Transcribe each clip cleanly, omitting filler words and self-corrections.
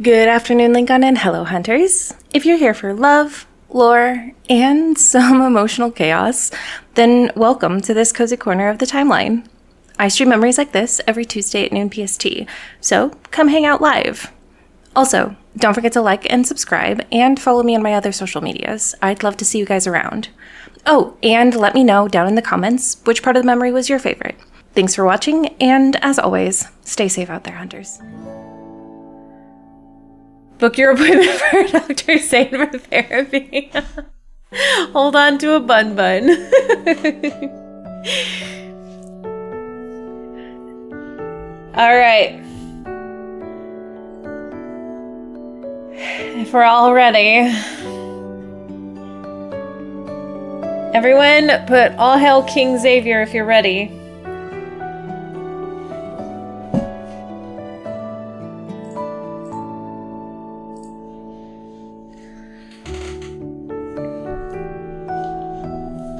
Good afternoon, Lincoln, and hello, hunters. If you're here for love, lore, and some emotional chaos, then welcome to this cozy corner of the timeline. I stream memories like this every Tuesday at noon PST, so come hang out live. Also, don't forget to like and subscribe, and follow me on my other social medias. I'd love to see you guys around. Oh, and let me know down in the comments which part of the memory was your favorite. Thanks for watching, and as always, stay safe out there, hunters. Book your appointment for Dr. Sane for therapy. Hold on to a bun bun. All right. If we're all ready. Everyone, put all hail King Xavier if you're ready.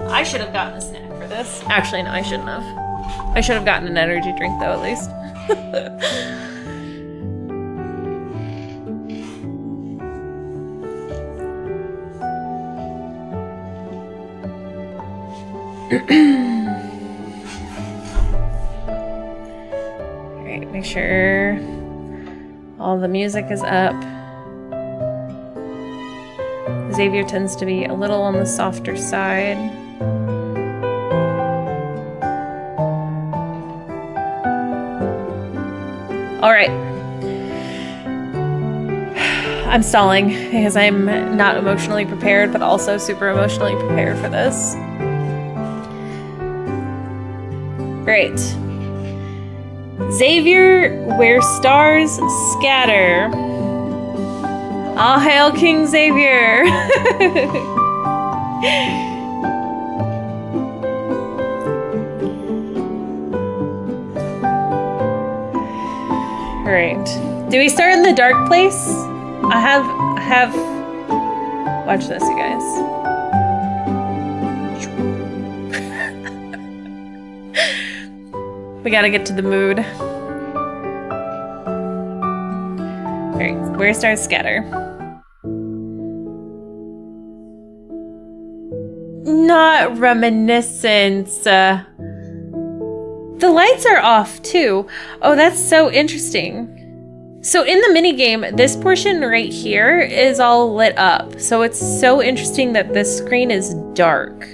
I should have gotten a snack for this. Actually, no, I shouldn't have. I should have gotten an energy drink, though, at least. Alright, make sure all the music is up. Xavier tends to be a little on the softer side. All right. I'm stalling because I'm not emotionally prepared, but also super emotionally prepared for this. Great. Xavier, where stars scatter. All hail King Xavier. All right. Do we start in the dark place? I have. Watch this, you guys. We gotta get to the mood. All right. Where stars scatter? Not reminiscence. The lights are off too. Oh, that's so interesting. So in the minigame, this portion right here is all lit up. So it's so interesting that this screen is dark.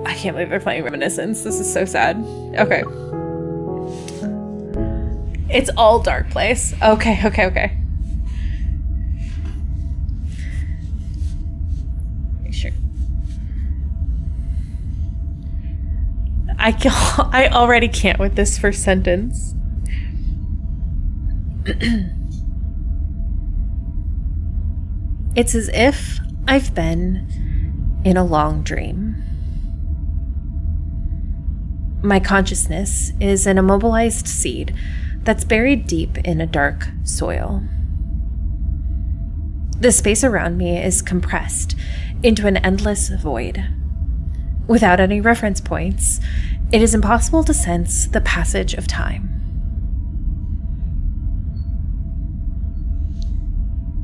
I can't believe they're playing Reminiscence. This is so sad. Okay. It's all dark place. Okay. Make sure. I already can't with this first sentence. It's as if I've been in a long dream. My consciousness is an immobilized seed that's buried deep in a dark soil. The space around me is compressed into an endless void. Without any reference points, it is impossible to sense the passage of time.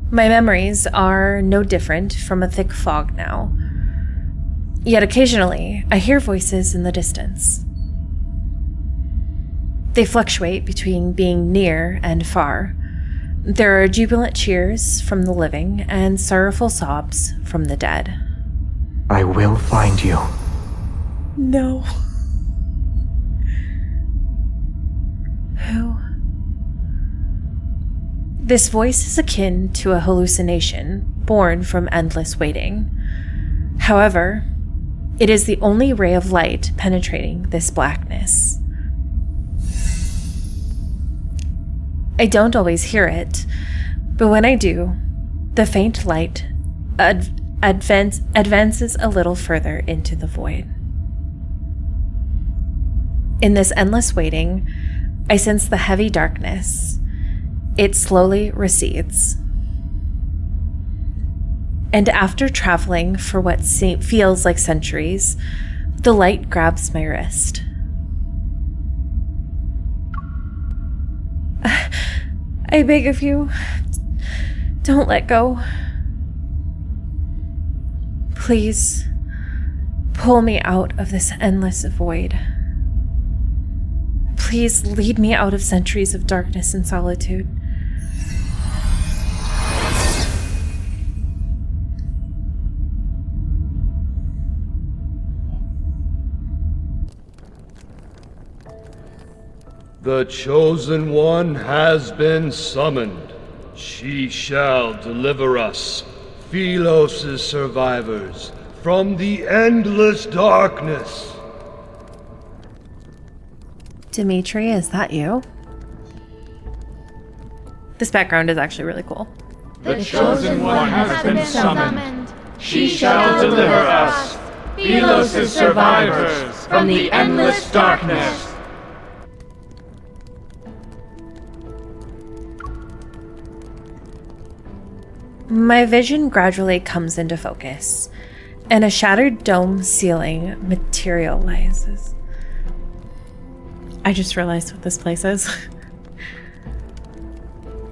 My memories are no different from a thick fog now. Yet occasionally, I hear voices in the distance. They fluctuate between being near and far. There are jubilant cheers from the living and sorrowful sobs from the dead. I will find you. No. Who? This voice is akin to a hallucination born from endless waiting. However, it is the only ray of light penetrating this blackness. I don't always hear it, but when I do, the faint light advances a little further into the void. In this endless waiting, I sense the heavy darkness. It slowly recedes. And after traveling for what feels like centuries, the light grabs my wrist. I beg of you, don't let go. Please, pull me out of this endless void. Please lead me out of centuries of darkness and solitude. The Chosen One has been summoned. She shall deliver us, Philos' survivors, from the endless darkness. Dimitri, is that you? This background is actually really cool. The Chosen One has been summoned. She shall deliver us, Philos' survivors, from the endless darkness. My vision gradually comes into focus, and a shattered dome ceiling materializes. I just realized what this place is.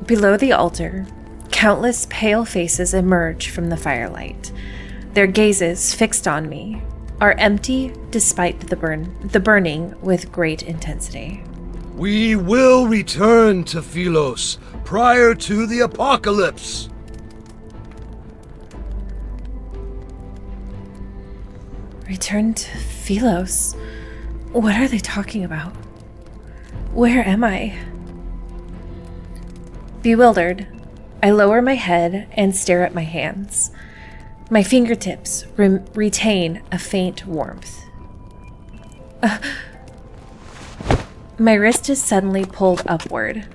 Below the altar, countless pale faces emerge from the firelight. Their gazes, fixed on me, are empty despite the burning with great intensity. We will return to Philos prior to the apocalypse. Return to Philos? What are they talking about? Where am I? Bewildered, I lower my head and stare at my hands. My fingertips retain a faint warmth. My wrist is suddenly pulled upward.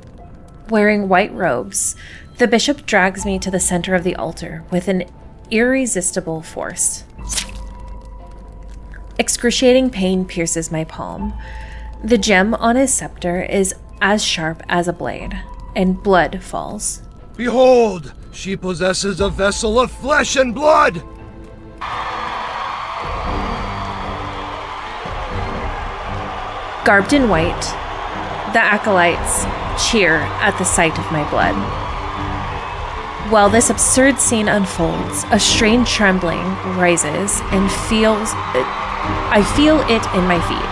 Wearing white robes, the bishop drags me to the center of the altar with an irresistible force. Excruciating pain pierces my palm. The gem on his scepter is as sharp as a blade, and blood falls. Behold, she possesses a vessel of flesh and blood! Garbed in white, the acolytes cheer at the sight of my blood. While this absurd scene unfolds, a strange trembling rises and I feel it in my feet.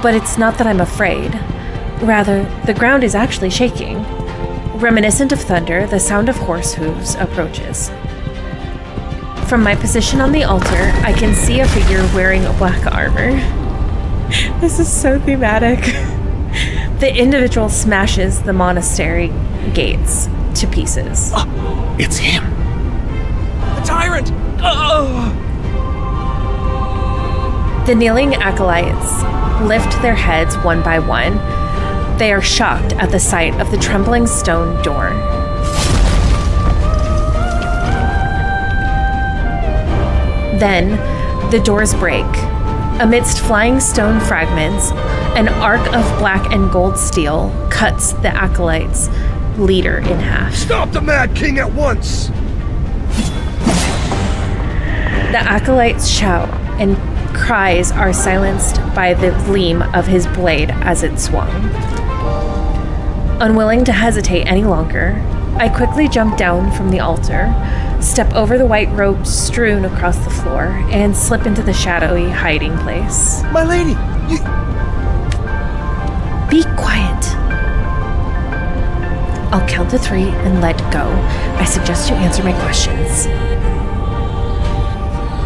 But it's not that I'm afraid. Rather, the ground is actually shaking. Reminiscent of thunder, the sound of horse hooves approaches. From my position on the altar, I can see a figure wearing black armor. This is so thematic. The individual smashes the monastery gates to pieces. It's him. The tyrant! The kneeling acolytes lift their heads one by one. They are shocked at the sight of the trembling stone door. Then, the doors break. Amidst flying stone fragments, an arc of black and gold steel cuts the acolyte's leader in half. Stop the Mad King at once! The acolytes shout, and cries are silenced by the gleam of his blade as it swung. Unwilling to hesitate any longer, I quickly jump down from the altar, step over the white robes strewn across the floor, and slip into the shadowy hiding place. My lady, you... Be quiet. I'll count to 3 and let go. I suggest you answer my questions.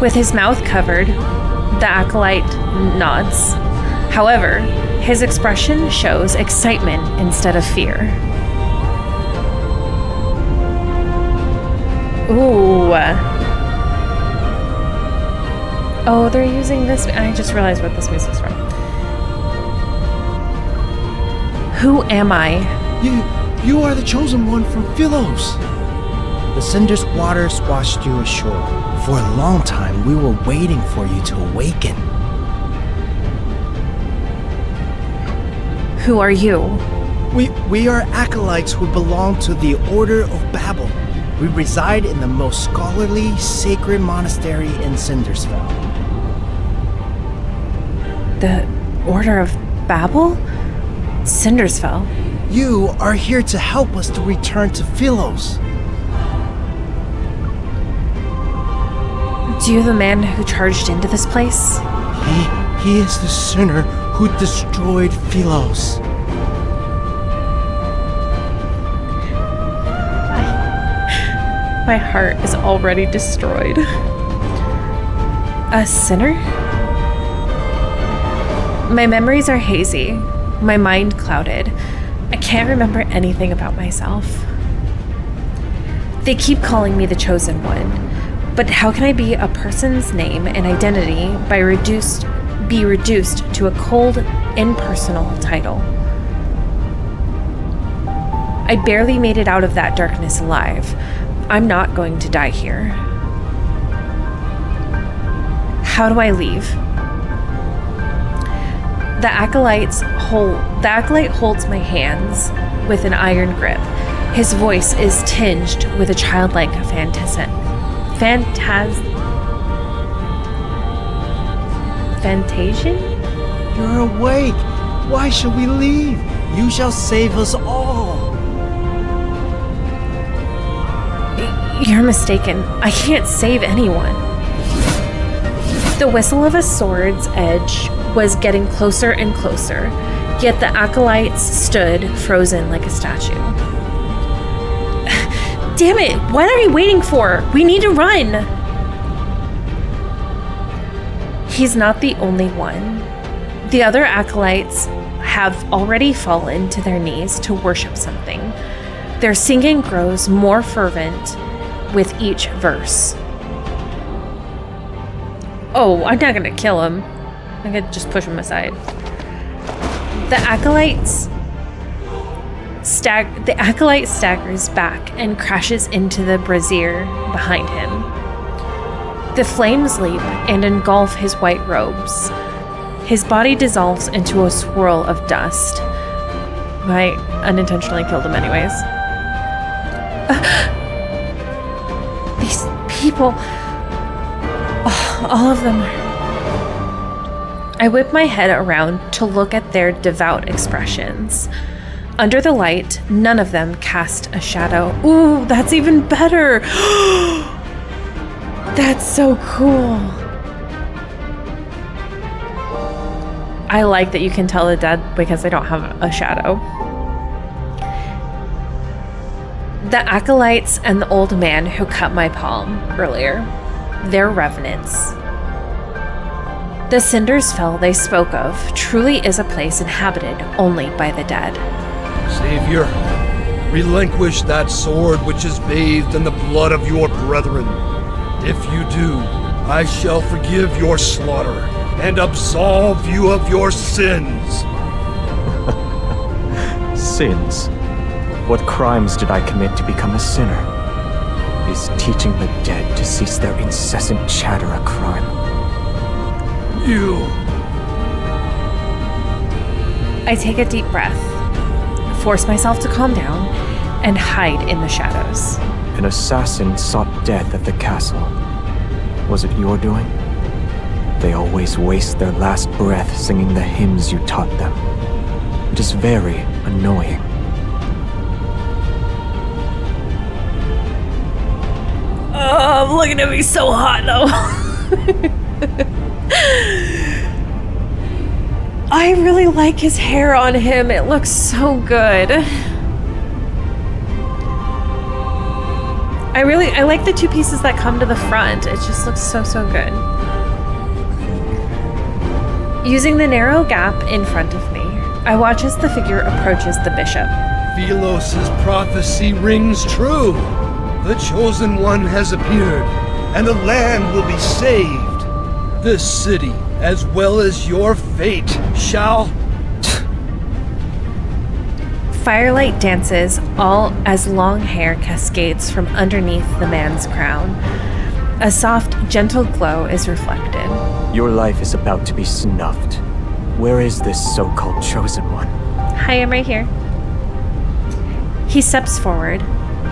With his mouth covered, the acolyte nods. However, his expression shows excitement instead of fear. Ooh. Oh, they're using this. I just realized what this music's from. Who am I? You are the Chosen One from Philos. The Cinder's waters washed you ashore. For a long time, we were waiting for you to awaken. Who are you? We are acolytes who belong to the Order of Babel. We reside in the most scholarly, sacred monastery in Cindersfell. The Order of Babel? Cindersfell? You are here to help us to return to Philos. Do you the man who charged into this place? He is the sinner who destroyed Philos. My heart is already destroyed. A sinner? My memories are hazy, my mind clouded. I can't remember anything about myself. They keep calling me the Chosen One, but how can I be a person's name and identity be reduced to a cold, impersonal title? I barely made it out of that darkness alive. I'm not going to die here. How do I leave? The acolyte holds my hands with an iron grip. His voice is tinged with a childlike fantasia. You're awake. Why should we leave? You shall save us all. You're mistaken. I can't save anyone. The whistle of a sword's edge was getting closer and closer, yet the acolytes stood frozen like a statue. Damn it! What are we waiting for? We need to run! He's not the only one. The other acolytes have already fallen to their knees to worship something. Their singing grows more fervent with each verse. Oh, I'm not gonna kill him. I'm gonna just push him aside. The acolyte staggers back and crashes into the brazier behind him. The flames leap and engulf his white robes. His body dissolves into a swirl of dust. I unintentionally killed him anyways. These people, all of them are... I whip my head around to look at their devout expressions. Under the light, none of them cast a shadow. Ooh, that's even better! That's so cool. I like that you can tell the dead because they don't have a shadow. The acolytes and the old man who cut my palm earlier, they're revenants. The cinders fell they spoke of truly is a place inhabited only by the dead. Xavier, relinquish that sword which is bathed in the blood of your brethren. If you do, I shall forgive your slaughter and absolve you of your sins. Sins? What crimes did I commit to become a sinner? Is teaching the dead to cease their incessant chatter a crime? You... I take a deep breath, force myself to calm down, and hide in the shadows. An assassin sought death at the castle. Was it your doing? They always waste their last breath singing the hymns you taught them. It is very annoying. Oh, I'm looking at me so hot though. I really like his hair on him. It looks so good. I like the two pieces that come to the front. It just looks so good. Using the narrow gap in front of me, I watch as the figure approaches the bishop. Philos' prophecy rings true. The Chosen One has appeared, and the land will be saved. This city, as well as your fate, shall... Firelight dances all as long hair cascades from underneath the man's crown. A soft, gentle glow is reflected. Your life is about to be snuffed. Where is this so-called Chosen One? Hi, I'm right here. He steps forward,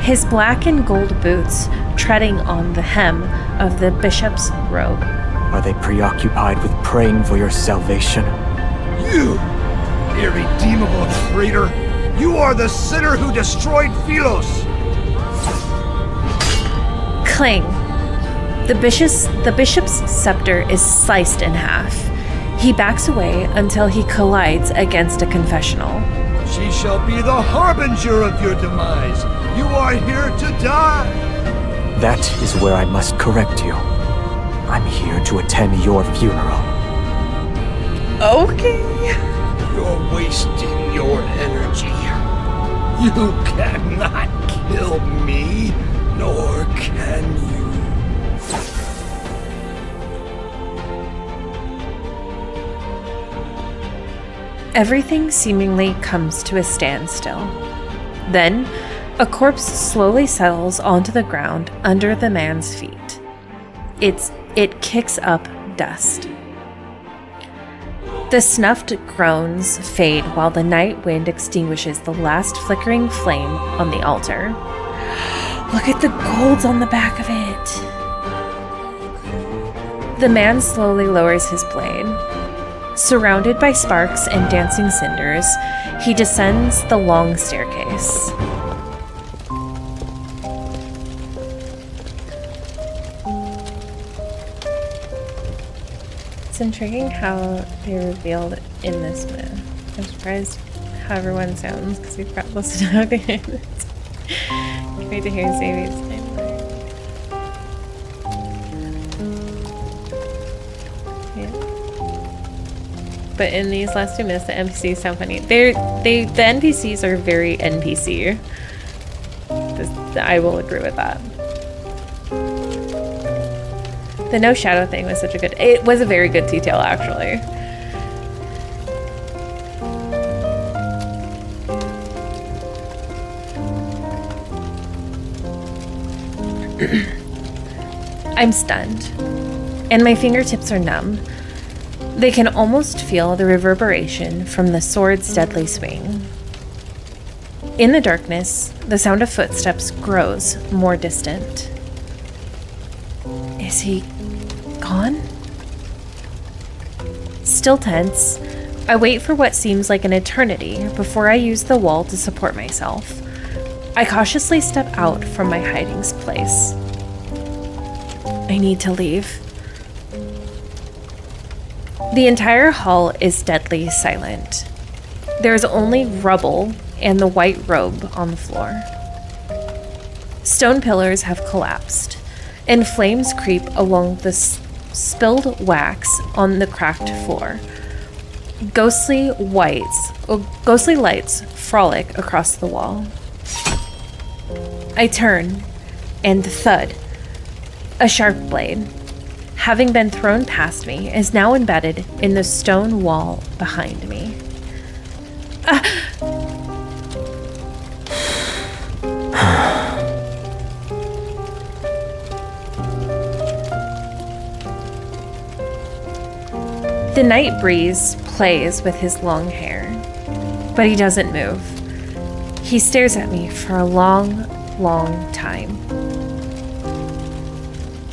his black and gold boots treading on the hem of the bishop's robe. Are they preoccupied with praying for your salvation? You, irredeemable traitor! You are the sinner who destroyed Philos! Clang. The bishop's scepter is sliced in half. He backs away until he collides against a confessional. She shall be the harbinger of your demise. You are here to die. That is where I must correct you. I'm here to attend your funeral. Okay. You're wasting your energy. You cannot kill me, nor can you. Everything seemingly comes to a standstill. Then, a corpse slowly settles onto the ground under the man's feet. It kicks up dust. The snuffed groans fade while the night wind extinguishes the last flickering flame on the altar. Look at the golds on the back of it. The man slowly lowers his blade. Surrounded by sparks and dancing cinders, he descends the long staircase. It's intriguing how they revealed in this myth. I'm surprised how everyone sounds because we've got listened to okay. Can't wait to hear Xavier's name. But in these last 2 minutes, the NPCs sound funny. The NPCs are very NPC. I will agree with that. The no shadow thing was such a good... It was a very good detail, actually. I'm stunned, and my fingertips are numb. They can almost feel the reverberation from the sword's deadly swing. In the darkness, the sound of footsteps grows more distant. Is he gone? Still tense, I wait for what seems like an eternity before I use the wall to support myself. I cautiously step out from my hiding place. I need to leave. The entire hall is deadly silent. There is only rubble and the white robe on the floor. Stone pillars have collapsed, and flames creep along the spilled wax on the cracked floor. Ghostly lights frolic across the wall. I turn, and thud. A sharp blade, having been thrown past me, is now embedded in the stone wall behind me. The night breeze plays with his long hair, but he doesn't move. He stares at me for a long, long time.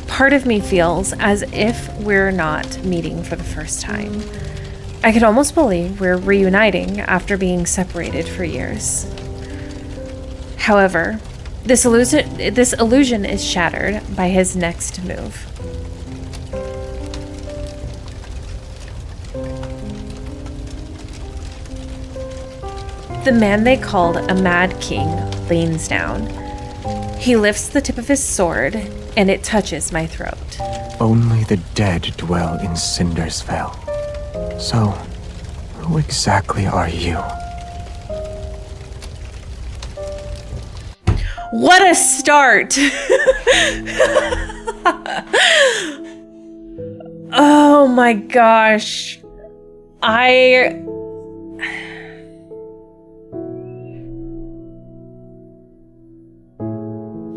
Part of me feels as if we're not meeting for the first time. I could almost believe we're reuniting after being separated for years. However, this illusion is shattered by his next move. The man they called a Mad King leans down. He lifts the tip of his sword, and it touches my throat. Only the dead dwell in Cindersfell. So, who exactly are you? What a start! Oh my gosh.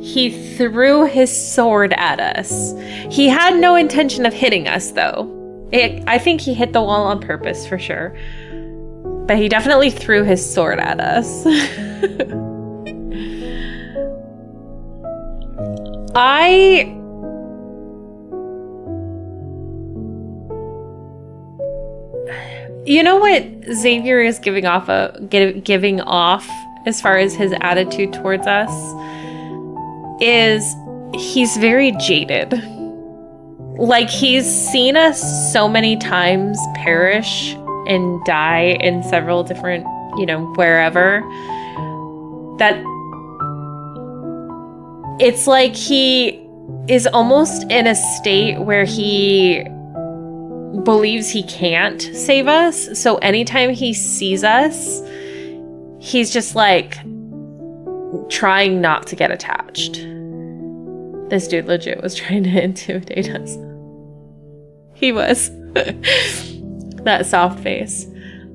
He threw his sword at us. He had no intention of hitting us, though. I think he hit the wall on purpose, for sure. But he definitely threw his sword at us. You know what Xavier is giving off as far as his attitude towards us is he's very jaded. Like, he's seen us so many times perish and die in several different, wherever, that it's like he is almost in a state where he believes he can't save us. So anytime he sees us, he's just like trying not to get attached. This dude legit was trying to intimidate us. He was. That soft face.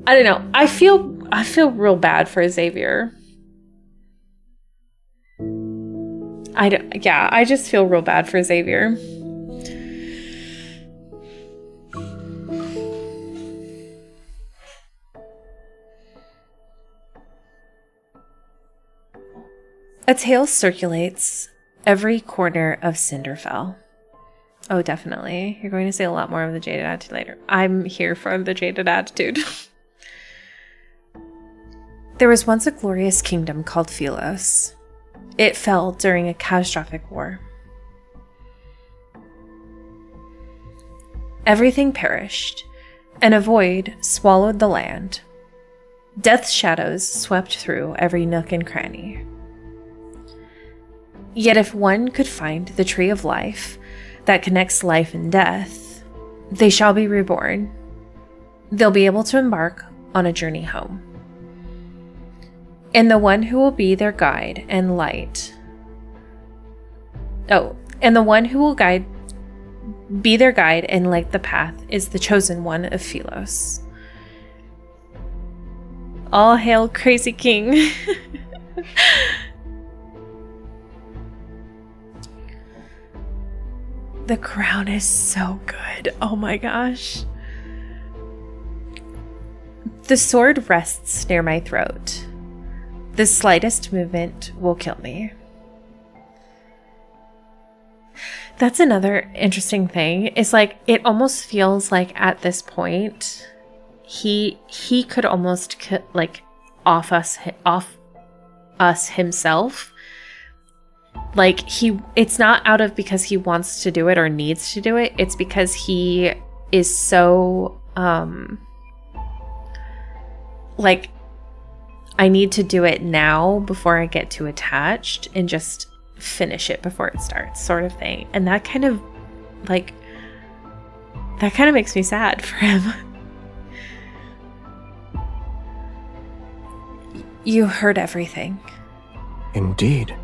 I don't know. I feel real bad for Xavier. I just feel real bad for Xavier. A tale circulates every corner of Cinderfell. Oh, definitely. You're going to say a lot more of the jaded attitude later. I'm here for the jaded attitude. There was once a glorious kingdom called Philos. It fell during a catastrophic war. Everything perished, and a void swallowed the land. Death's shadows swept through every nook and cranny. Yet if one could find the tree of life that connects life and death, they shall be reborn. They'll be able to embark on a journey home. And the one who will be their guide and light. And the one who will be their guide and light the path is the chosen one of Philos. All hail Crazy King. The crown is so good. Oh my gosh. The sword rests near my throat. The slightest movement will kill me. That's another interesting thing. It's like, it almost feels like at this point, he could almost off us himself. Like, it's not out of because he wants to do it or needs to do it. It's because he is so, I need to do it now before I get too attached and just finish it before it starts, sort of thing. And that kind of makes me sad for him. You heard everything. Indeed.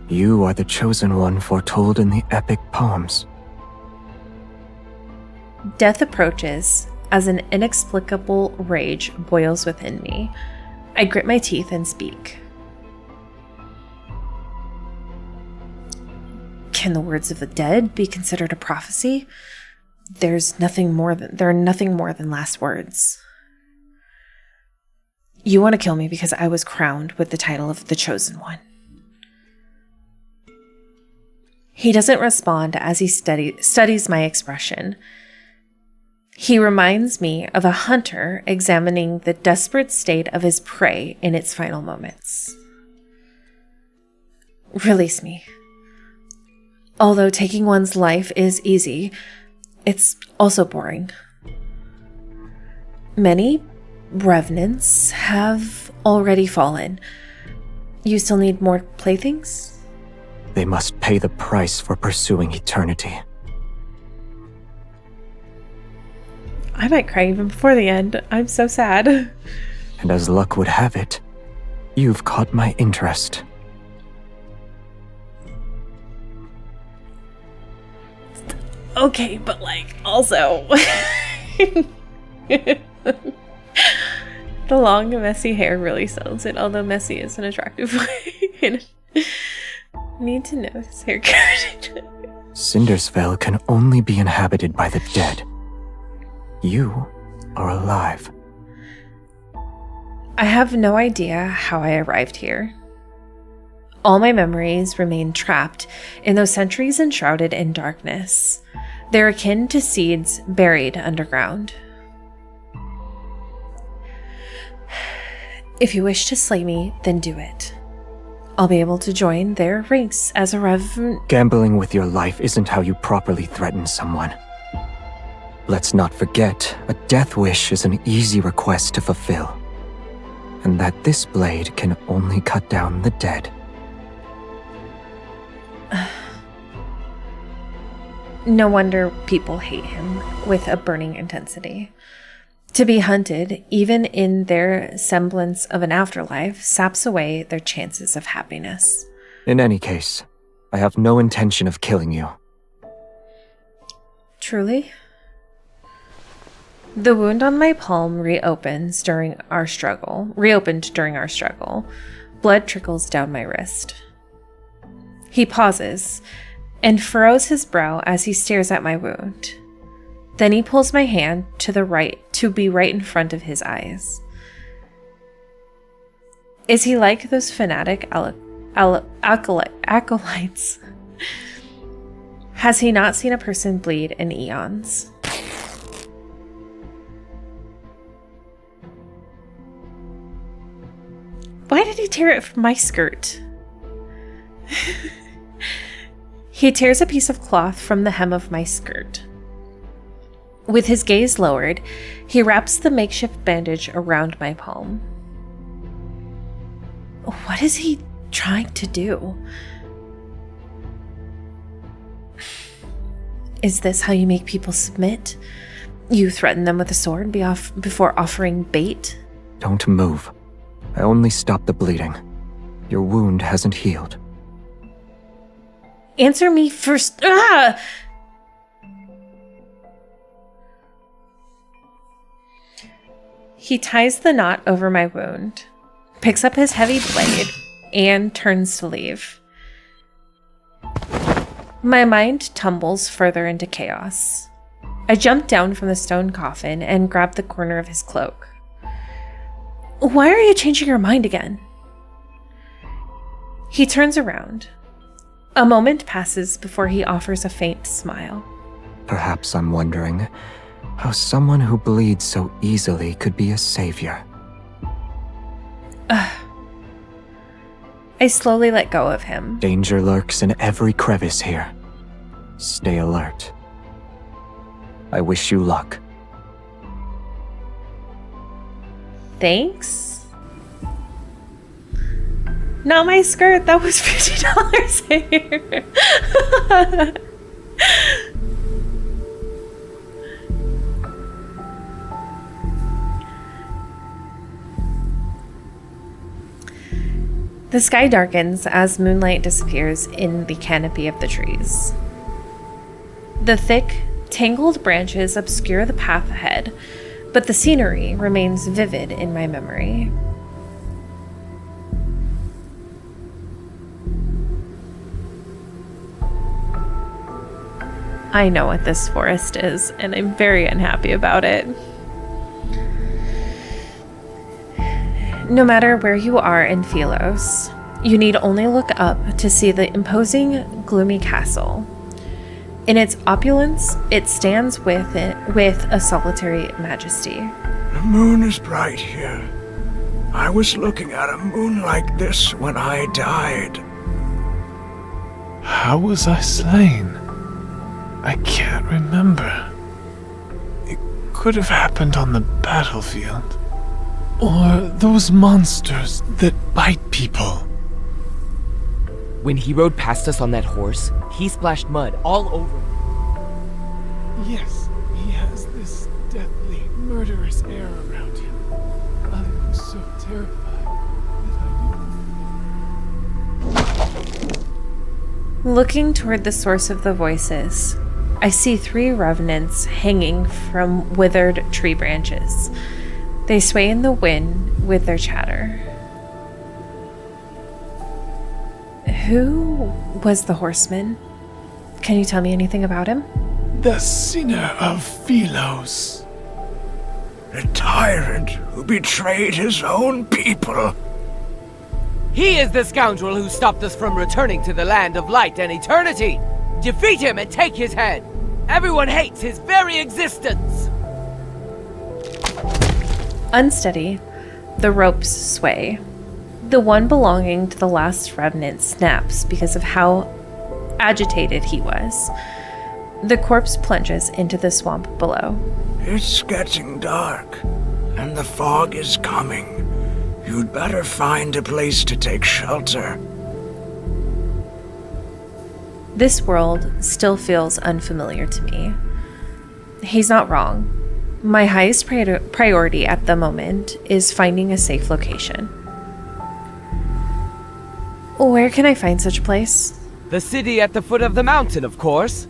You are the chosen one foretold in the epic poems. Death approaches as an inexplicable rage boils within me. I grit my teeth and speak. Can the words of the dead be considered a prophecy? There are nothing more than last words. You want to kill me because I was crowned with the title of the chosen one. He doesn't respond as he studies my expression. He reminds me of a hunter examining the desperate state of his prey in its final moments. Release me. Although taking one's life is easy, it's also boring. Many revenants have already fallen. You still need more playthings? They must pay the price for pursuing eternity. I might cry even before the end. I'm so sad. And as luck would have it, you've caught my interest. Okay, but also... The long, messy hair really sells it, although messy is an attractive way. Need to know his haircut. Cindersfell can only be inhabited by the dead. You are alive. I have no idea how I arrived here. All my memories remain trapped in those centuries enshrouded in darkness. They're akin to seeds buried underground. If you wish to slay me, then do it. I'll be able to join their ranks as a Gambling with your life isn't how you properly threaten someone. Let's not forget, a death wish is an easy request to fulfill, and that this blade can only cut down the dead. No wonder people hate him with a burning intensity. To be hunted, even in their semblance of an afterlife, saps away their chances of happiness. In any case, I have no intention of killing you. Truly? The wound on my palm reopened during our struggle. Blood trickles down my wrist. He pauses and furrows his brow as he stares at my wound. Then he pulls my hand to the right to be right in front of his eyes. Is he like those fanatic acolytes? Has he not seen a person bleed in eons? Why did he tear it from my skirt? He tears a piece of cloth from the hem of my skirt. With his gaze lowered, he wraps the makeshift bandage around my palm. What is he trying to do? Is this how you make people submit? You threaten them with a sword before offering bait? Don't move. I only stopped the bleeding. Your wound hasn't healed. Answer me first. Ah! He ties the knot over my wound, picks up his heavy blade, and turns to leave. My mind tumbles further into chaos. I jump down from the stone coffin and grab the corner of his cloak. Why are you changing your mind again? He turns around. A moment passes before he offers a faint smile. Perhaps I'm wondering how someone who bleeds so easily could be a savior. I slowly let go of him. Danger lurks in every crevice here. Stay alert. I wish you luck. Thanks. Not my skirt. That was $50 here. The sky darkens as moonlight disappears in the canopy of the trees. The thick, tangled branches obscure the path ahead, but the scenery remains vivid in my memory. I know what this forest is, and I'm very unhappy about it. No matter where you are in Philos, you need only look up to see the imposing, gloomy castle. In its opulence, it stands with a solitary majesty. The moon is bright here. I was looking at a moon like this when I died. How was I slain? I can't remember. It could have happened on the battlefield. Or those monsters that bite people. When he rode past us on that horse, he splashed mud all over me. Yes, he has this deathly, murderous air around him. I was so terrified that I didn't... Looking toward the source of the voices, I see 3 revenants hanging from withered tree branches. They sway in the wind with their chatter. Who was the horseman? Can you tell me anything about him? The sinner of Philos. The tyrant who betrayed his own people. He is the scoundrel who stopped us from returning to the land of light and eternity. Defeat him and take his head. Everyone hates his very existence. Unsteady, The ropes sway. The one belonging to the last remnant snaps because of how agitated he was. The corpse plunges into the swamp below. It's getting dark, and the fog is coming. You'd better find a place to take shelter. This world still feels unfamiliar to me. He's not wrong. My highest priority at the moment is finding a safe location. Where can I find such a place? The city at the foot of the mountain, of course.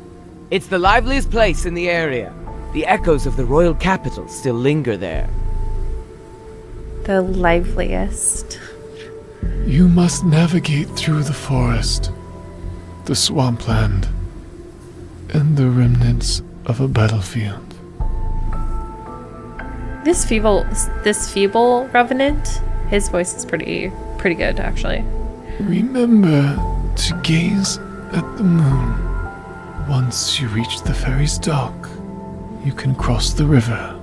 It's the liveliest place in the area. The echoes of the royal capital still linger there. The liveliest. You must navigate through the forest, the swampland, and the remnants of a battlefield. This feeble revenant, his voice is pretty good, actually. Remember to gaze at the moon. Once you reach the ferry's dock, you can cross the river.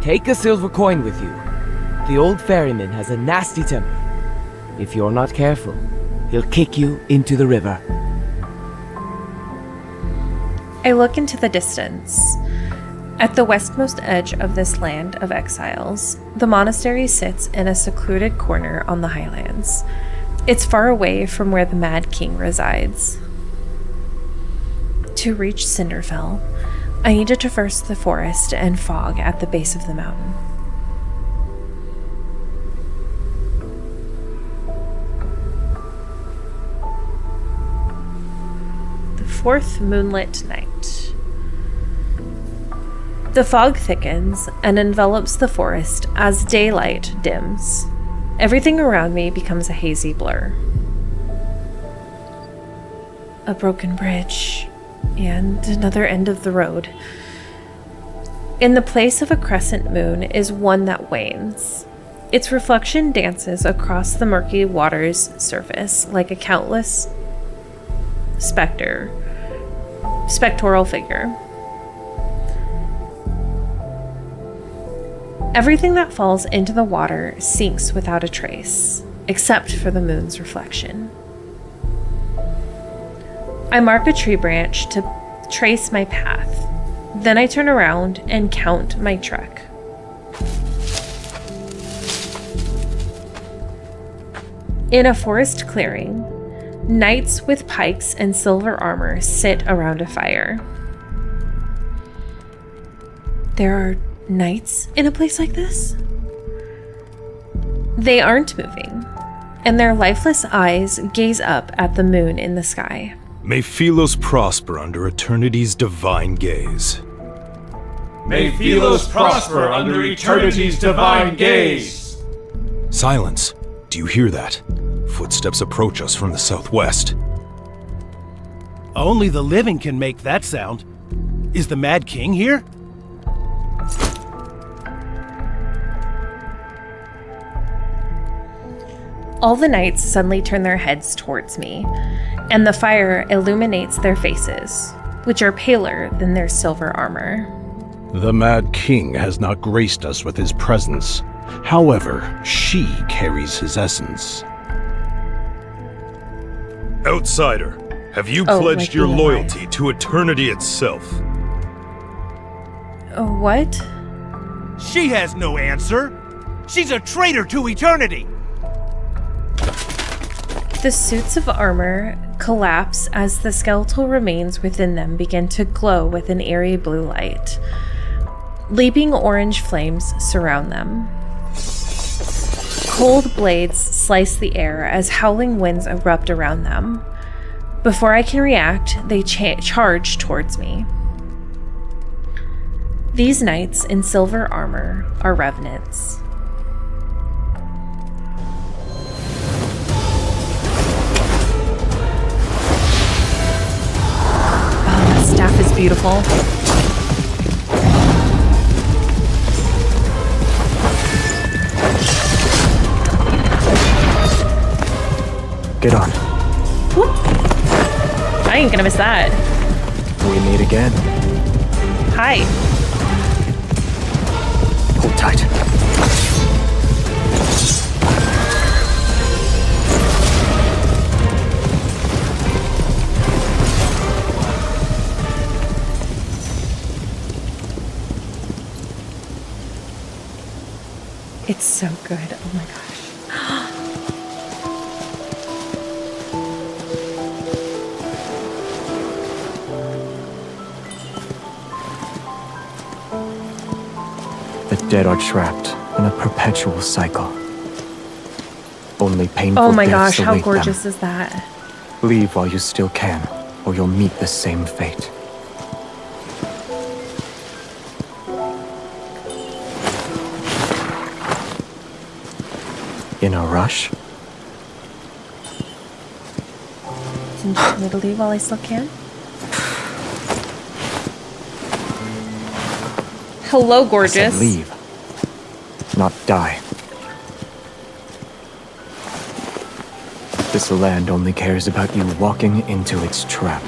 Take a silver coin with you. The old ferryman has a nasty temper. If you're not careful, he'll kick you into the river. I look into the distance. At the westmost edge of this land of exiles, the monastery sits in a secluded corner on the highlands. It's far away from where the Mad King resides. To reach Cinderfell, I need to traverse the forest and fog at the base of the mountain. The fourth moonlit night. The fog thickens and envelops the forest as daylight dims. Everything around me becomes a hazy blur. A broken bridge, and another end of the road. In the place of a crescent moon is one that wanes. Its reflection dances across the murky water's surface like a countless spectral figure. Everything that falls into the water sinks without a trace, except for the moon's reflection. I mark a tree branch to trace my path. Then I turn around and count my trek. In a forest clearing, knights with pikes and silver armor sit around a fire. There are knights in a place like this? They aren't moving, and their lifeless eyes gaze up at the moon in the sky. May Philos prosper under eternity's divine gaze. May Philos prosper under eternity's divine gaze. Silence. Do you hear that? Footsteps approach us from the southwest. Only the living can make that sound. Is the Mad King here? All the knights suddenly turn their heads towards me, and the fire illuminates their faces, which are paler than their silver armor. The Mad King has not graced us with his presence. However, she carries his essence. Outsider, have you Oh, pledged like your you and I. loyalty to eternity itself? What? She has no answer. She's a traitor to eternity. The suits of armor collapse as the skeletal remains within them begin to glow with an eerie blue light. Leaping orange flames surround them. Cold blades slice the air as howling winds erupt around them. Before I can react, they charge towards me. These knights in silver armor are revenants. Oh, that staff is beautiful. Get on. Whoop. I ain't gonna miss that. We meet again. Hi. Hold tight. It's so good. Oh my gosh. The dead are trapped in a perpetual cycle. Only painful Oh my deaths gosh, how await gorgeous them. is that? Leave while you still can, or you'll meet the same fate. In a rush? Didn't you tell me to leave while I still can? Hello, I gorgeous. said leave, not die. This land only cares about you walking into its trap.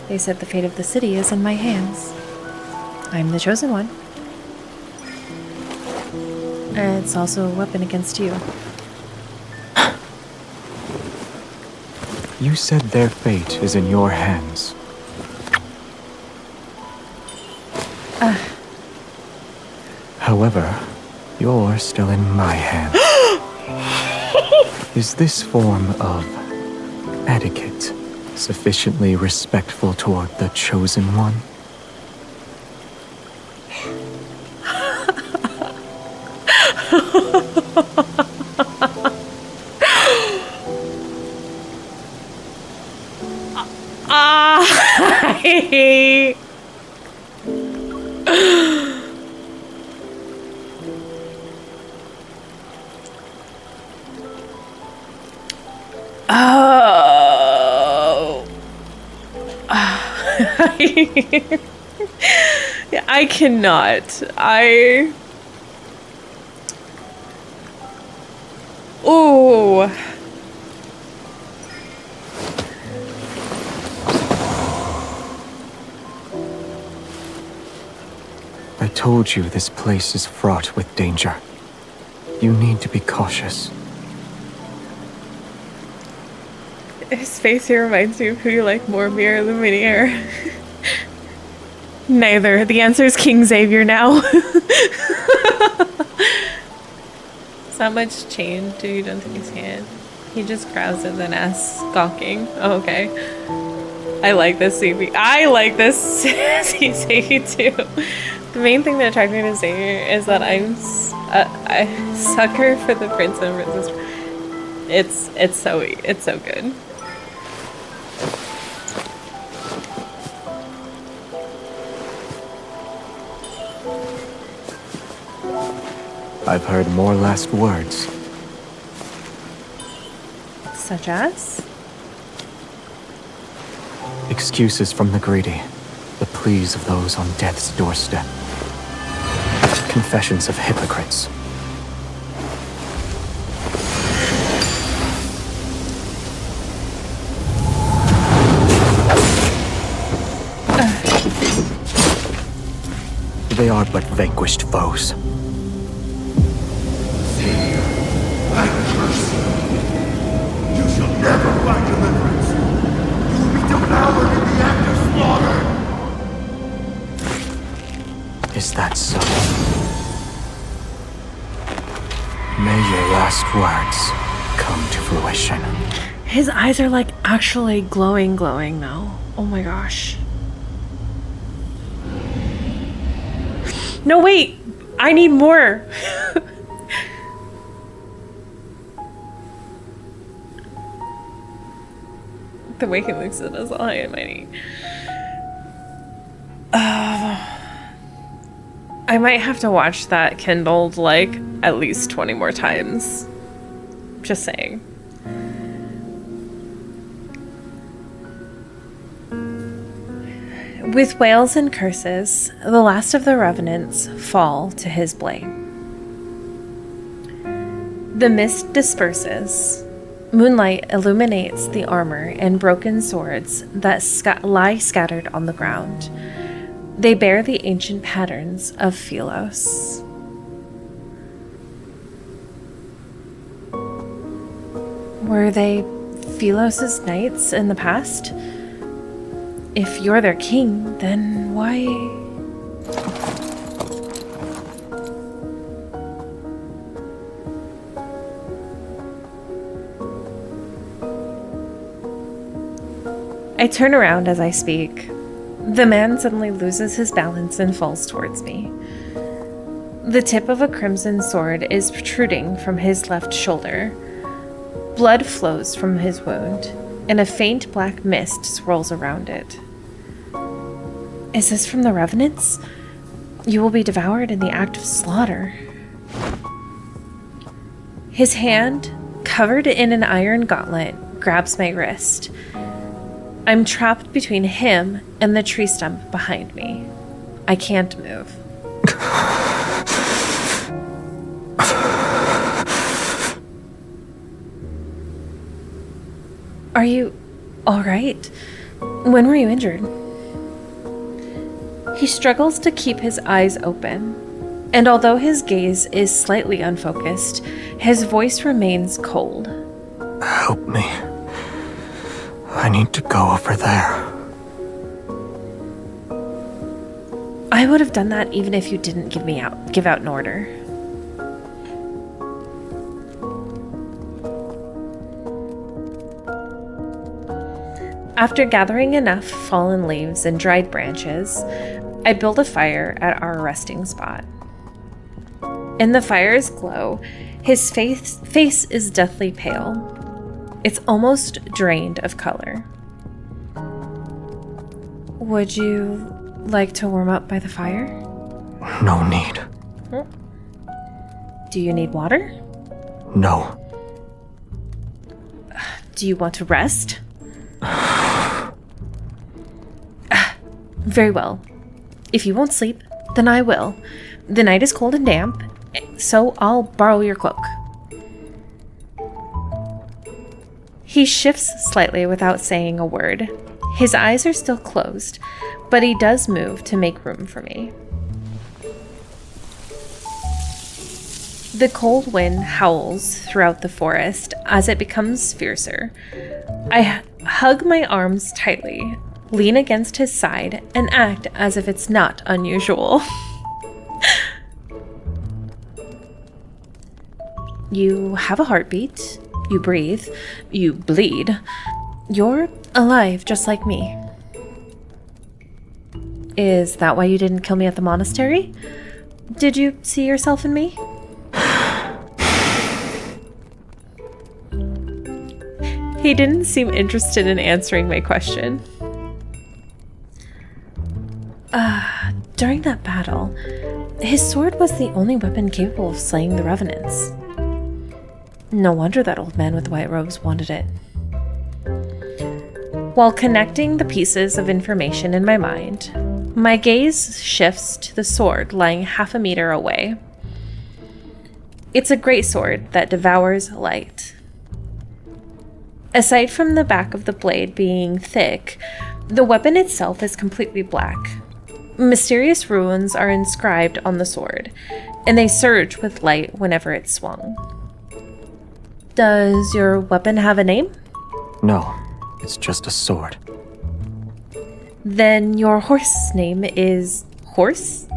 They said the fate of the city is in my hands. I'm the chosen one. And it's also a weapon against you. You said their fate is in your hands. However, you're still in my hands. Is this form of etiquette sufficiently respectful toward the chosen one? Oh. Yeah, I cannot. Ooh. I told you this place is fraught with danger. You need to be cautious. His face here reminds me of who you like more, me or Lumiere. Neither. The answer is King Xavier now. So much chain to you don't take his hand. He just grabs it and asks, gawking. Oh, okay. I like this Xavier. I like this Xavier too. The main thing that attracted me to Xavier is that I'm a sucker for the prince and princess. It's so good. I've heard more last words. Such as? Excuses from the greedy. The pleas of those on death's doorstep. Confessions of hypocrites. They are but vanquished foes. You shall never find deliverance. You will be devoured in the act of slaughter. Is that so? May your last words come to fruition. His eyes are like actually glowing now. Oh my gosh. No, wait! I need more! The way he looks at us all high and mighty. I might have to watch that Kindled like at least 20 more times. Just saying. With wails and curses, the last of the revenants fall to his blame. The mist disperses. Moonlight illuminates the armor and broken swords that lie scattered on the ground. They bear the ancient patterns of Philos. Were they Philos' knights in the past? If you're their king, then why? I turn around as I speak. The man suddenly loses his balance and falls towards me. The tip of a crimson sword is protruding from his left shoulder. Blood flows from his wound, and a faint black mist swirls around it. Is this from the revenants? You will be devoured in the act of slaughter. His hand, covered in an iron gauntlet, grabs my wrist. I'm trapped between him and the tree stump behind me. I can't move. Are you all right? When were you injured? He struggles to keep his eyes open, and although his gaze is slightly unfocused, his voice remains cold. Help me. I need to go over there. I would have done that even if you didn't give out an order. After gathering enough fallen leaves and dried branches, I build a fire at our resting spot. In the fire's glow, his face is deathly pale. It's almost drained of color. Would you like to warm up by the fire? No need. Do you need water? No. Do you want to rest? Very well. If you won't sleep, then I will. The night is cold and damp, so I'll borrow your cloak. He shifts slightly without saying a word. His eyes are still closed, but he does move to make room for me. The cold wind howls throughout the forest as it becomes fiercer. I hug my arms tightly, lean against his side, and act as if it's not unusual. You have a heartbeat. You breathe. You bleed. You're alive just like me. Is that why you didn't kill me at the monastery? Did you see yourself in me? He didn't seem interested in answering my question. During that battle, his sword was the only weapon capable of slaying the revenants. No wonder that old man with the white robes wanted it. While connecting the pieces of information in my mind, my gaze shifts to the sword lying half a meter away. It's a great sword that devours light. Aside from the back of the blade being thick, the weapon itself is completely black. Mysterious runes are inscribed on the sword, and they surge with light whenever it's swung. Does your weapon have a name? No, it's just a sword. Then your horse's name is Horse?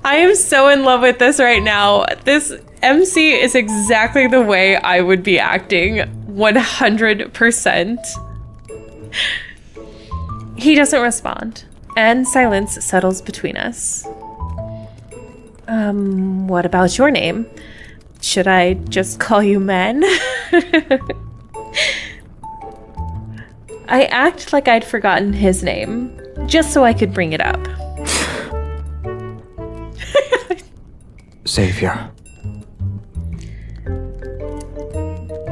I am so in love with this right now. This MC is exactly the way I would be acting, 100%. He doesn't respond, and silence settles between us. What about your name? Should I just call you Men? I act like I'd forgotten his name, just so I could bring it up. Xavier.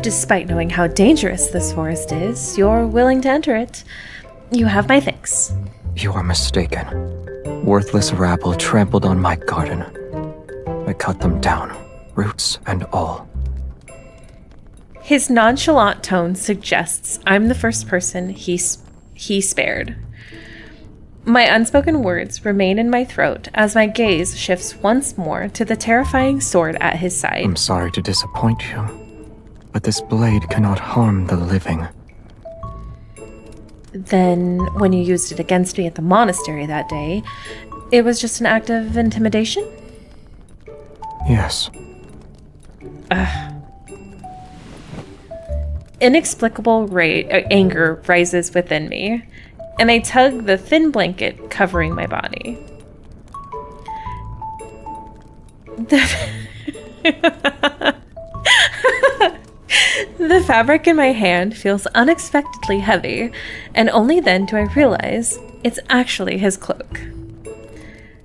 Despite knowing how dangerous this forest is, you're willing to enter it. You have my thanks. You are mistaken. Worthless rabble trampled on my garden. I cut them down, roots and all. His nonchalant tone suggests I'm the first person he spared. My unspoken words remain in my throat as my gaze shifts once more to the terrifying sword at his side. I'm sorry to disappoint you, but this blade cannot harm the living. Then, when you used it against me at the monastery that day, it was just an act of intimidation? Yes. Inexplicable anger rises within me, and I tug the thin blanket covering my body. The fabric in my hand feels unexpectedly heavy, and only then do I realize it's actually his cloak.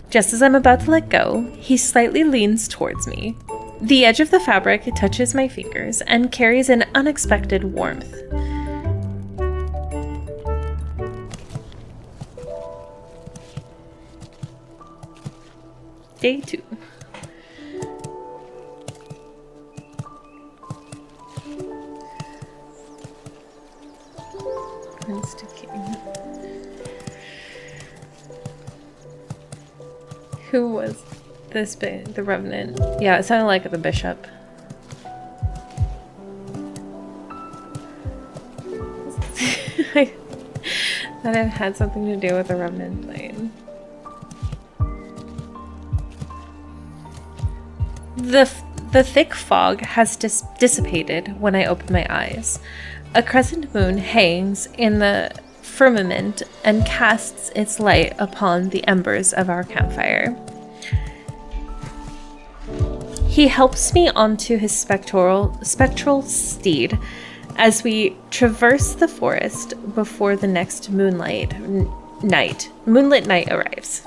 Just as I'm about to let go, he slightly leans towards me. The edge of the fabric touches my fingers and carries an unexpected warmth. Day 2. Who was this big? The Revenant. Yeah, it sounded like the bishop. That it had something to do with the Revenant plane. The thick fog has dissipated when I open my eyes. A crescent moon hangs in the firmament and casts its light upon the embers of our campfire. He helps me onto his spectral steed as we traverse the forest before the next moonlit night arrives.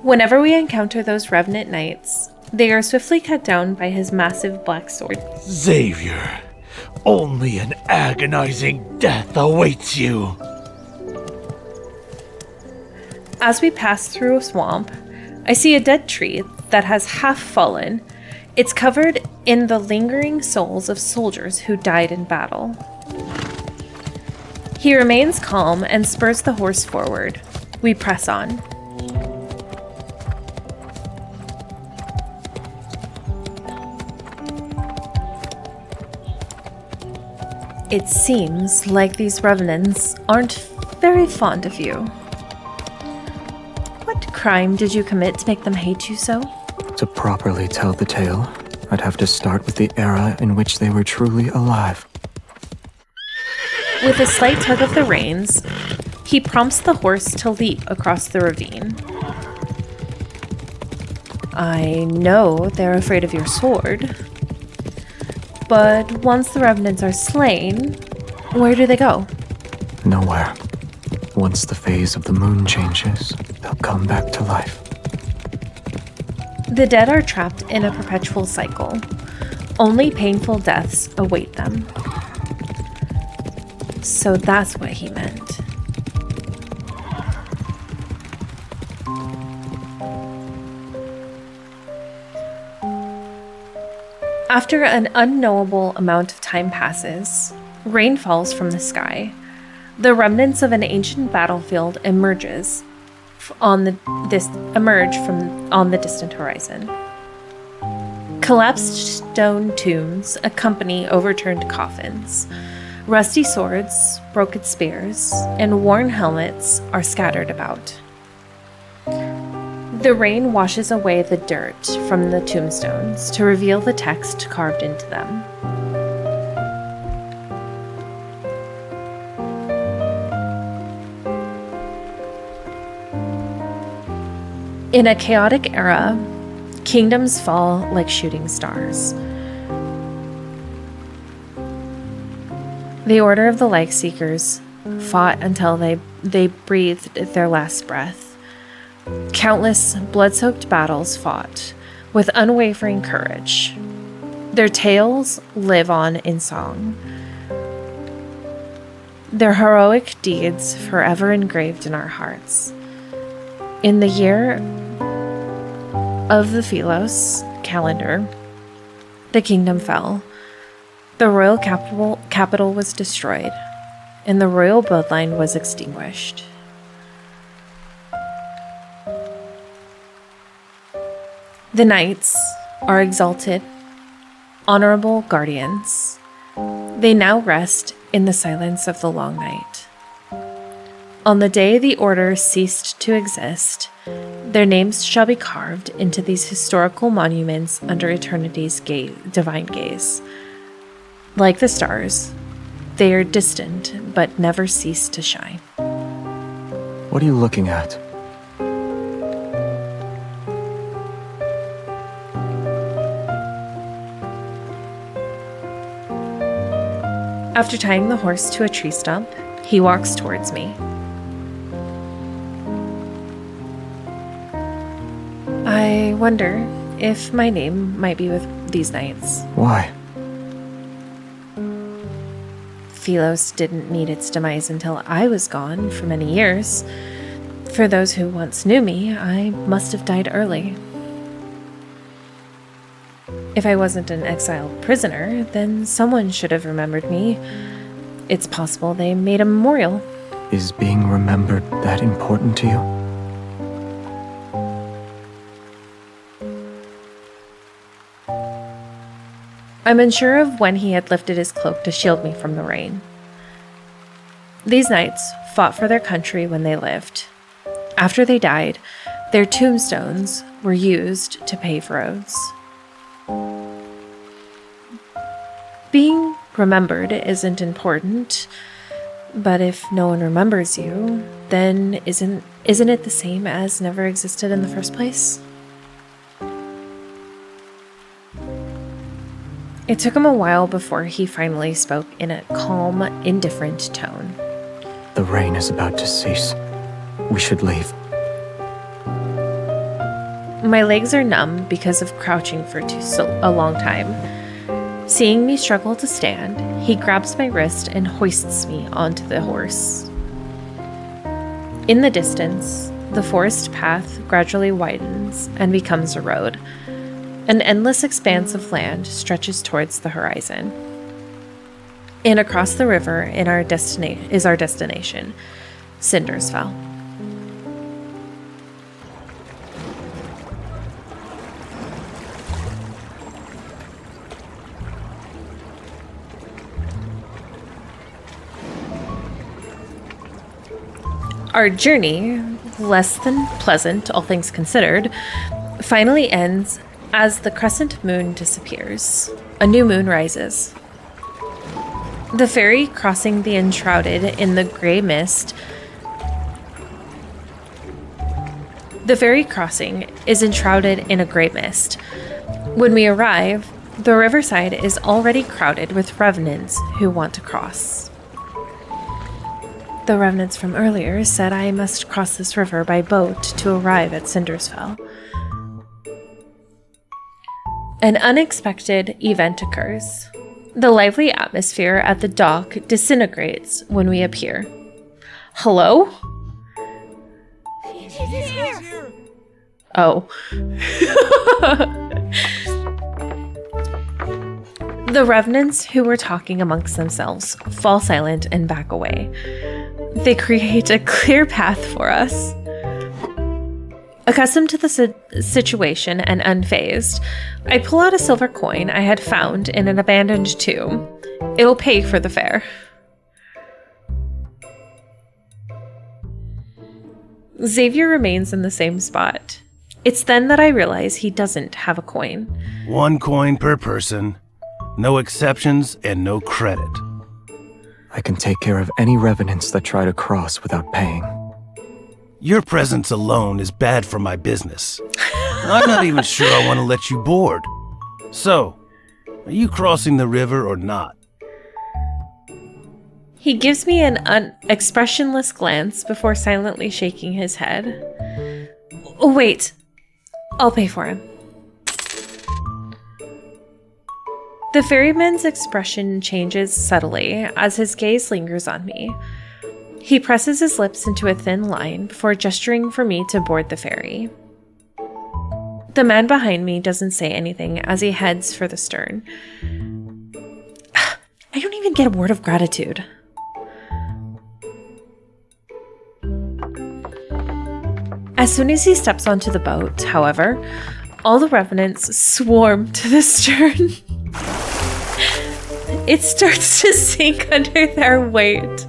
Whenever we encounter those revenant knights, they are swiftly cut down by his massive black sword. Xavier, only an agonizing death awaits you. As we pass through a swamp, I see a dead tree that has half fallen. It's covered in the lingering souls of soldiers who died in battle. He remains calm and spurs the horse forward. We press on. It seems like these revenants aren't very fond of you. What crime did you commit to make them hate you so? To properly tell the tale, I'd have to start with the era in which they were truly alive. With a slight tug of the reins, he prompts the horse to leap across the ravine. I know they're afraid of your sword, but once the revenants are slain, where do they go? Nowhere. Once the phase of the moon changes, they'll come back to life. The dead are trapped in a perpetual cycle. Only painful deaths await them. So that's what he meant. After an unknowable amount of time passes, rain falls from the sky. The remnants of an ancient battlefield emerge on the distant horizon. Collapsed stone tombs accompany overturned coffins. Rusty swords, broken spears, and worn helmets are scattered about. The rain washes away the dirt from the tombstones to reveal the text carved into them. In a chaotic era, kingdoms fall like shooting stars. The Order of the Lightseekers fought until they breathed their last breath. Countless blood-soaked battles fought with unwavering courage. Their tales live on in song. Their heroic deeds forever engraved in our hearts. In the year of the Philos calendar, the kingdom fell. The royal capital was destroyed, and the royal bloodline was extinguished. The knights are exalted, honorable guardians. They now rest in the silence of the long night. On the day the order ceased to exist, Their names shall be carved into these historical monuments under eternity's divine gaze. Like the stars, they are distant but never cease to shine. What are you looking at? After tying the horse to a tree stump, he walks towards me. I wonder if my name might be with these knights. Why? Philos didn't meet its demise until I was gone for many years. For those who once knew me, I must have died early. If I wasn't an exiled prisoner, then someone should have remembered me. It's possible they made a memorial. Is being remembered that important to you? I'm unsure of when he had lifted his cloak to shield me from the rain. These knights fought for their country when they lived. After they died, their tombstones were used to pave roads. Being remembered isn't important, but if no one remembers you, then isn't it the same as never existed in the first place? It took him a while before he finally spoke in a calm, indifferent tone. The rain is about to cease. We should leave. My legs are numb because of crouching for a long time. Seeing me struggle to stand, he grabs my wrist and hoists me onto the horse. In the distance, the forest path gradually widens and becomes a road. An endless expanse of land stretches towards the horizon. And across the river is our destination, Cindersfell. Our journey, less than pleasant, all things considered, finally ends as the crescent moon disappears. A new moon rises. The ferry crossing the enshrouded in the gray mist. The ferry crossing is enshrouded in a gray mist. When we arrive, the riverside is already crowded with revenants who want to cross. The revenants from earlier said I must cross this river by boat to arrive at Cindersfell. An unexpected event occurs. The lively atmosphere at the dock disintegrates when we appear. Hello? He's here! Oh. The revenants who were talking amongst themselves fall silent and back away. They create a clear path for us. Accustomed to the situation and unfazed, I pull out a silver coin I had found in an abandoned tomb. It'll pay for the fare. Xavier remains in the same spot. It's then that I realize he doesn't have a coin. 1 coin per person. No exceptions and no credit. I can take care of any revenants that try to cross without paying. Your presence alone is bad for my business. I'm not even sure I want to let you board. So, are you crossing the river or not? He gives me an expressionless glance before silently shaking his head. Oh, wait. I'll pay for him. The ferryman's expression changes subtly as his gaze lingers on me. He presses his lips into a thin line before gesturing for me to board the ferry. The man behind me doesn't say anything as he heads for the stern. I don't even get a word of gratitude. As soon as he steps onto the boat, however, all the revenants swarm to the stern. It starts to sink under their weight.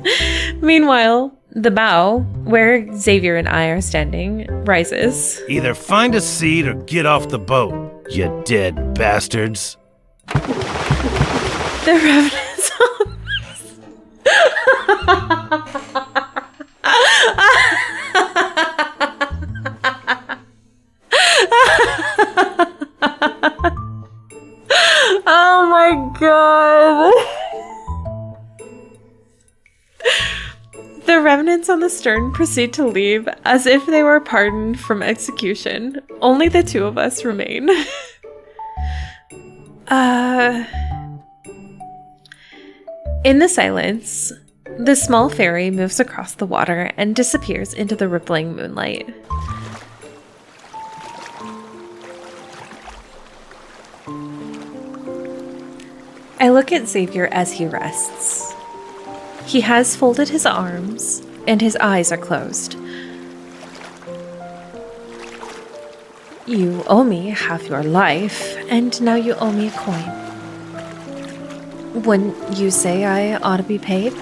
Meanwhile, The bow, where Xavier and I are standing, rises. Either find a seat or get off the boat, you dead bastards. The revenants Oh my god. The revenants on the stern proceed to leave as if they were pardoned from execution. Only the two of us remain. In the silence, the small ferry moves across the water and disappears into the rippling moonlight. I look at Xavier as he rests. He has folded his arms, and his eyes are closed. You owe me half your life, and now you owe me a coin. Wouldn't you say I ought to be paid?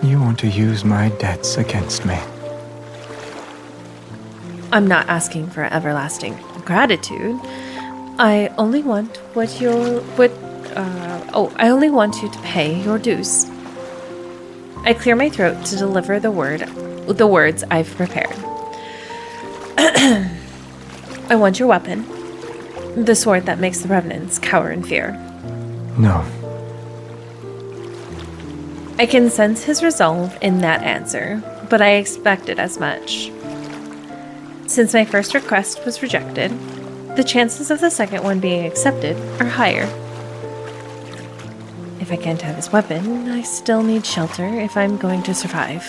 You want to use my debts against me. I'm not asking for everlasting gratitude. I only want I only want you to pay your dues. I clear my throat to deliver the words I've prepared. I want your weapon. The sword that makes the revenants cower in fear. No. I can sense his resolve in that answer, but I expected as much. Since my first request was rejected, the chances of the second one being accepted are higher. If I can't have his weapon, I still need shelter if I'm going to survive.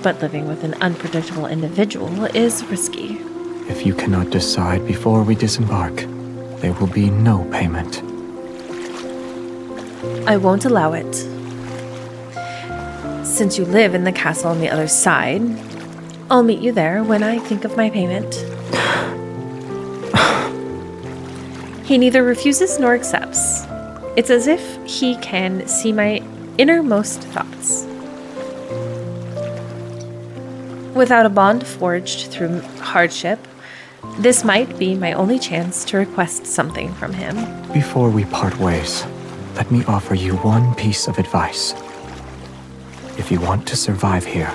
But living with an unpredictable individual is risky. If you cannot decide before we disembark, there will be no payment. I won't allow it. Since you live in the castle on the other side, I'll meet you there when I think of my payment. He neither refuses nor accepts. It's as if he can see my innermost thoughts. Without a bond forged through hardship, this might be my only chance to request something from him. Before we part ways, let me offer you one piece of advice. If you want to survive here,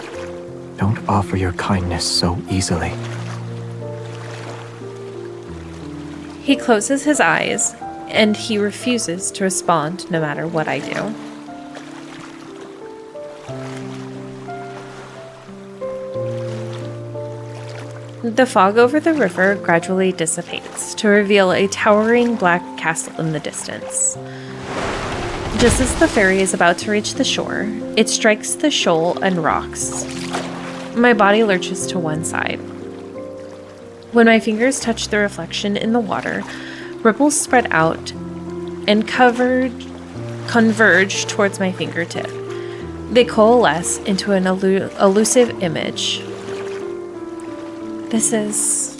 don't offer your kindness so easily. He closes his eyes, and he refuses to respond no matter what I do. The fog over the river gradually dissipates to reveal a towering black castle in the distance. Just as the ferry is about to reach the shore, it strikes the shoal and rocks. My body lurches to one side. When my fingers touch the reflection in the water, ripples spread out and converge towards my fingertip. They coalesce into an elusive image. This is...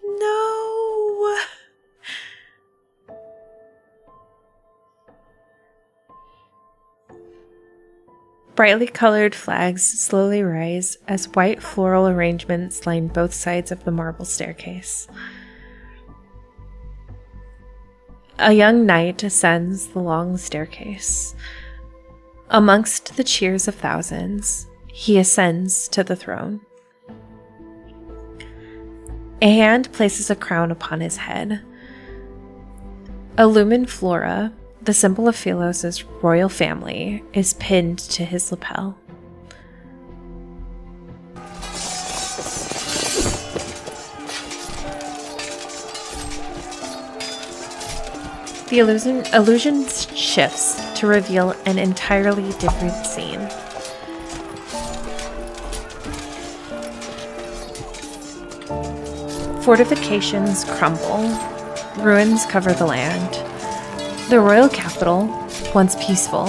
No! Brightly colored flags slowly rise as white floral arrangements line both sides of the marble staircase. A young knight ascends the long staircase. Amongst the cheers of thousands, he ascends to the throne. A hand places a crown upon his head. A lumen flora, the symbol of Philos' royal family, is pinned to his lapel. The illusion shifts to reveal an entirely different scene. Fortifications crumble, ruins cover the land. The royal capital, once peaceful,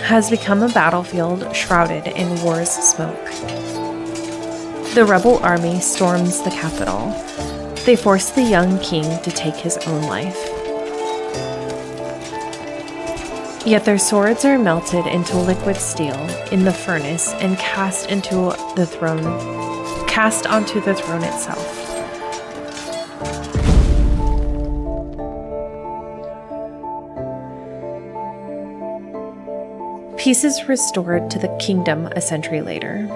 has become a battlefield shrouded in war's smoke. The rebel army storms the capital, They forced the young king to take his own life. Yet their swords are melted into liquid steel in the furnace and cast onto the throne itself. Peace is restored to the kingdom a century later.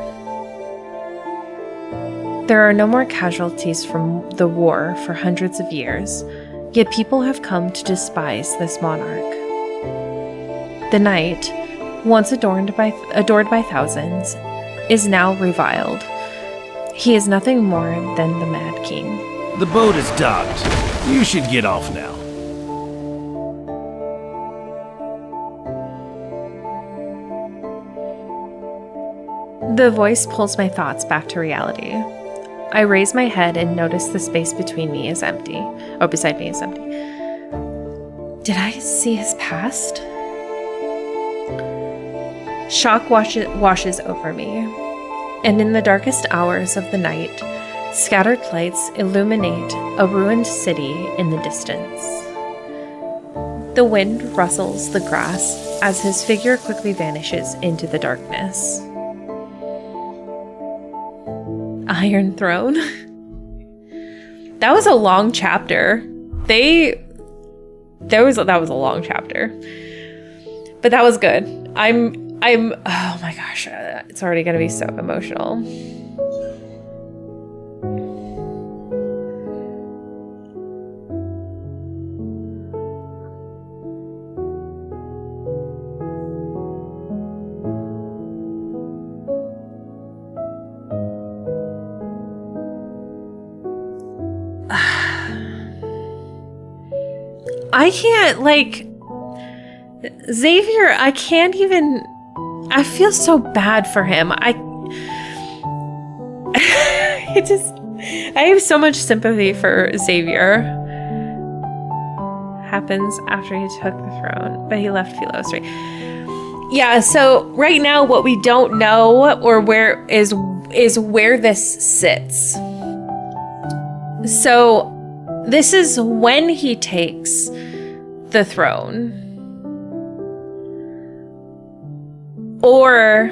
There are no more casualties from the war for hundreds of years, yet people have come to despise this monarch. The knight, once adored by thousands, is now reviled. He is nothing more than the Mad King. The boat is docked. You should get off now. The voice pulls my thoughts back to reality. I raise my head and notice the space between me is empty. Oh, beside me is empty. Did I see his past? Shock washes over me, and in the darkest hours of the night, scattered lights illuminate a ruined city in the distance. The wind rustles the grass as his figure quickly vanishes into the darkness. Iron Throne. That was a long chapter. That was a long chapter. But that was good. Oh my gosh, it's already gonna be so emotional. I can't, Xavier, I can't even, I feel so bad for him. I have so much sympathy for Xavier. Happens after he took the throne, but he left Philos, right? Yeah, so right now what we don't know or where is where this sits. So this is when he takes the throne. Or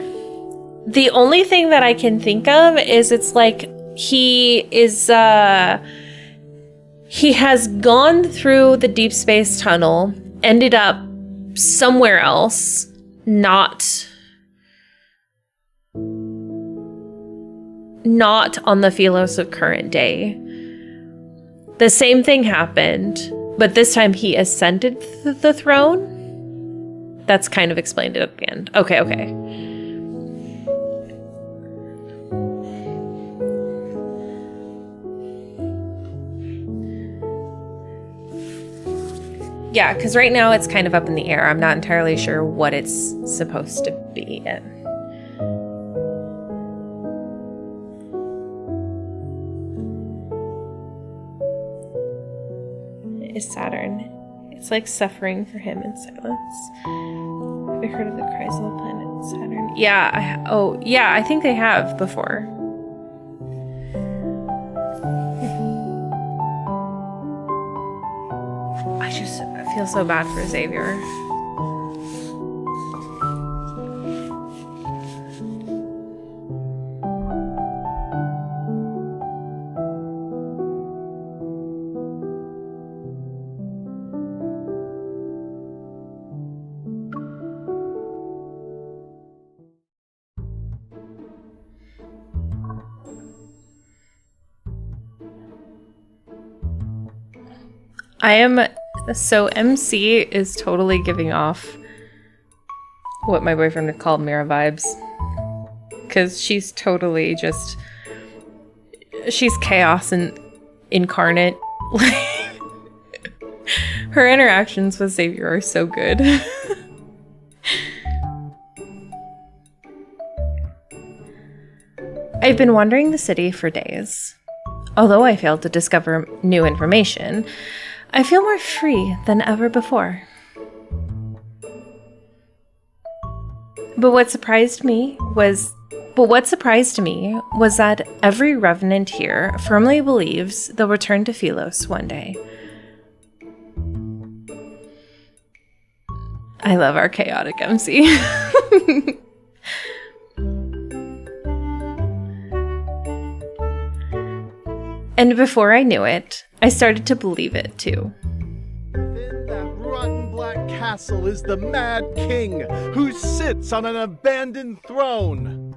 the only thing that I can think of is it's like he has gone through the deep space tunnel, ended up somewhere else, not on the Philos of current day. The same thing happened, but this time he ascended the throne. That's kind of explained at the end. Okay. Yeah, because right now it's kind of up in the air. I'm not entirely sure what it's supposed to be in. Is Saturn. It's like suffering for him in silence. Have you heard of the cries of the planet Saturn? Yeah, I think they have before. I feel so bad for Xavier. So MC is totally giving off what my boyfriend would call Mira vibes. Because she's totally just... She's chaos and incarnate. Her interactions with Xavier are so good. I've been wandering the city for days. Although I failed to discover new information, I feel more free than ever before. But what surprised me was But what surprised me was that every revenant here firmly believes they'll return to Philos one day. I love our chaotic MC. And before I knew it, I started to believe it too. In that rotten black castle is the Mad King, who sits on an abandoned throne.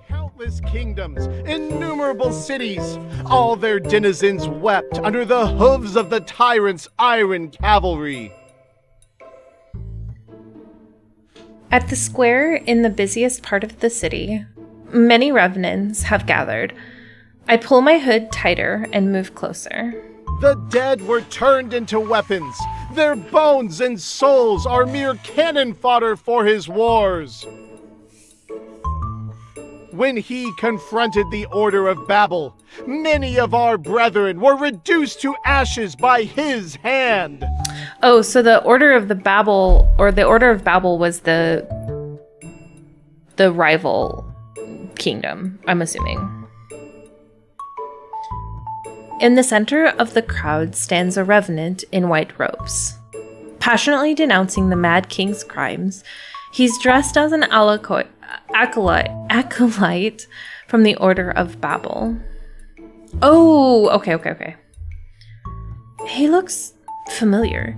Countless kingdoms, innumerable cities, all their denizens wept under the hooves of the tyrant's iron cavalry. At the square in the busiest part of the city, many revenants have gathered. I pull my hood tighter and move closer. The dead were turned into weapons. Their bones and souls are mere cannon fodder for his wars. When he confronted the Order of Babel, many of our brethren were reduced to ashes by his hand. Oh, so the Order of Babel was the rival kingdom, I'm assuming. In the center of the crowd stands a revenant in white robes. Passionately denouncing the Mad King's crimes, he's dressed as an acolyte from the Order of Babel. Oh, okay. He looks familiar.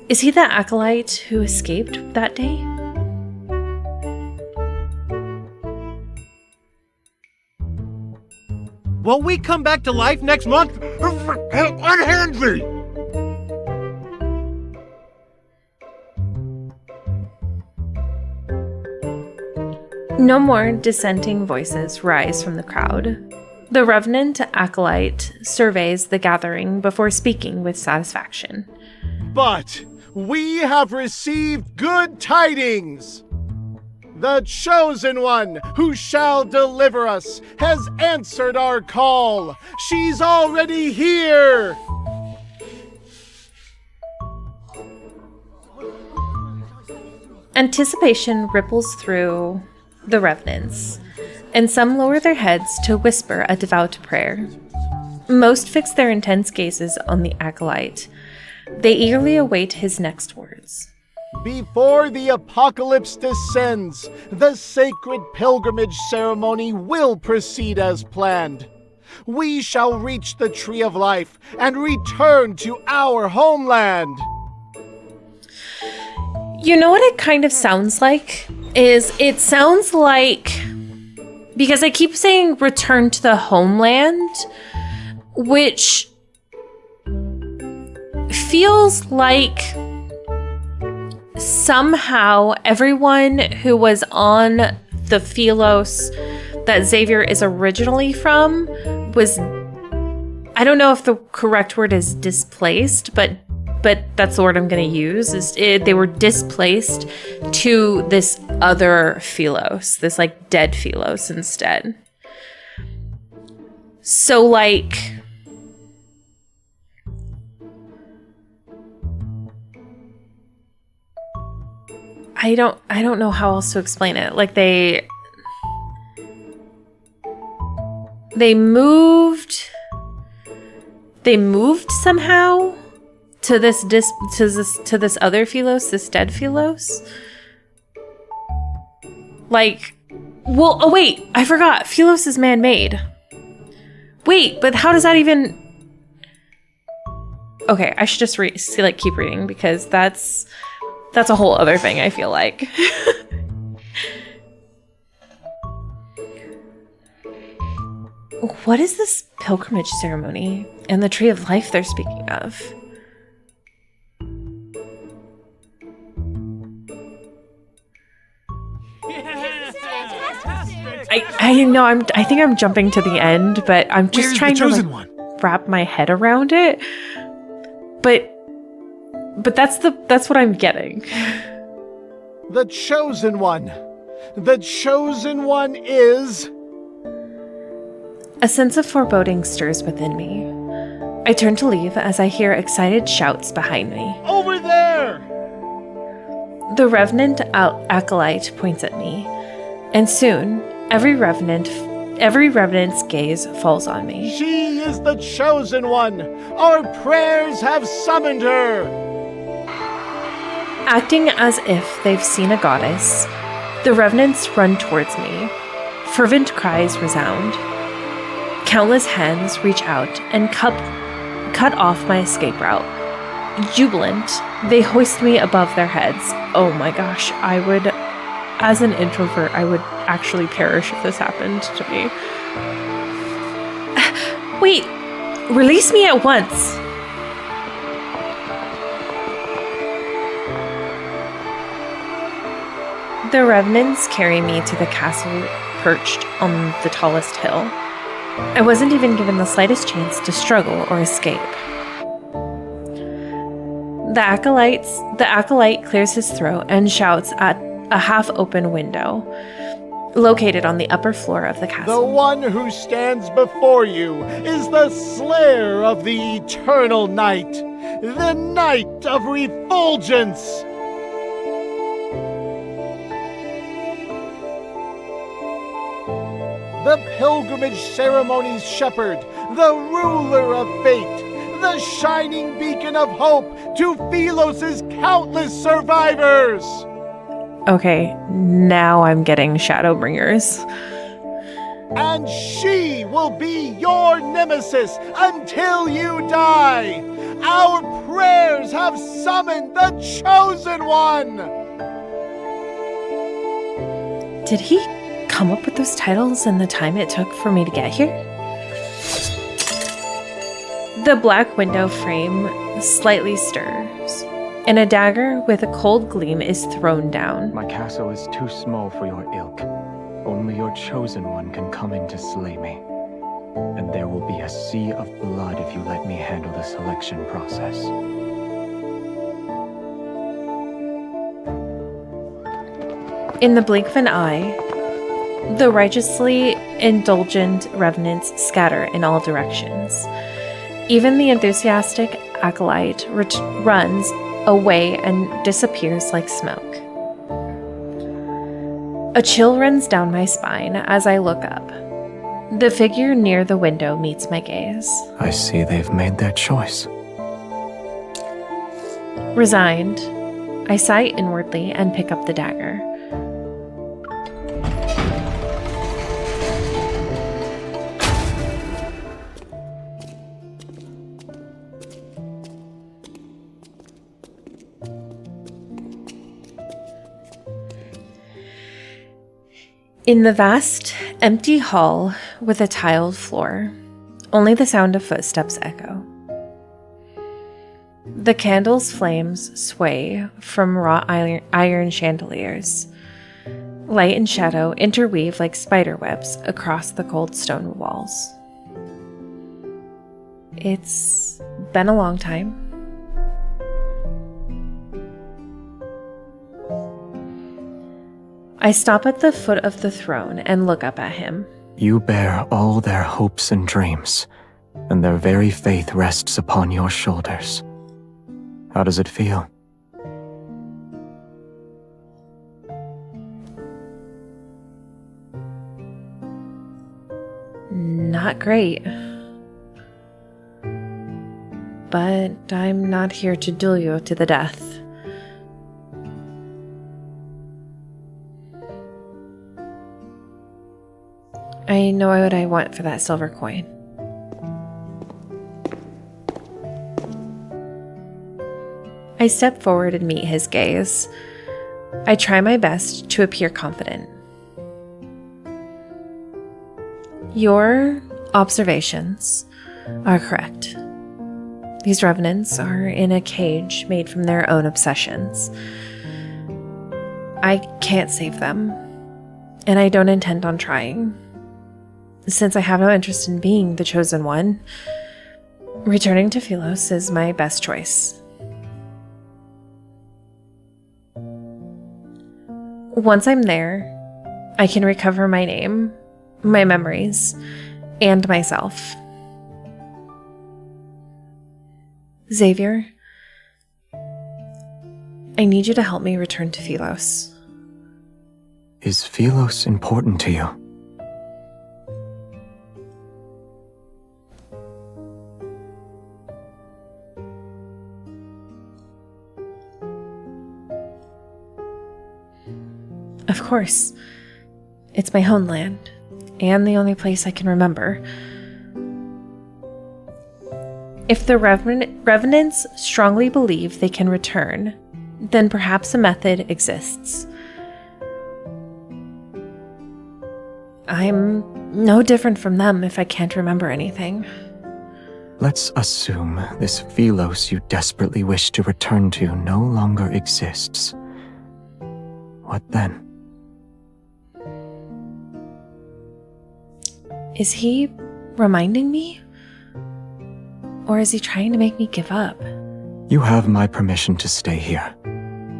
Is he the acolyte who escaped that day? Will we come back to life next month? Unhand me! No more dissenting voices rise from the crowd. The revenant acolyte surveys the gathering before speaking with satisfaction. But we have received good tidings! The Chosen One, who shall deliver us, has answered our call. She's already here! Anticipation ripples through the revenants, and some lower their heads to whisper a devout prayer. Most fix their intense gazes on the acolyte. They eagerly await his next words. Before the apocalypse descends, the sacred pilgrimage ceremony will proceed as planned. We shall reach the Tree of Life and return to our homeland. You know what it kind of sounds like? It sounds like, because I keep saying return to the homeland, which feels like somehow everyone who was on the Philos that Xavier is originally from was, I don't know if the correct word is displaced, but that's the word I'm going to use, they were displaced to this other Philos, this like dead Philos instead. So like, I don't know how else to explain it. Like they moved somehow to this other Philos, this dead Philos. Like, well, oh wait, I forgot. Philos is man-made. Wait, but how does that even? Okay, I should just keep reading because that's a whole other thing, I feel like. What is this pilgrimage ceremony and the Tree of Life they're speaking of? I know I think I'm jumping to the end, but I'm just trying to wrap my head around it. But that's what I'm getting. The Chosen One. The Chosen One is... A sense of foreboding stirs within me. I turn to leave as I hear excited shouts behind me. Over there! The revenant acolyte points at me, and soon Every revenant's gaze falls on me. She is the chosen one! Our prayers have summoned her! Acting as if they've seen a goddess, the revenants run towards me. Fervent cries resound. Countless hands reach out and cut off my escape route. Jubilant, they hoist me above their heads. Oh my gosh, as an introvert, I would actually perish if this happened to me. Wait, release me at once. The revenants carry me to the castle perched on the tallest hill. I wasn't even given the slightest chance to struggle or escape. The acolyte clears his throat and shouts at a half-open window located on the upper floor of the castle. The one who stands before you is the slayer of the eternal night, the night of refulgence. The pilgrimage ceremony's shepherd, the ruler of fate, the shining beacon of hope to Philos' countless survivors! Okay, now I'm getting Shadowbringers. And she will be your nemesis until you die! Our prayers have summoned the Chosen One! Did he come up with those titles in the time it took for me to get here? The black window frame slightly stirs, and a dagger with a cold gleam is thrown down. My castle is too small for your ilk. Only your chosen one can come in to slay me. And there will be a sea of blood if you let me handle the selection process. In the blink of an eye, the righteously indulgent revenants scatter in all directions. Even the enthusiastic acolyte runs away and disappears like smoke. A chill runs down my spine as I look up. The figure near the window meets my gaze. I see they've made their choice. Resigned, I sigh inwardly and pick up the dagger. In the vast, empty hall with a tiled floor, only the sound of footsteps echo. The candle's flames sway from wrought iron chandeliers. Light and shadow interweave like spider webs across the cold stone walls. It's been a long time. I stop at the foot of the throne and look up at him. You bear all their hopes and dreams, and their very faith rests upon your shoulders. How does it feel? Not great. But I'm not here to duel you to the death. I know what I want for that silver coin. I step forward and meet his gaze. I try my best to appear confident. Your observations are correct. These revenants are in a cage made from their own obsessions. I can't save them, and I don't intend on trying. Since I have no interest in being the chosen one, returning to Philos is my best choice. Once I'm there, I can recover my name, my memories, and myself. Xavier, I need you to help me return to Philos. Is Philos important to you? Of course. It's my homeland, and the only place I can remember. If the revenants strongly believe they can return, then perhaps a method exists. I'm no different from them if I can't remember anything. Let's assume this Philos you desperately wish to return to no longer exists. What then? Is he reminding me? Or is he trying to make me give up? You have my permission to stay here.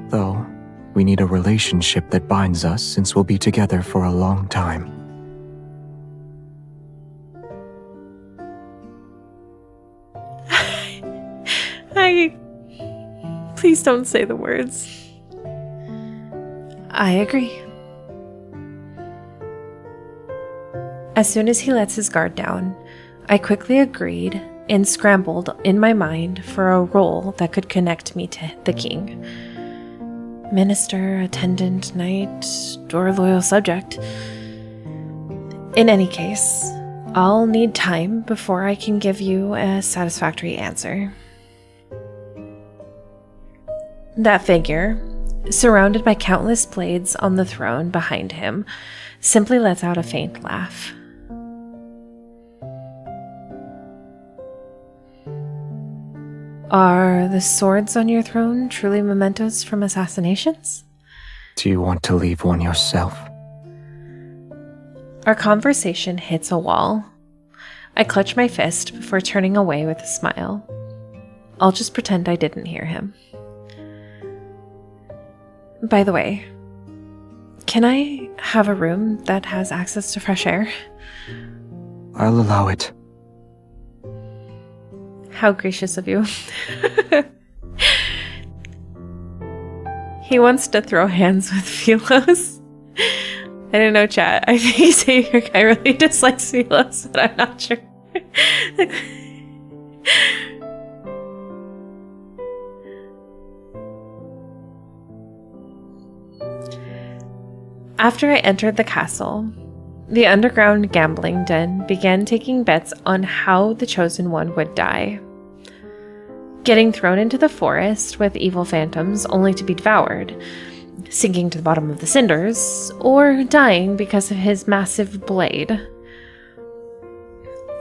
Though, we need a relationship that binds us since we'll be together for a long time. Please don't say the words. I agree. As soon as he lets his guard down, I quickly agreed and scrambled in my mind for a role that could connect me to the king. Minister, attendant, knight, or loyal subject. In any case, I'll need time before I can give you a satisfactory answer. That figure, surrounded by countless blades on the throne behind him, simply lets out a faint laugh. Are the swords on your throne truly mementos from assassinations? Do you want to leave one yourself? Our conversation hits a wall. I clutch my fist before turning away with a smile. I'll just pretend I didn't hear him. By the way, can I have a room that has access to fresh air? I'll allow it. How gracious of you. He wants to throw hands with Philos. I don't know, chat. I think Xavier guy really dislikes Philos, but I'm not sure. After I entered the castle, the underground gambling den began taking bets on how the Chosen One would die. Getting thrown into the forest with evil phantoms only to be devoured, sinking to the bottom of the cinders, or dying because of his massive blade.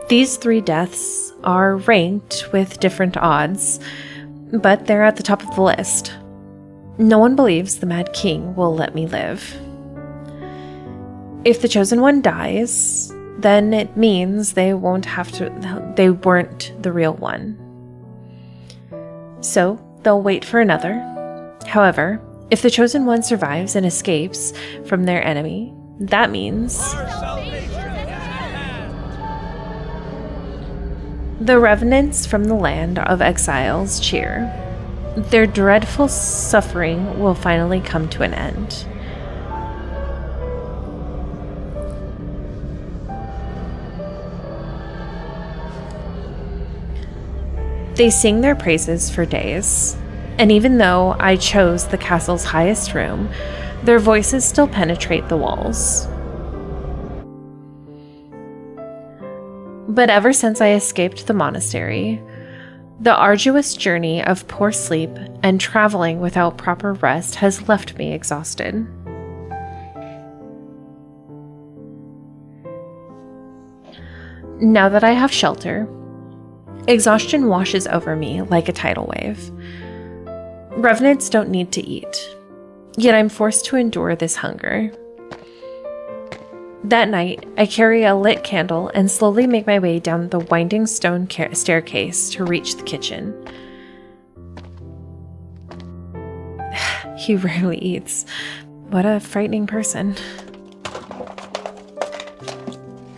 These 3 deaths are ranked with different odds, but they're at the top of the list. No one believes the Mad King will let me live. If the Chosen One dies, then it means they weren't the real one. So, they'll wait for another. However, if the Chosen One survives and escapes from their enemy, that means the revenants from the land of exiles cheer. Their dreadful suffering will finally come to an end. They sing their praises for days, and even though I chose the castle's highest room, their voices still penetrate the walls. But ever since I escaped the monastery, the arduous journey of poor sleep and traveling without proper rest has left me exhausted. Now that I have shelter, exhaustion washes over me like a tidal wave. Revenants don't need to eat, yet I'm forced to endure this hunger. That night, I carry a lit candle and slowly make my way down the winding stone staircase to reach the kitchen. He rarely eats. What a frightening person.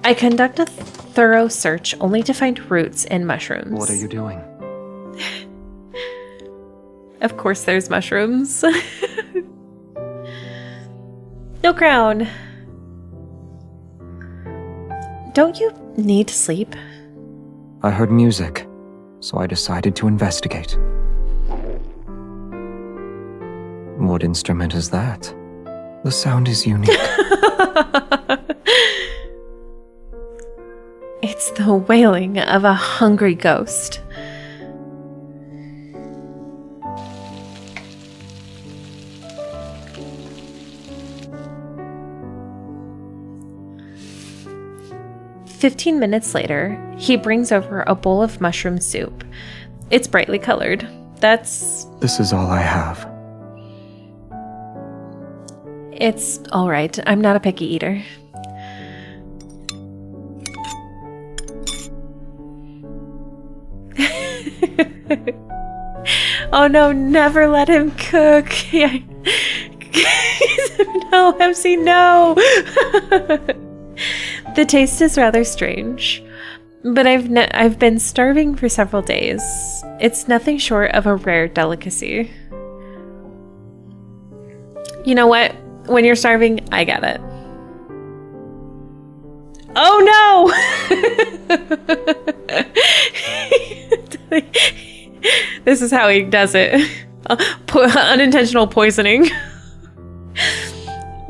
I conduct a thorough search only to find roots and mushrooms. What are you doing? Of course there's mushrooms. No crown. Don't you need to sleep? I heard music, so I decided to investigate. What instrument is that? The sound is unique. It's the wailing of a hungry ghost. "15 minutes later, he brings over a bowl of mushroom soup. It's brightly colored. This is all I have. It's all right. I'm not a picky eater. Oh no, never let him cook. No, MC, no. The taste is rather strange, but I've been starving for several days. It's nothing short of a rare delicacy. You know what? When you're starving, I get it. Oh no! This is how he does it. Unintentional poisoning.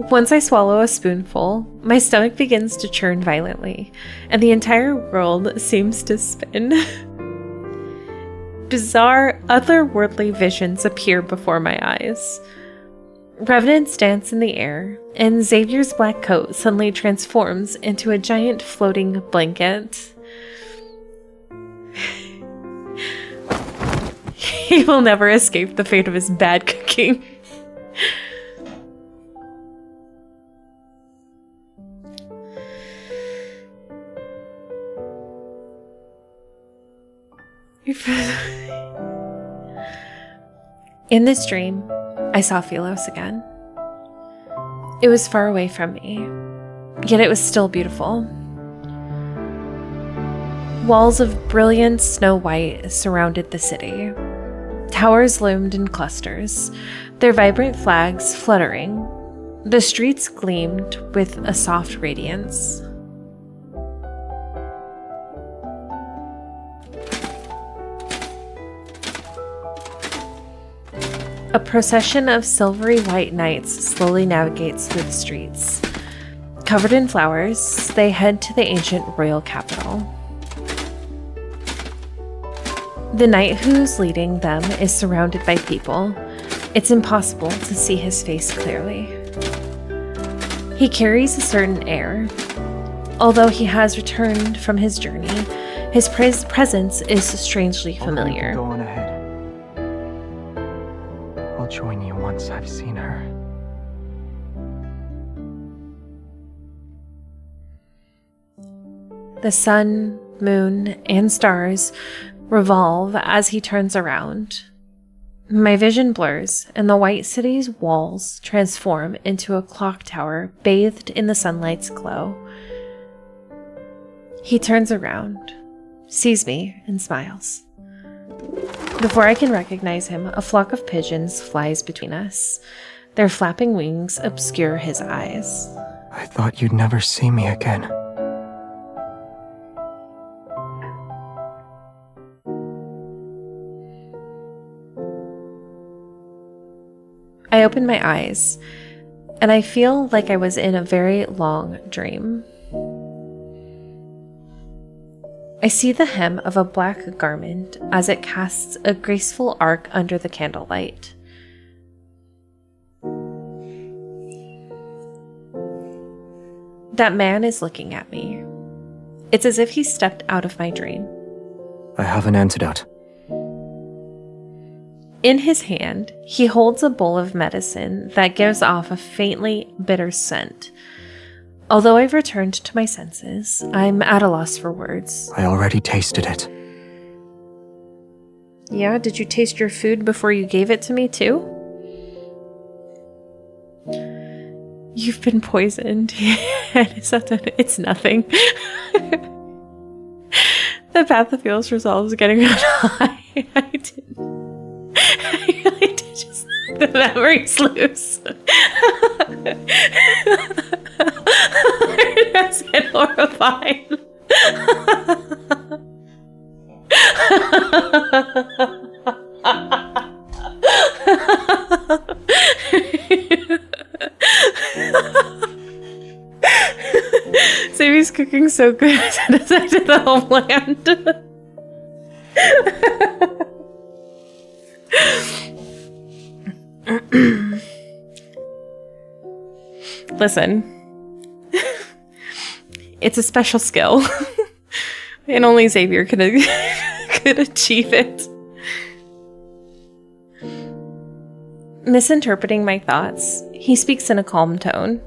Once I swallow a spoonful, my stomach begins to churn violently, and the entire world seems to spin. Bizarre, otherworldly visions appear before my eyes. Revenants dance in the air, and Xavier's black coat suddenly transforms into a giant floating blanket. He will never escape the fate of his bad cooking. In this dream, I saw Philos again. It was far away from me, yet it was still beautiful. Walls of brilliant snow white surrounded the city. Towers loomed in clusters, their vibrant flags fluttering. The streets gleamed with a soft radiance. A procession of silvery white knights slowly navigates through the streets. Covered in flowers, they head to the ancient royal capital. The knight who's leading them is surrounded by people. It's impossible to see his face clearly. He carries a certain air. Although he has returned from his journey, his presence is strangely familiar. Go on ahead. I'll join you once I've seen her. The sun, moon, and stars revolve as he turns around. My vision blurs, and the white city's walls transform into a clock tower bathed in the sunlight's glow. He turns around, sees me, and smiles. Before I can recognize him, a flock of pigeons flies between us. Their flapping wings obscure his eyes. I thought you'd never see me again. I open my eyes, and I feel like I was in a very long dream. I see the hem of a black garment as it casts a graceful arc under the candlelight. That man is looking at me. It's as if he stepped out of my dream. I have an antidote. In his hand, he holds a bowl of medicine that gives off a faintly bitter scent. Although I've returned to my senses, I'm at a loss for words. I already tasted it. Yeah, did you taste your food before you gave it to me too? You've been poisoned. It's nothing. The path of feels resolves getting red high. I really did just knock the memories loose. That's been horrifying. cooking so good as I did the homeland. Listen, it's a special skill, and only Xavier could achieve it. Misinterpreting my thoughts, he speaks in a calm tone.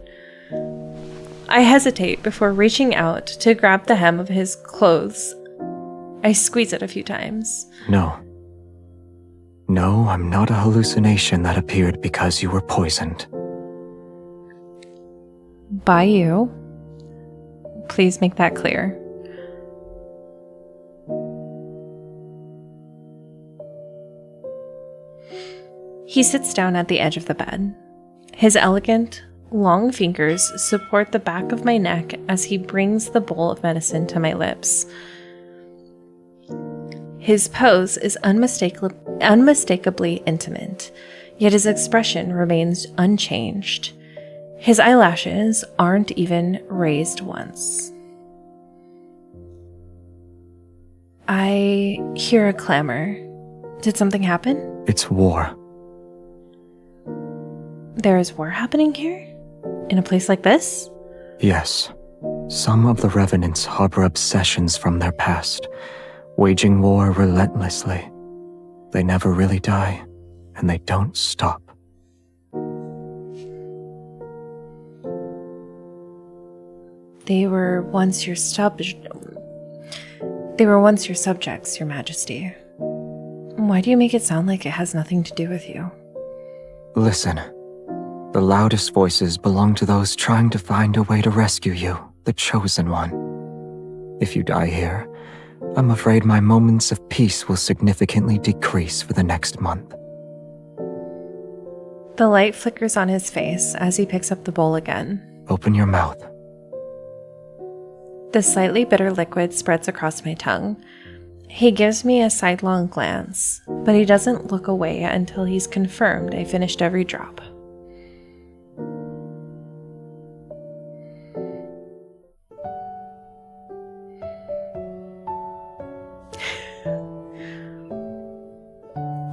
I hesitate before reaching out to grab the hem of his clothes. I squeeze it a few times. No. No, I'm not a hallucination that appeared because you were poisoned. By you. Please make that clear. He sits down at the edge of the bed. His elegant, long fingers support the back of my neck as he brings the bowl of medicine to my lips. His pose is unmistakably intimate, yet his expression remains unchanged. His eyelashes aren't even raised once. I hear a clamor. Did something happen? It's war. There is war happening here? In a place like this? Yes. Some of the revenants harbor obsessions from their past, waging war relentlessly. They never really die, and they don't stop. They were once your subjects, Your Majesty. Why do you make it sound like it has nothing to do with you? Listen. The loudest voices belong to those trying to find a way to rescue you, the Chosen One. If you die here, I'm afraid my moments of peace will significantly decrease for the next month. The light flickers on his face as he picks up the bowl again. Open your mouth. The slightly bitter liquid spreads across my tongue. He gives me a sidelong glance, but he doesn't look away until he's confirmed I finished every drop.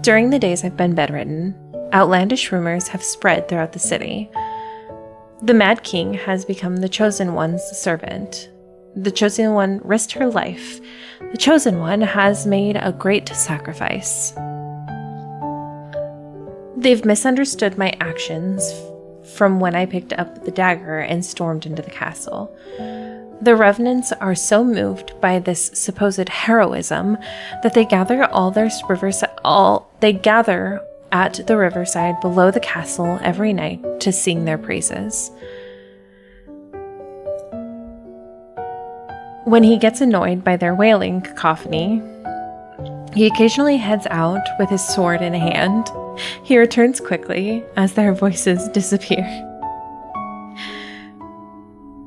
During the days I've been bedridden, outlandish rumors have spread throughout the city. The Mad King has become the Chosen One's servant. The Chosen One risked her life. The Chosen One has made a great sacrifice. They've misunderstood my actions from when I picked up the dagger and stormed into the castle. The revenants are so moved by this supposed heroism that they gather at the riverside below the castle every night to sing their praises. When he gets annoyed by their wailing cacophony, he occasionally heads out with his sword in hand. He returns quickly as their voices disappear.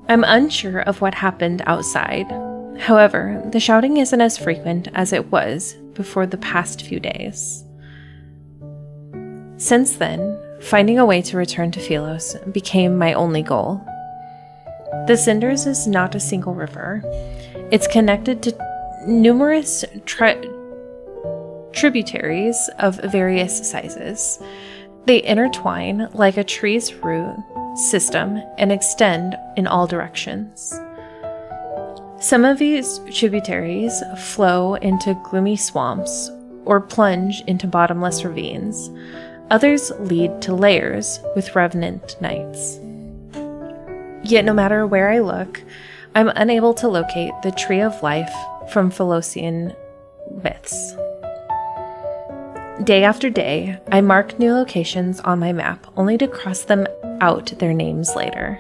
I'm unsure of what happened outside. However, the shouting isn't as frequent as it was before the past few days. Since then, finding a way to return to Philos became my only goal. The Cinders is not a single river. It's connected to numerous tributaries of various sizes. They intertwine like a tree's root system and extend in all directions. Some of these tributaries flow into gloomy swamps or plunge into bottomless ravines. Others lead to lairs with revenant knights. Yet no matter where I look, I'm unable to locate the Tree of Life from Philosian myths. Day after day, I mark new locations on my map, only to cross them out their names later.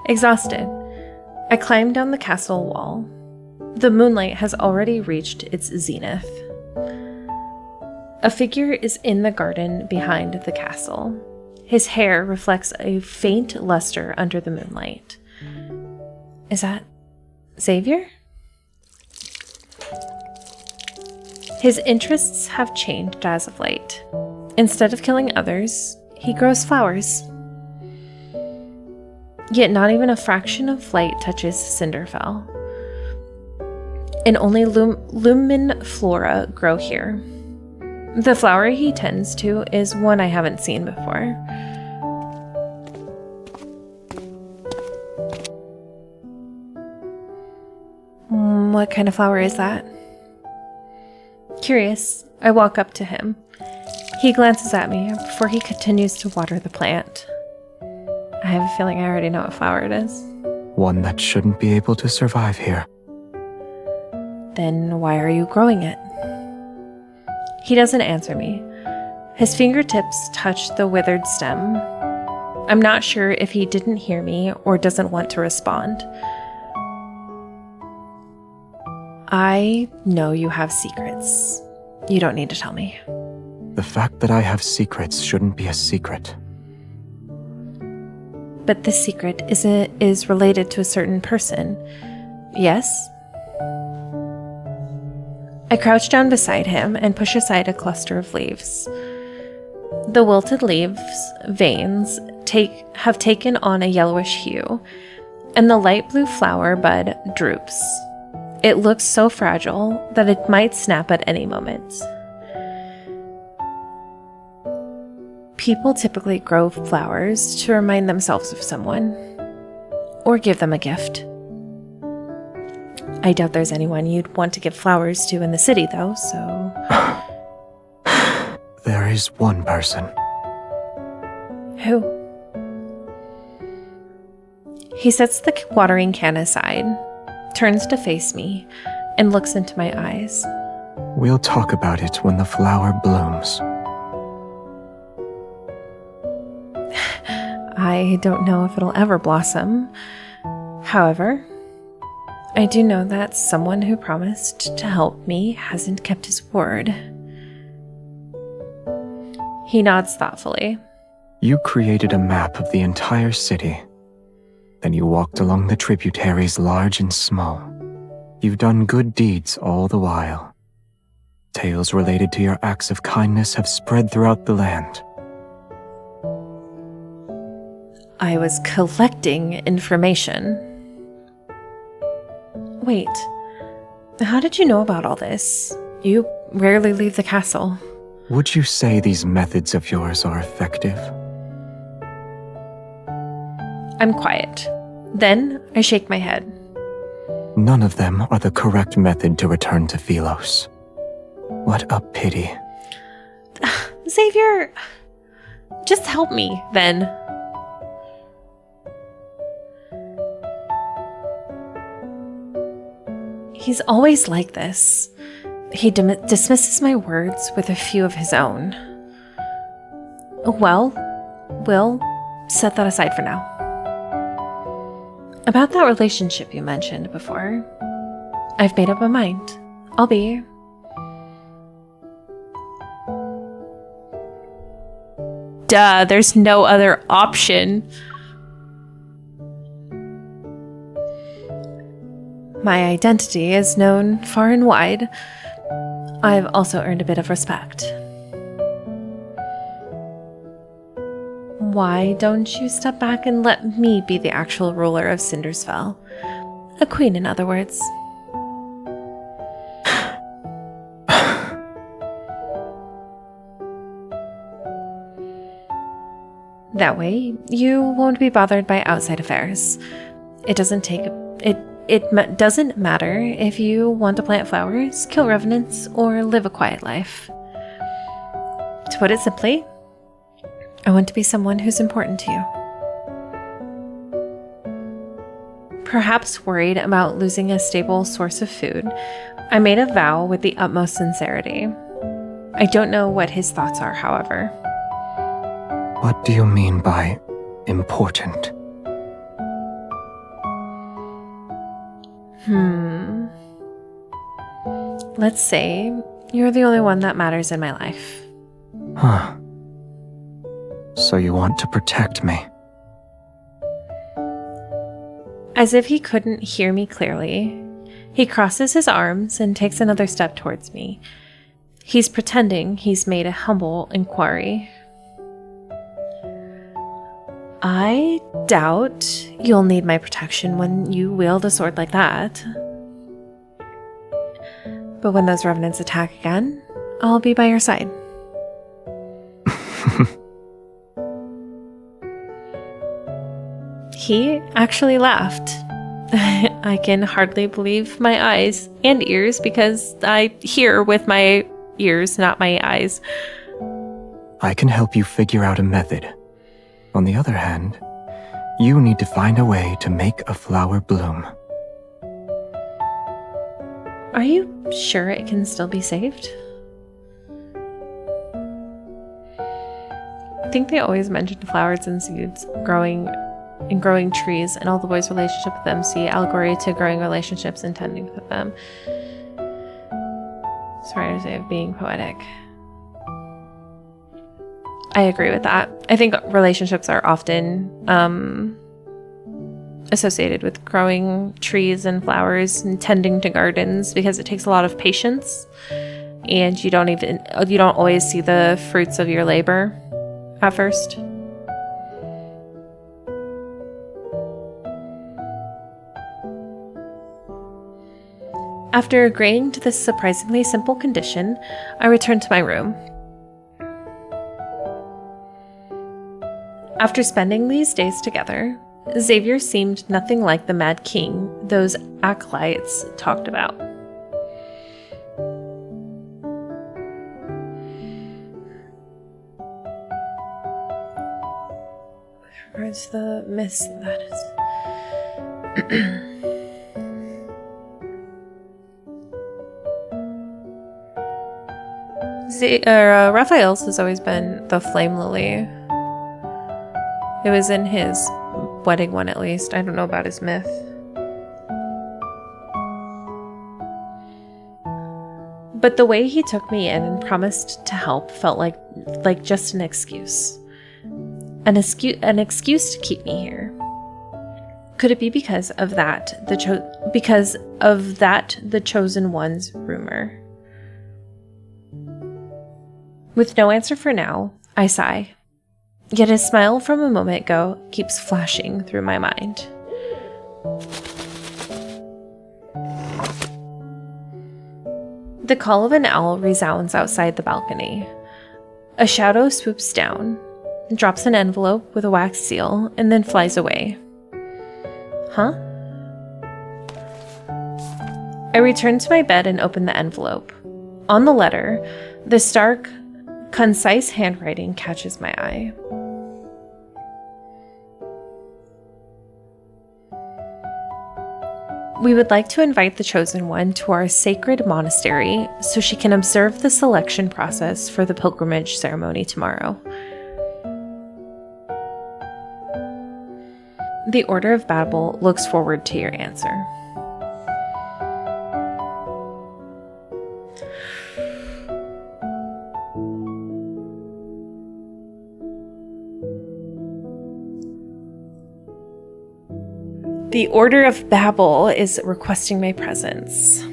Exhausted, I climb down the castle wall. The moonlight has already reached its zenith. A figure is in the garden behind the castle. His hair reflects a faint luster under the moonlight. Is that Xavier? His interests have changed as of late. Instead of killing others, he grows flowers. Yet not even a fraction of light touches Cinderfell. And only lumen flora grow here. The flower he tends to is one I haven't seen before. What kind of flower is that? Curious, I walk up to him. He glances at me before he continues to water the plant. I have a feeling I already know what flower it is. One that shouldn't be able to survive here. Then why are you growing it? He doesn't answer me. His fingertips touch the withered stem. I'm not sure if he didn't hear me or doesn't want to respond. I know you have secrets. You don't need to tell me. The fact that I have secrets shouldn't be a secret. But this secret is related to a certain person. Yes? I crouch down beside him and push aside a cluster of leaves. The wilted leaves' veins have taken on a yellowish hue, and the light blue flower bud droops. It looks so fragile that it might snap at any moment. People typically grow flowers to remind themselves of someone, or give them a gift. I doubt there's anyone you'd want to give flowers to in the city, though, so... There is one person. Who? He sets the watering can aside, turns to face me, and looks into my eyes. We'll talk about it when the flower blooms. I don't know if it'll ever blossom. However, I do know that someone who promised to help me hasn't kept his word. He nods thoughtfully. You created a map of the entire city. Then you walked along the tributaries large and small. You've done good deeds all the while. Tales related to your acts of kindness have spread throughout the land. I was collecting information. Wait, how did you know about all this? You rarely leave the castle. Would you say these methods of yours are effective? I'm quiet. Then I shake my head. None of them are the correct method to return to Philos. What a pity. Xavier, just help me, then. He's always like this. He dismisses my words with a few of his own. Well, we'll set that aside for now. About that relationship you mentioned before, I've made up my mind. I'll be... Duh, there's no other option. My identity is known far and wide. I've also earned a bit of respect. Why don't you step back and let me be the actual ruler of Cindersfell? A queen, in other words. That way, you won't be bothered by outside affairs. It doesn't matter if you want to plant flowers, kill revenants, or live a quiet life. To put it simply, I want to be someone who's important to you. Perhaps worried about losing a stable source of food, I made a vow with the utmost sincerity. I don't know what his thoughts are, however. What do you mean by important? Let's say you're the only one that matters in my life. Huh. So you want to protect me? As if he couldn't hear me clearly, he crosses his arms and takes another step towards me. He's pretending he's made a humble inquiry. I doubt you'll need my protection when you wield a sword like that. But when those revenants attack again, I'll be by your side. He actually laughed. I can hardly believe my eyes and ears because I hear with my ears, not my eyes. I can help you figure out a method. On the other hand, you need to find a way to make a flower bloom. Are you sure it can still be saved? I think they always mentioned flowers and seeds growing trees, and all the boys' relationship with them see allegory to growing relationships and tending with them. Sorry to say of being poetic. I agree with that. I think relationships are often associated with growing trees and flowers and tending to gardens because it takes a lot of patience, and you don't always see the fruits of your labor at first. After agreeing to this surprisingly simple condition, I returned to my room. After spending these days together, Xavier seemed nothing like the Mad King those acolytes talked about. With regards to the myths, that is... Raphael's has always been the flame lily. It was in his wedding one, at least. I don't know about his myth. But the way he took me in and promised to help felt like just an excuse. An excuse to keep me here. Could it be because of that the chosen one's rumor? With no answer for now, I sigh. Yet his smile from a moment ago keeps flashing through my mind. The call of an owl resounds outside the balcony. A shadow swoops down, drops an envelope with a wax seal, and then flies away. Huh? I return to my bed and open the envelope. On the letter, the stark, concise handwriting catches my eye. We would like to invite the chosen one to our sacred monastery so she can observe the selection process for the pilgrimage ceremony tomorrow. The Order of Battle looks forward to your answer. The Order of Babel is requesting my presence.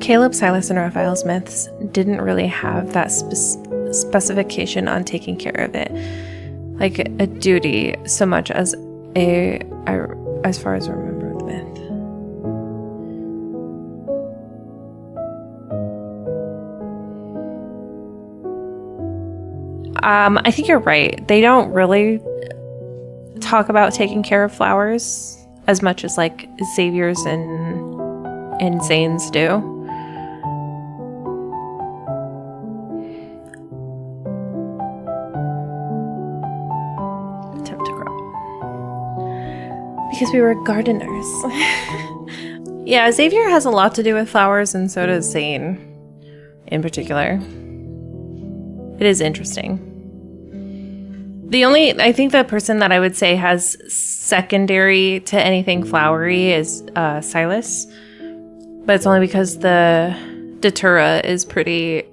Caleb, Silas, and Raphael's myths didn't really have that specification on taking care of it, like a duty, so much as as far as I remember the myth. I think you're right. They don't really talk about taking care of flowers as much as like Xavier's and Zane's do. Attempt to grow. Because we were gardeners. Yeah, Xavier has a lot to do with flowers, and so does Zane in particular. It is interesting. I think the person that I would say has secondary to anything flowery is Silas, but it's only because the datura is pretty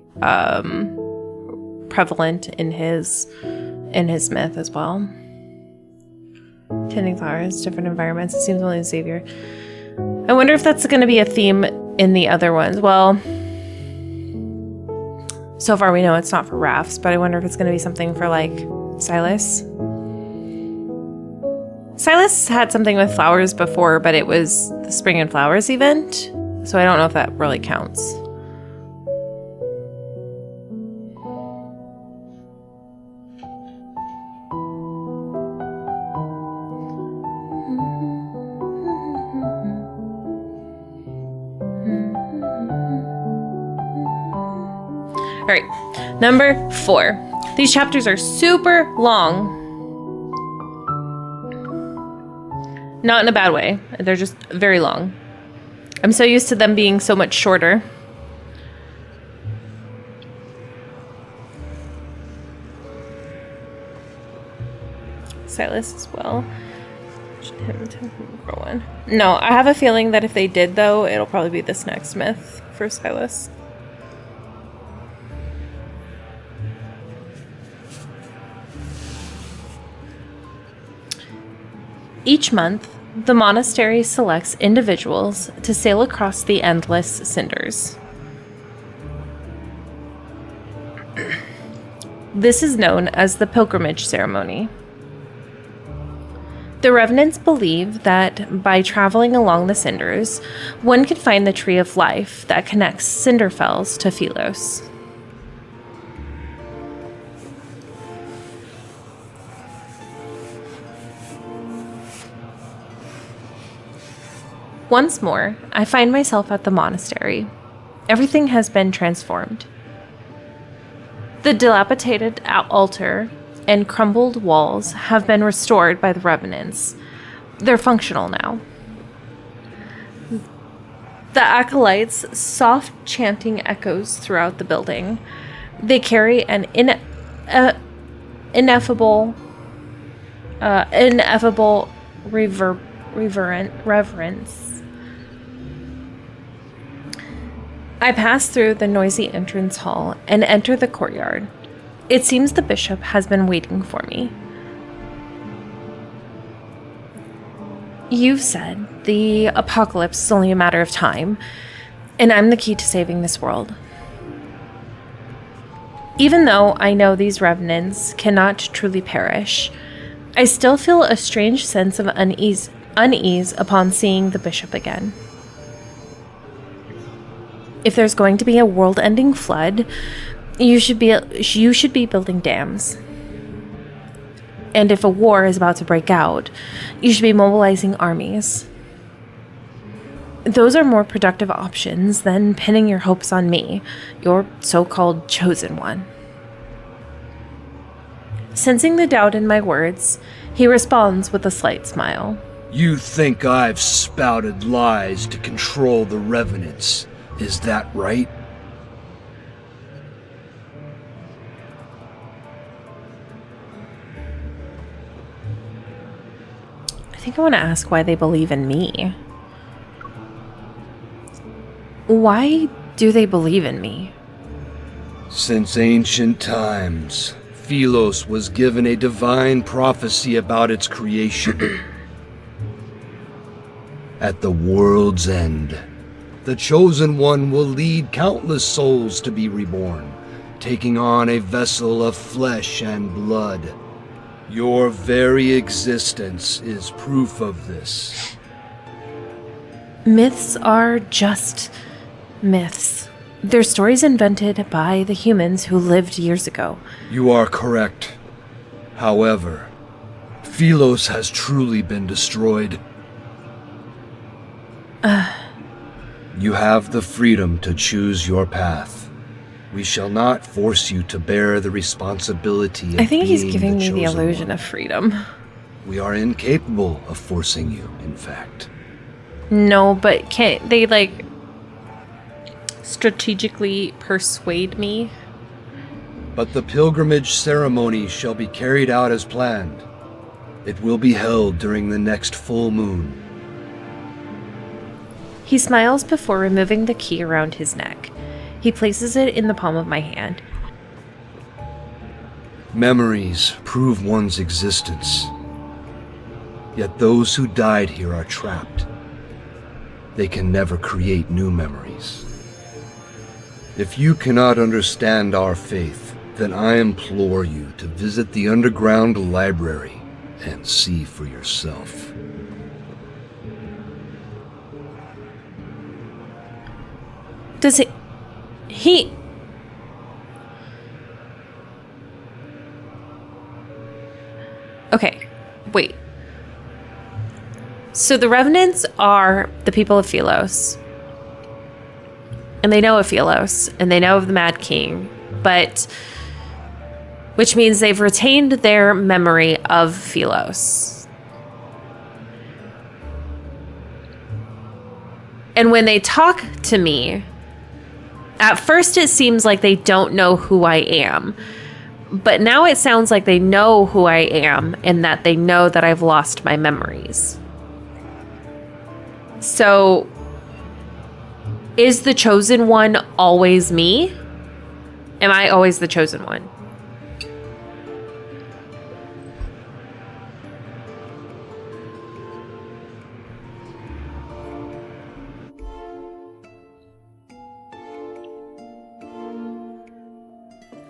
prevalent in his myth as well. Tending flowers, different environments. It seems only Xavier. I wonder if that's going to be a theme in the other ones. Well, so far we know it's not for rafts, but I wonder if it's going to be something for, like, Silas. Silas had something with flowers before, but it was the Spring and Flowers event, so I don't know if that really counts. All right, number 4. These chapters are super long. Not in a bad way. They're just very long. I'm so used to them being so much shorter. Silas as well. No, I have a feeling that if they did, though, it'll probably be this next myth for Silas. Each month, the monastery selects individuals to sail across the endless cinders. This is known as the pilgrimage ceremony. The revenants believe that by traveling along the cinders, one can find the tree of life that connects Cinderfells to Philos. Once more, I find myself at the monastery. Everything has been transformed. The dilapidated altar and crumbled walls have been restored by the revenants. They're functional now. The acolytes' soft chanting echoes throughout the building. They carry an ineffable reverence. I pass through the noisy entrance hall and enter the courtyard. It seems the bishop has been waiting for me. You've said the apocalypse is only a matter of time, and I'm the key to saving this world. Even though I know these revenants cannot truly perish, I still feel a strange sense of unease upon seeing the bishop again. If there's going to be a world-ending flood, you should be building dams. And if a war is about to break out, you should be mobilizing armies. Those are more productive options than pinning your hopes on me, your so-called chosen one. Sensing the doubt in my words, he responds with a slight smile. You think I've spouted lies to control the revenants, is that right? I think I want to ask why they believe in me. Why do they believe in me? Since ancient times, Philos was given a divine prophecy about its creation. At the world's end, the Chosen One will lead countless souls to be reborn, taking on a vessel of flesh and blood. Your very existence is proof of this. Myths are just myths. They're stories invented by the humans who lived years ago. You are correct. However, Philos has truly been destroyed. You have the freedom to choose your path. We shall not force you to bear the responsibility of I think he's being giving me the chosen illusion one. of freedom. We are incapable of forcing you, in fact. No, but can't they, like, strategically persuade me? But the pilgrimage ceremony shall be carried out as planned. It will be held during the next full moon. He smiles before removing the key around his neck. He places it in the palm of my hand. Memories prove one's existence. Yet those who died here are trapped. they can never create new memories. If you cannot understand our faith, then I implore you to visit the underground library and see for yourself. Does he... Okay, wait. So the Revenants are the people of Philos. And they know of Philos, and they know of the Mad King, but... which means they've retained their memory of Philos. And when they talk to me, at first it seems like they don't know who I am. But now it sounds like they know who I am and that they know that I've lost my memories. So, is the chosen one always me? Am I always the chosen one?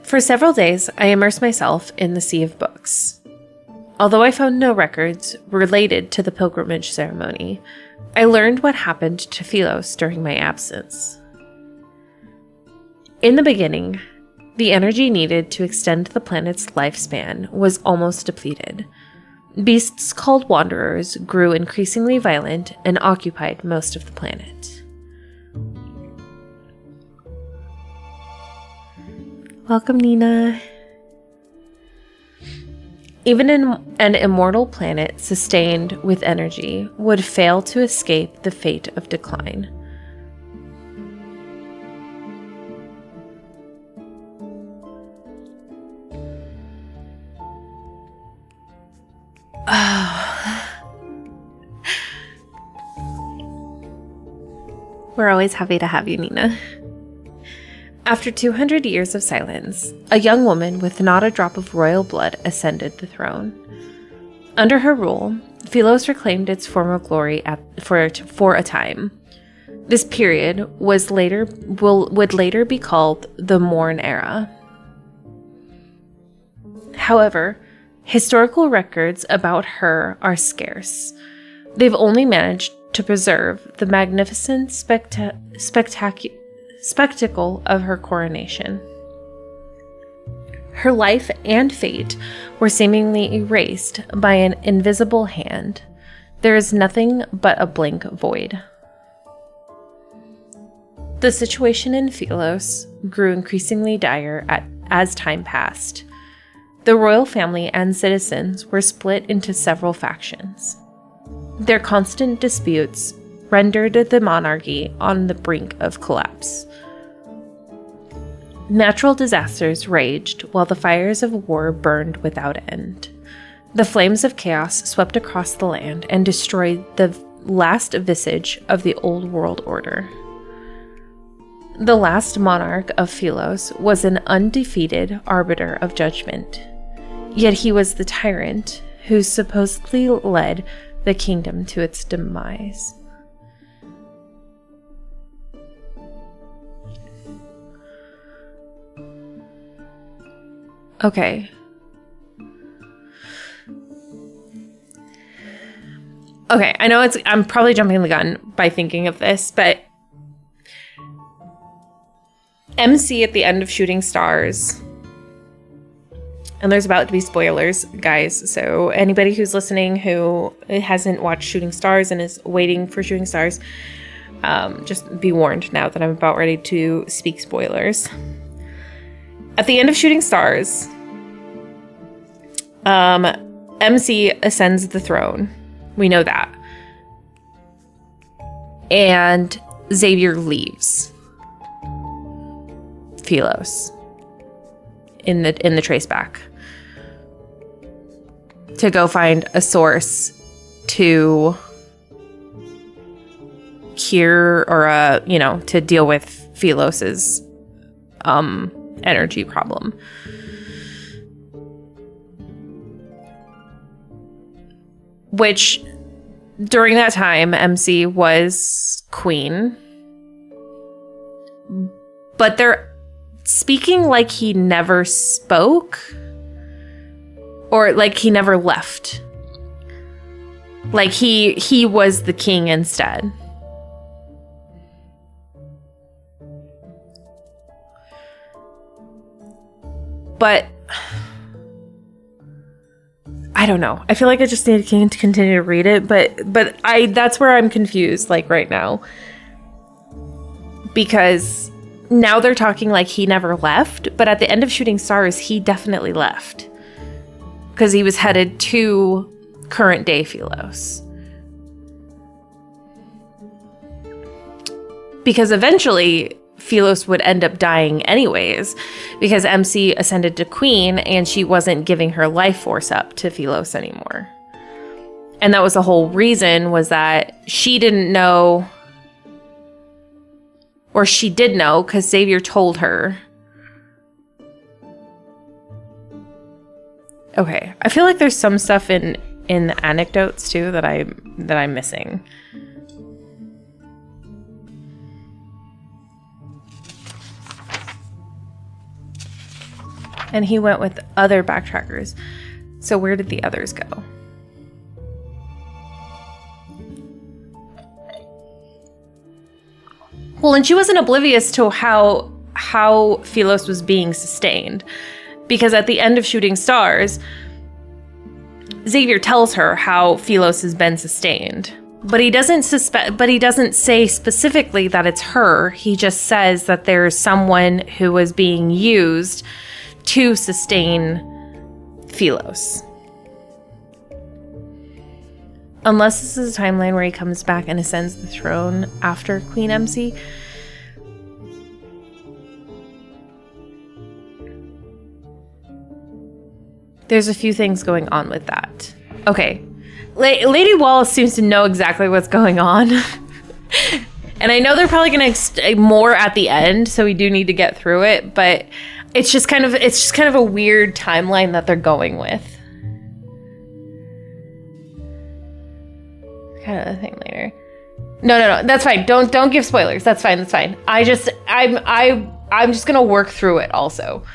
For several days, I immersed myself in the sea of books. Although I found no records related to the pilgrimage ceremony, I learned what happened to Philos during my absence. In the beginning, the energy needed to extend the planet's lifespan was almost depleted. Beasts called Wanderers grew increasingly violent and occupied most of the planet. Welcome, Nina. Even an immortal planet sustained with energy would fail to escape the fate of decline. We're always happy to have you, Nina. After 200 years of silence, a young woman with not a drop of royal blood ascended the throne. Under her rule, Philos reclaimed its former glory for a time. This period would later be called the Morn Era. However, historical records about her are scarce. They've only managed to preserve the magnificent spectacle of her coronation. Her life and fate were seemingly erased by an invisible hand. There is nothing but a blank void. The situation in Philos grew increasingly dire as time passed. The royal family and citizens were split into several factions. Their constant disputes rendered the monarchy on the brink of collapse. Natural disasters raged while the fires of war burned without end. The flames of chaos swept across the land and destroyed the last vestige of the old world order. The last monarch of Philos was an undefeated arbiter of judgment, yet he was the tyrant who supposedly led the kingdom to its demise. Okay. Okay, I know I'm probably jumping the gun by thinking of this, but MC at the end of Shooting Stars, and there's about to be spoilers, guys, so anybody who's listening who hasn't watched Shooting Stars and is waiting for Shooting Stars, just be warned now that I'm about ready to speak spoilers. At the end of Shooting Stars, MC ascends the throne. We know that. And Xavier leaves Philos in the traceback to go find a source to cure or to deal with Philos's energy problem. Which during that time, MC was queen. But they're speaking like he never spoke. Or like he never left. Like he was the king instead. But I don't know. I feel like I just need to continue to read it, but that's where I'm confused like right now. Because now they're talking like he never left, but at the end of Shooting Stars, he definitely left. Because he was headed to current day Philos. Because eventually Philos would end up dying anyways, because MC ascended to queen and she wasn't giving her life force up to Philos anymore. And that was the whole reason, was that she didn't know, or she did know because Xavier told her. Okay, I feel like there's some stuff in the anecdotes too that I'm missing. And he went with other backtrackers. So where did the others go? Well, and she wasn't oblivious to how Philos was being sustained. Because at the end of Shooting Stars, Xavier tells her how Philos has been sustained. But he doesn't say specifically that it's her. He just says that there's someone who was being used to sustain Philos. Unless this is a timeline where he comes back and ascends the throne after Queen MC. There's a few things going on with that. Okay. Lady Wallace seems to know exactly what's going on. And I know they're probably going to more at the end, so we do need to get through it, but it's just kind of a weird timeline that they're going with. Kind of a thing later. No, that's fine. Don't give spoilers. That's fine. I'm just gonna work through it also.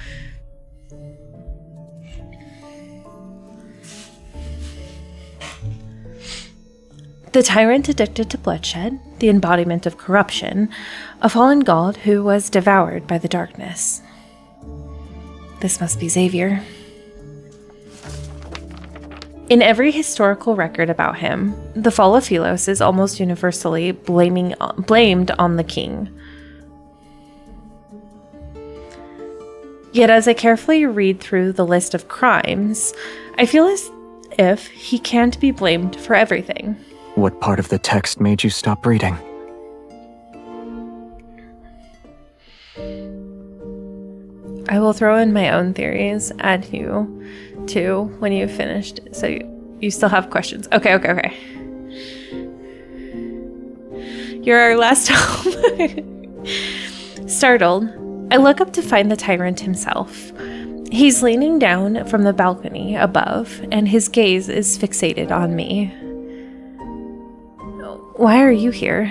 The tyrant addicted to bloodshed, the embodiment of corruption, a fallen god who was devoured by the darkness. This must be Xavier. In every historical record about him, the fall of Philos is almost universally blamed on the king. Yet as I carefully read through the list of crimes, I feel as if he can't be blamed for everything. What part of the text made you stop reading? I will throw in my own theories at you, too, when you've finished. So you still have questions. Okay. You're our last hope. Startled, I look up to find the tyrant himself. He's leaning down from the balcony above, and his gaze is fixated on me. Why are you here?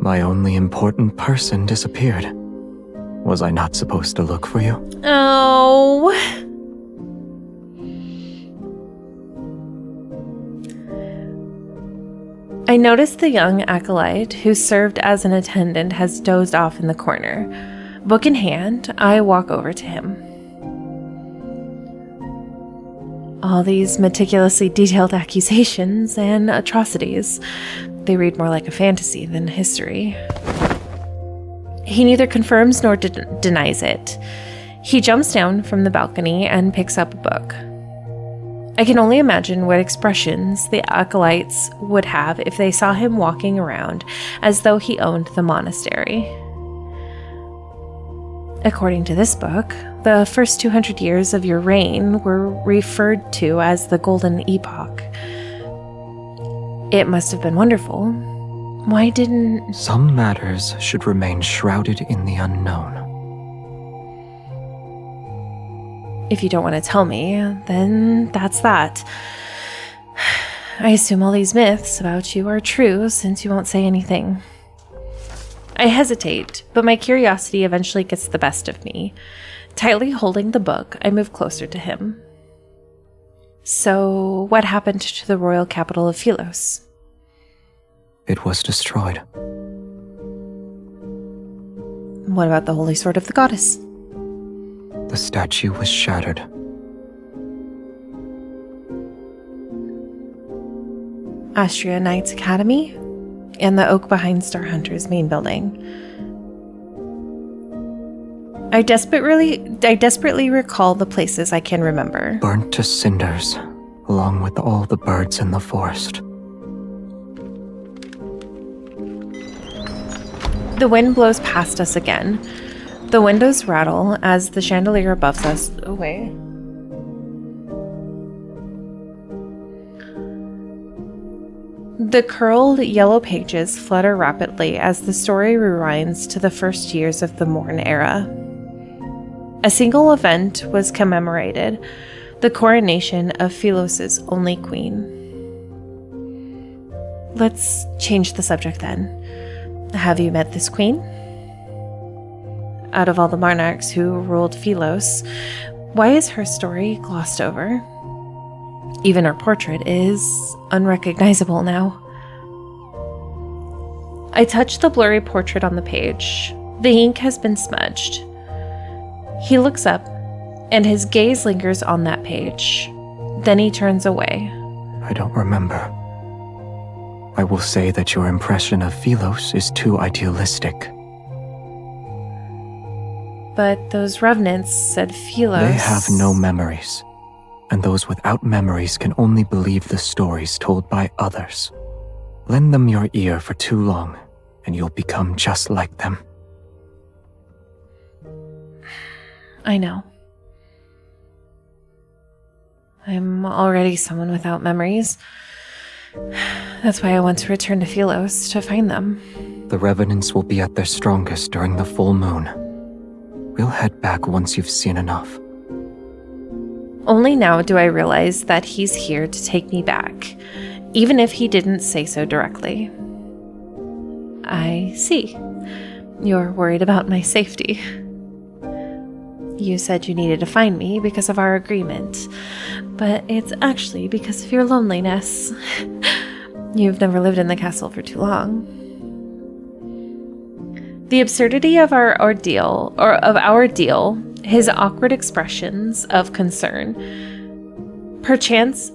My only important person disappeared. Was I not supposed to look for you? Oh. I noticed the young acolyte who served as an attendant has dozed off in the corner. Book in hand, I walk over to him. All these meticulously detailed accusations and atrocities. They read more like a fantasy than history. He neither confirms nor denies it. He jumps down from the balcony and picks up a book. I can only imagine what expressions the acolytes would have if they saw him walking around as though he owned the monastery. According to this book, the first 200 years of your reign were referred to as the Golden Epoch. It must have been wonderful. Why didn't... Some matters should remain shrouded in the unknown. If you don't want to tell me, then that's that. I assume all these myths about you are true since you won't say anything. I hesitate, but my curiosity eventually gets the best of me. Tightly holding the book, I move closer to him. So, what happened to the royal capital of Philos? It was destroyed. What about the holy sword of the goddess? The statue was shattered. Astria Knights Academy? And the oak behind Star Hunter's main building. I desperately recall the places I can remember. Burnt to cinders, along with all the birds in the forest. The wind blows past us again. The windows rattle as the chandelier above us away. The curled yellow pages flutter rapidly as the story rewinds to the first years of the Morn era. A single event was commemorated, the coronation of Philos' only queen. Let's change the subject then. Have you met this queen? Out of all the monarchs who ruled Philos, why is her story glossed over? Even her portrait is unrecognizable now. I touch the blurry portrait on the page. The ink has been smudged. He looks up, and his gaze lingers on that page. Then he turns away. I don't remember. I will say that your impression of Philos is too idealistic. But those revenants said Philos... They have no memories, and those without memories can only believe the stories told by others. Lend them your ear for too long, and you'll become just like them. I know. I'm already someone without memories. That's why I want to return to Philos to find them. The revenants will be at their strongest during the full moon. We'll head back once you've seen enough. Only now do I realize that he's here to take me back, even if he didn't say so directly. I see. You're worried about my safety. You said you needed to find me because of our agreement, but it's actually because of your loneliness. You've never lived in the castle for too long. The absurdity of our deal, his awkward expressions of concern. Perchance,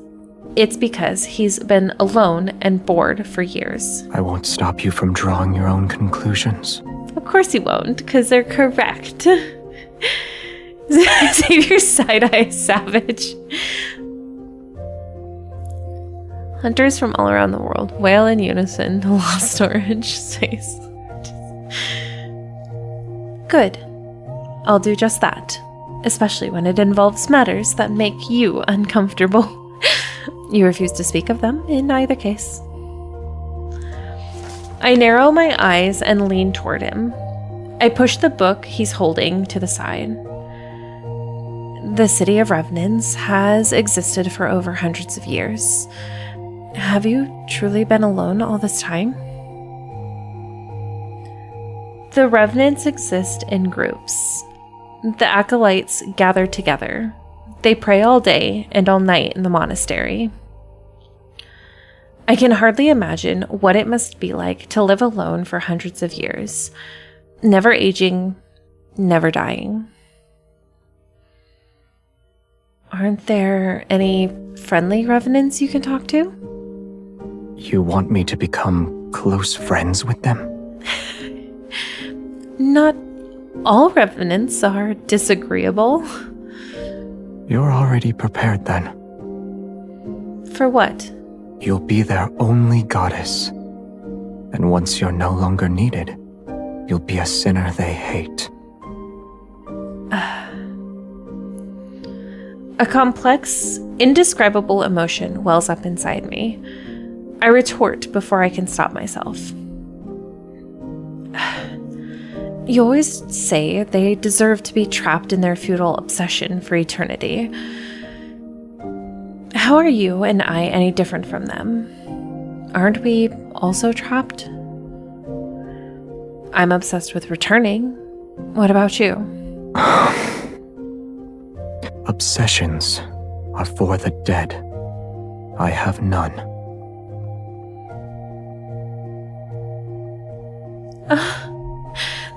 it's because he's been alone and bored for years. I won't stop you from drawing your own conclusions. Of course you won't, because they're correct. Xavier's side-eye savage. Hunters from all around the world wail in unison to lost storage space. Good. I'll do just that, especially when it involves matters that make you uncomfortable. You refuse to speak of them in either case. I narrow my eyes and lean toward him. I push the book he's holding to the side. The city of Revenants has existed for over hundreds of years. Have you truly been alone all this time? The Revenants exist in groups. The acolytes gather together. They pray all day and all night in the monastery. I can hardly imagine what it must be like to live alone for hundreds of years, never aging, never dying. Aren't there any friendly revenants you can talk to? You want me to become close friends with them? Not all revenants are disagreeable. You're already prepared then. For what? You'll be their only goddess. And once you're no longer needed, you'll be a sinner they hate. A complex, indescribable emotion wells up inside me. I retort before I can stop myself. You always say they deserve to be trapped in their futile obsession for eternity. How are you and I any different from them? Aren't we also trapped? I'm obsessed with returning. What about you? Obsessions are for the dead. I have none.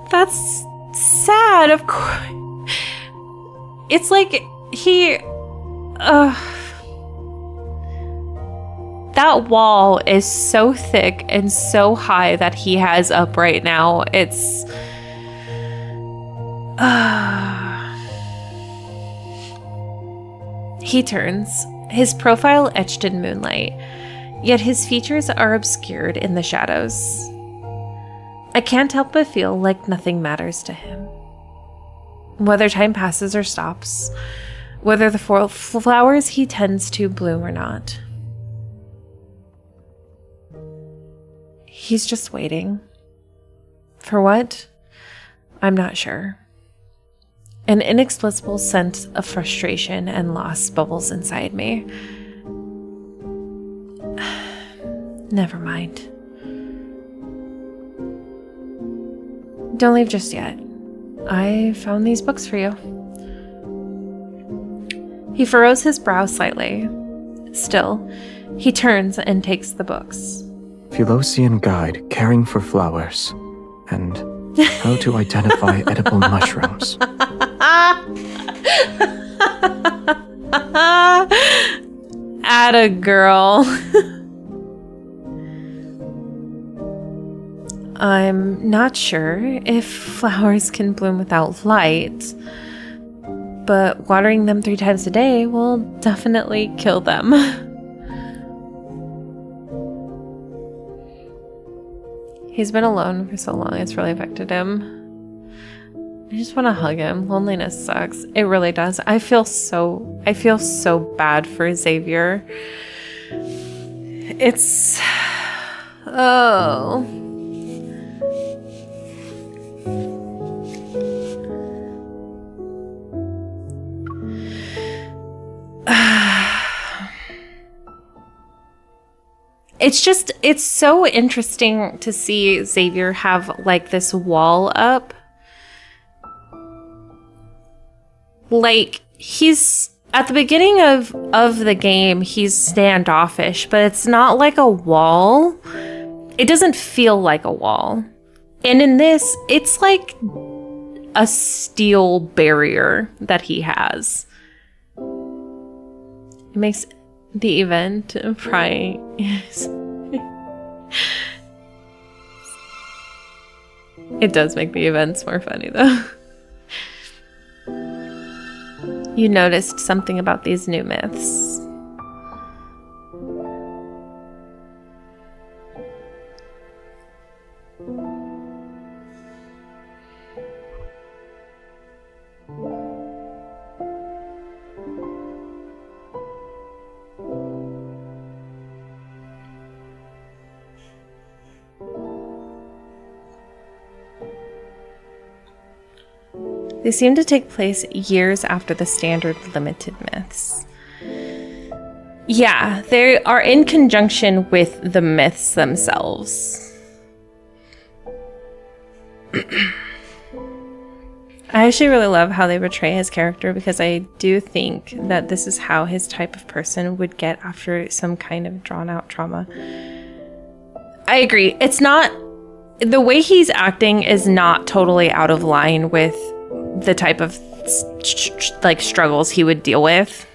That's sad, of course. It's like that wall is so thick and so high that he has up right now. It's He turns, his profile etched in moonlight, yet his features are obscured in the shadows. I can't help but feel like nothing matters to him. Whether time passes or stops, whether the flowers he tends to bloom or not. He's just waiting. For what? I'm not sure. An inexplicable sense of frustration and loss bubbles inside me. Never mind. Don't leave just yet. I found these books for you. He furrows his brow slightly. Still, he turns and takes the books. Philosian Guide, Caring for Flowers, and How to Identify Edible Mushrooms. Atta girl. I'm not sure if flowers can bloom without light, but watering them 3 times a day will definitely kill them. He's been alone for so long, it's really affected him. I just want to hug him. Loneliness sucks. It really does. I feel so bad for Xavier. It's... oh... It's so interesting to see Xavier have like this wall up. Like he's at the beginning of the game, he's standoffish, but it's not like a wall. It doesn't feel like a wall. And in this, it's like a steel barrier that he has. It makes the event prying. It does make the events more funny though. You noticed something about these new myths. They seem to take place years after the standard limited myths. Yeah, they are in conjunction with the myths themselves. I actually really love how they portray his character because I do think that this is how his type of person would get after some kind of drawn out trauma. I agree. It's not... the way he's acting is not totally out of line with the type of like struggles he would deal with.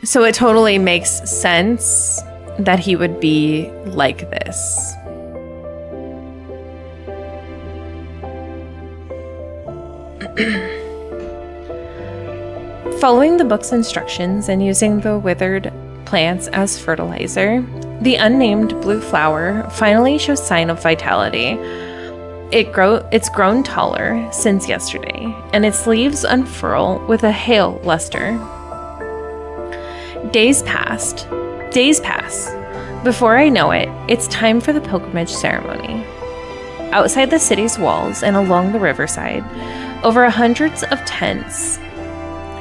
So it totally makes sense that he would be like this. Following the book's instructions and using the withered plants as fertilizer, the unnamed blue flower finally shows sign of vitality. It's grown taller since yesterday, and its leaves unfurl with a hail luster. Days pass. Before I know it, it's time for the pilgrimage ceremony. Outside the city's walls and along the riverside, over hundreds of tents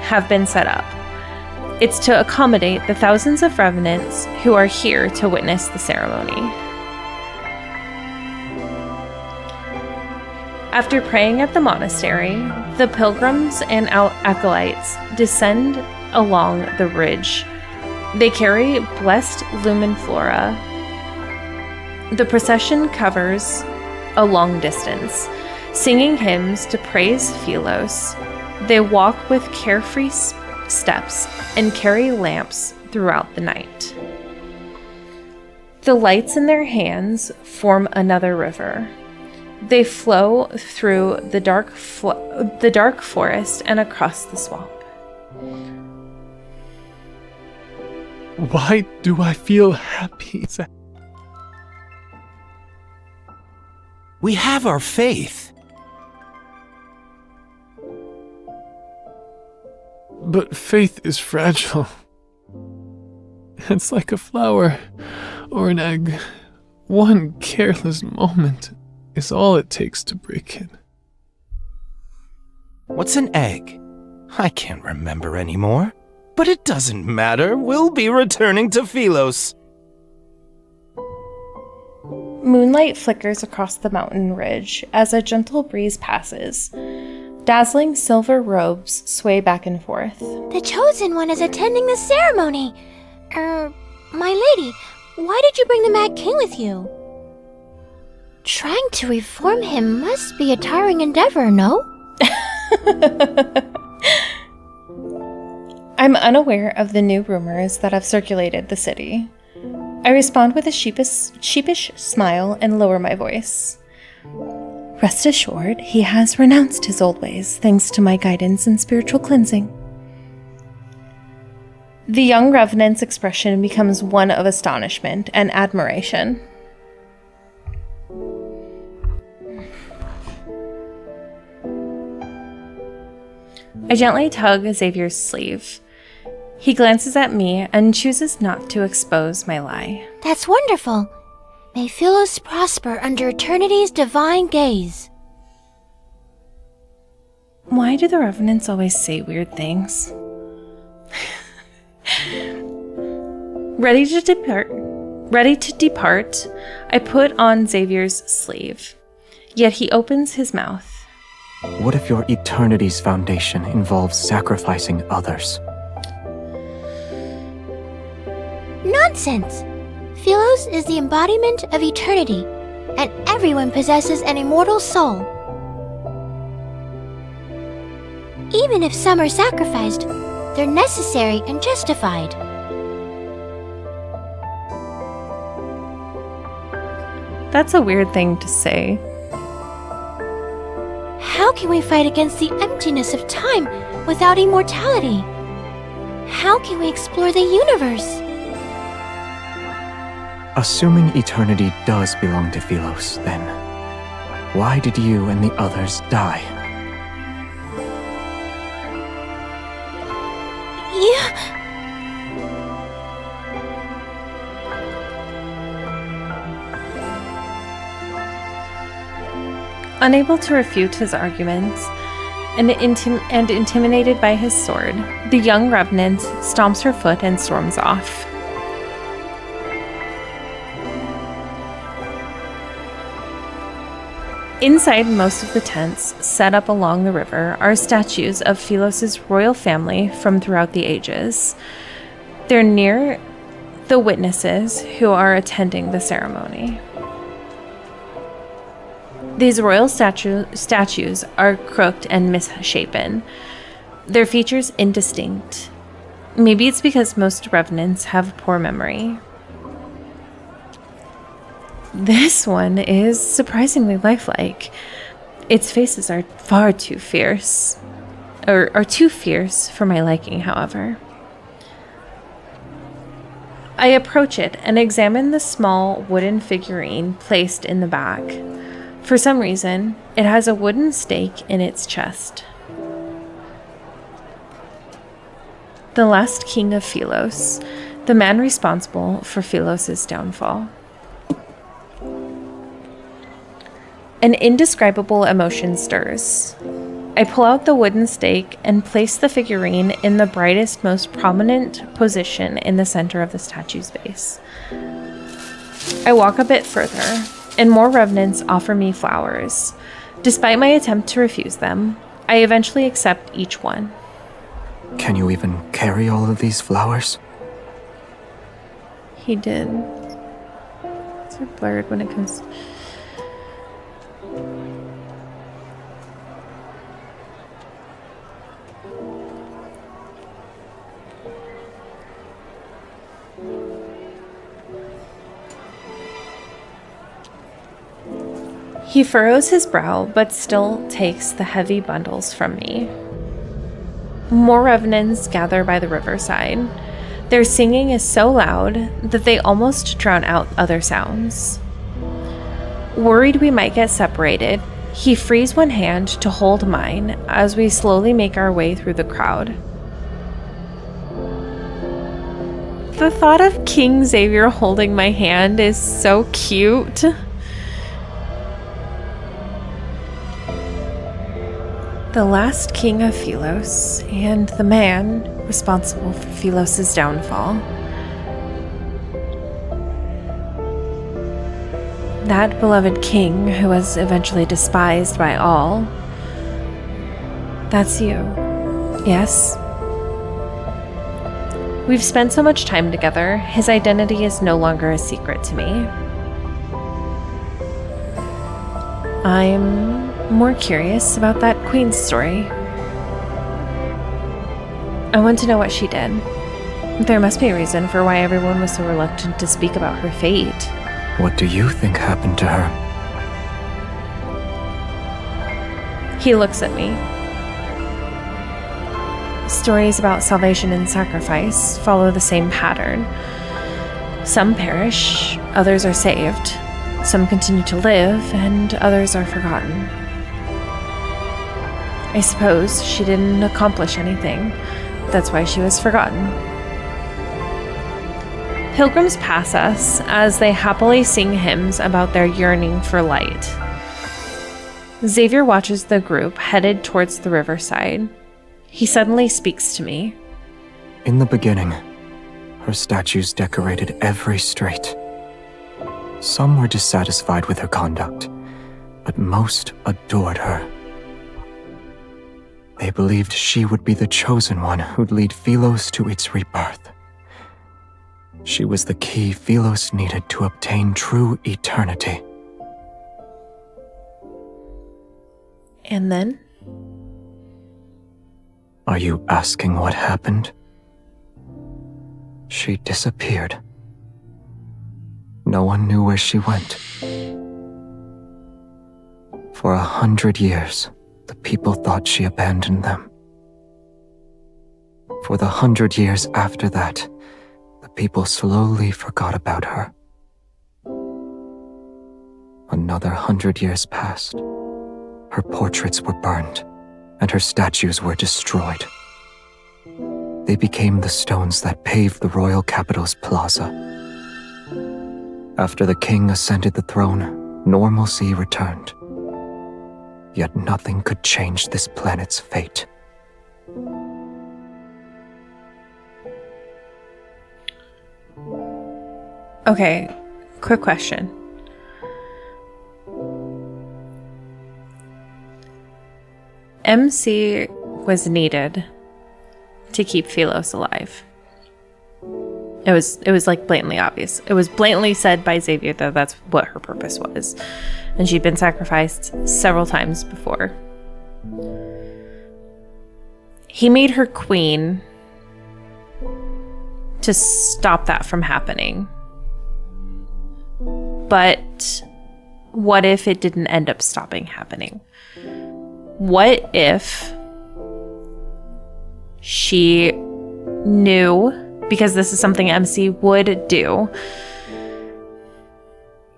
have been set up. It's to accommodate the thousands of revenants who are here to witness the ceremony. After praying at the monastery, the pilgrims and acolytes descend along the ridge. They carry blessed lumen flora. The procession covers a long distance, singing hymns to praise Philos. They walk with carefree steps and carry lamps throughout the night. The lights in their hands form another river. They flow through the dark forest and across the swamp. Why do I feel happy? We have our faith. But faith is fragile. It's like a flower or an egg. One careless moment is all it takes to break it. What's an egg? I can't remember anymore. But it doesn't matter. We'll be returning to Philos. Moonlight flickers across the mountain ridge as a gentle breeze passes. Dazzling silver robes sway back and forth. The Chosen One is attending the ceremony. My lady, why did you bring the Mad King with you? Trying to reform him must be a tiring endeavor, no? I'm unaware of the new rumors that have circulated the city. I respond with a sheepish smile and lower my voice. Rest assured, he has renounced his old ways, thanks to my guidance and spiritual cleansing. The young revenant's expression becomes one of astonishment and admiration. I gently tug Xavier's sleeve. He glances at me and chooses not to expose my lie. That's wonderful. May Philos prosper under eternity's divine gaze. Why do the revenants always say weird things? Ready to depart, I put on Xavier's sleeve. Yet he opens his mouth. What if your eternity's foundation involves sacrificing others? Nonsense! Philos is the embodiment of eternity, and everyone possesses an immortal soul. Even if some are sacrificed, they're necessary and justified. That's a weird thing to say. How can we fight against the emptiness of time without immortality? How can we explore the universe? Assuming eternity does belong to Philos, then why did you and the others die? Unable to refute his arguments and intimidated by his sword, the young revenant stomps her foot and storms off. Inside most of the tents set up along the river are statues of Philos' royal family from throughout the ages. They're near the witnesses who are attending the ceremony. These royal statues are crooked and misshapen, their features indistinct. Maybe it's because most revenants have poor memory. This one is surprisingly lifelike. Its faces are far too fierce. Or are too fierce for my liking, however. I approach it and examine the small wooden figurine placed in the back. For some reason, it has a wooden stake in its chest. The last king of Philos, the man responsible for Philos' downfall. An indescribable emotion stirs. I pull out the wooden stake and place the figurine in the brightest, most prominent position in the center of the statue's base. I walk a bit further, and more revenants offer me flowers. Despite my attempt to refuse them, I eventually accept each one. Can you even carry all of these flowers? He did. It's so blurred when it comes... He furrows his brow, but still takes the heavy bundles from me. More revenants gather by the riverside. Their singing is so loud that they almost drown out other sounds. Worried we might get separated, he frees one hand to hold mine as we slowly make our way through the crowd. The thought of King Xavier holding my hand is so cute. The last king of Philos, and the man responsible for Philos' downfall. That beloved king who was eventually despised by all. That's you, yes? We've spent so much time together, his identity is no longer a secret to me. I'm more curious about that queen's story. I want to know what she did. There must be a reason for why everyone was so reluctant to speak about her fate. What do you think happened to her? He looks at me. Stories about salvation and sacrifice follow the same pattern. Some perish, others are saved. Some continue to live, and others are forgotten. I suppose she didn't accomplish anything. That's why she was forgotten. Pilgrims pass us as they happily sing hymns about their yearning for light. Xavier watches the group headed towards the riverside. He suddenly speaks to me. In the beginning, her statues decorated every strait. Some were dissatisfied with her conduct, but most adored her. They believed she would be the chosen one who'd lead Philos to its rebirth. She was the key Philos needed to obtain true eternity. And then? Are you asking what happened? She disappeared. No one knew where she went. For 100 years, the people thought she abandoned them. For the 100 years after that, the people slowly forgot about her. Another 100 years passed. Her portraits were burned, and her statues were destroyed. They became the stones that paved the royal capital's plaza. After the king ascended the throne, normalcy returned. Yet nothing could change this planet's fate. Okay, quick question. MC was needed to keep Philos alive. It was like blatantly obvious. It was blatantly said by Xavier that that's what her purpose was. And she'd been sacrificed several times before. He made her queen to stop that from happening. But what if it didn't end up stopping happening? What if she knew, because this is something MC would do,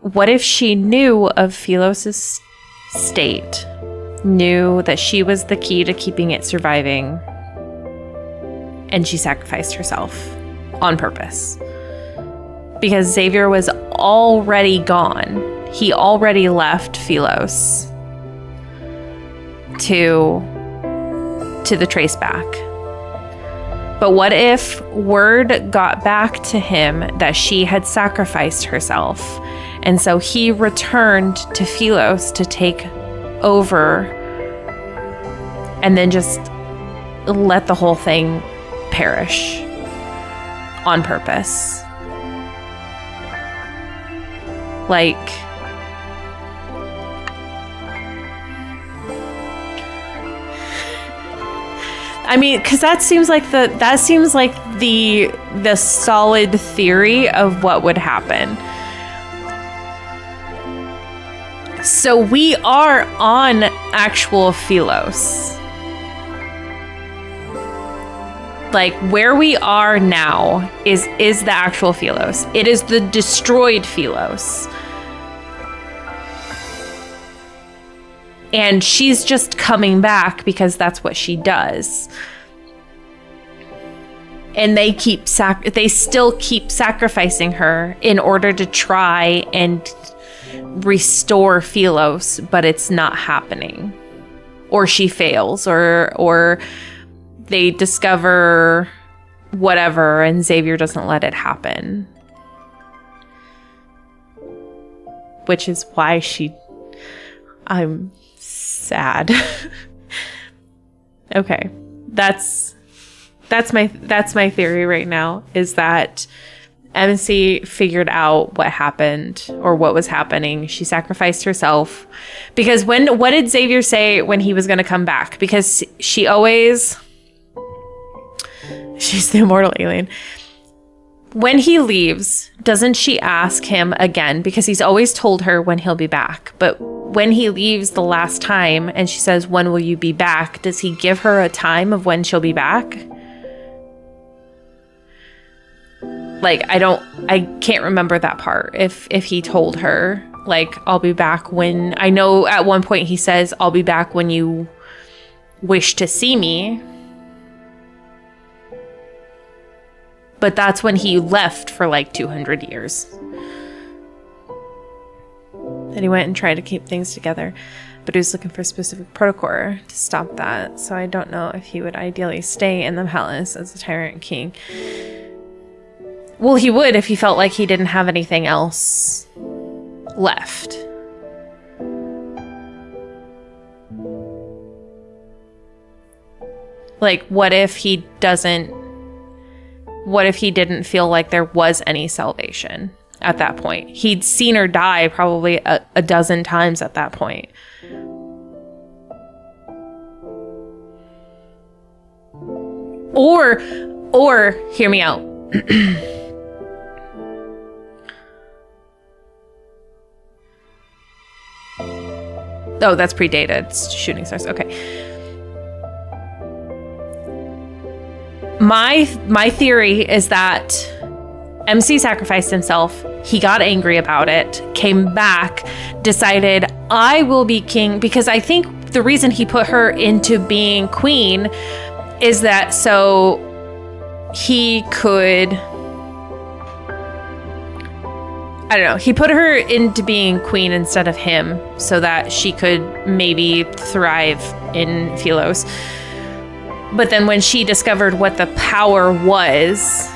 what if she knew of Philos' state, knew that she was the key to keeping it surviving, and she sacrificed herself on purpose? Because Xavier was already gone. He already left Philos to to the trace back. But what if word got back to him that she had sacrificed herself, and so he returned to Philos to take over and then just let the whole thing perish on purpose? Like, I mean, because that seems like the solid theory of what would happen. So we are on actual Philos. Like, where we are now is the actual Philos. It is the destroyed Philos. And she's just coming back because that's what she does. And they still keep sacrificing her in order to try and restore Philos, but it's not happening. Or she fails, or they discover whatever and Xavier doesn't let it happen. Which is why I'm sad. Okay. That's my theory right now, is that MC figured out what happened or what was happening. She sacrificed herself because what did Xavier say when he was going to come back? Because she's the immortal alien. When he leaves, doesn't she ask him again? Because he's always told her when he'll be back. But when he leaves the last time and she says, "When will you be back?" Does he give her a time of when she'll be back? Like, I can't remember that part. If he told her, like, "I'll be back when," I know at one point he says, "I'll be back when you wish to see me." But that's when he left for like 200 years. Then he went and tried to keep things together, but he was looking for a specific protocol to stop that. So I don't know if he would ideally stay in the palace as a tyrant king. Well, he would if he felt like he didn't have anything else left. Like, what if he didn't feel like there was any salvation at that point? He'd seen her die probably a dozen times at that point. Or hear me out. Oh, that's predated. It's shooting stars. Okay. My theory is that MC sacrificed himself. He got angry about it, came back, decided, "I will be king," because I think the reason he put her into being queen is that so he could, I don't know, he put her into being queen instead of him so that she could maybe thrive in Philos. But then when she discovered what the power was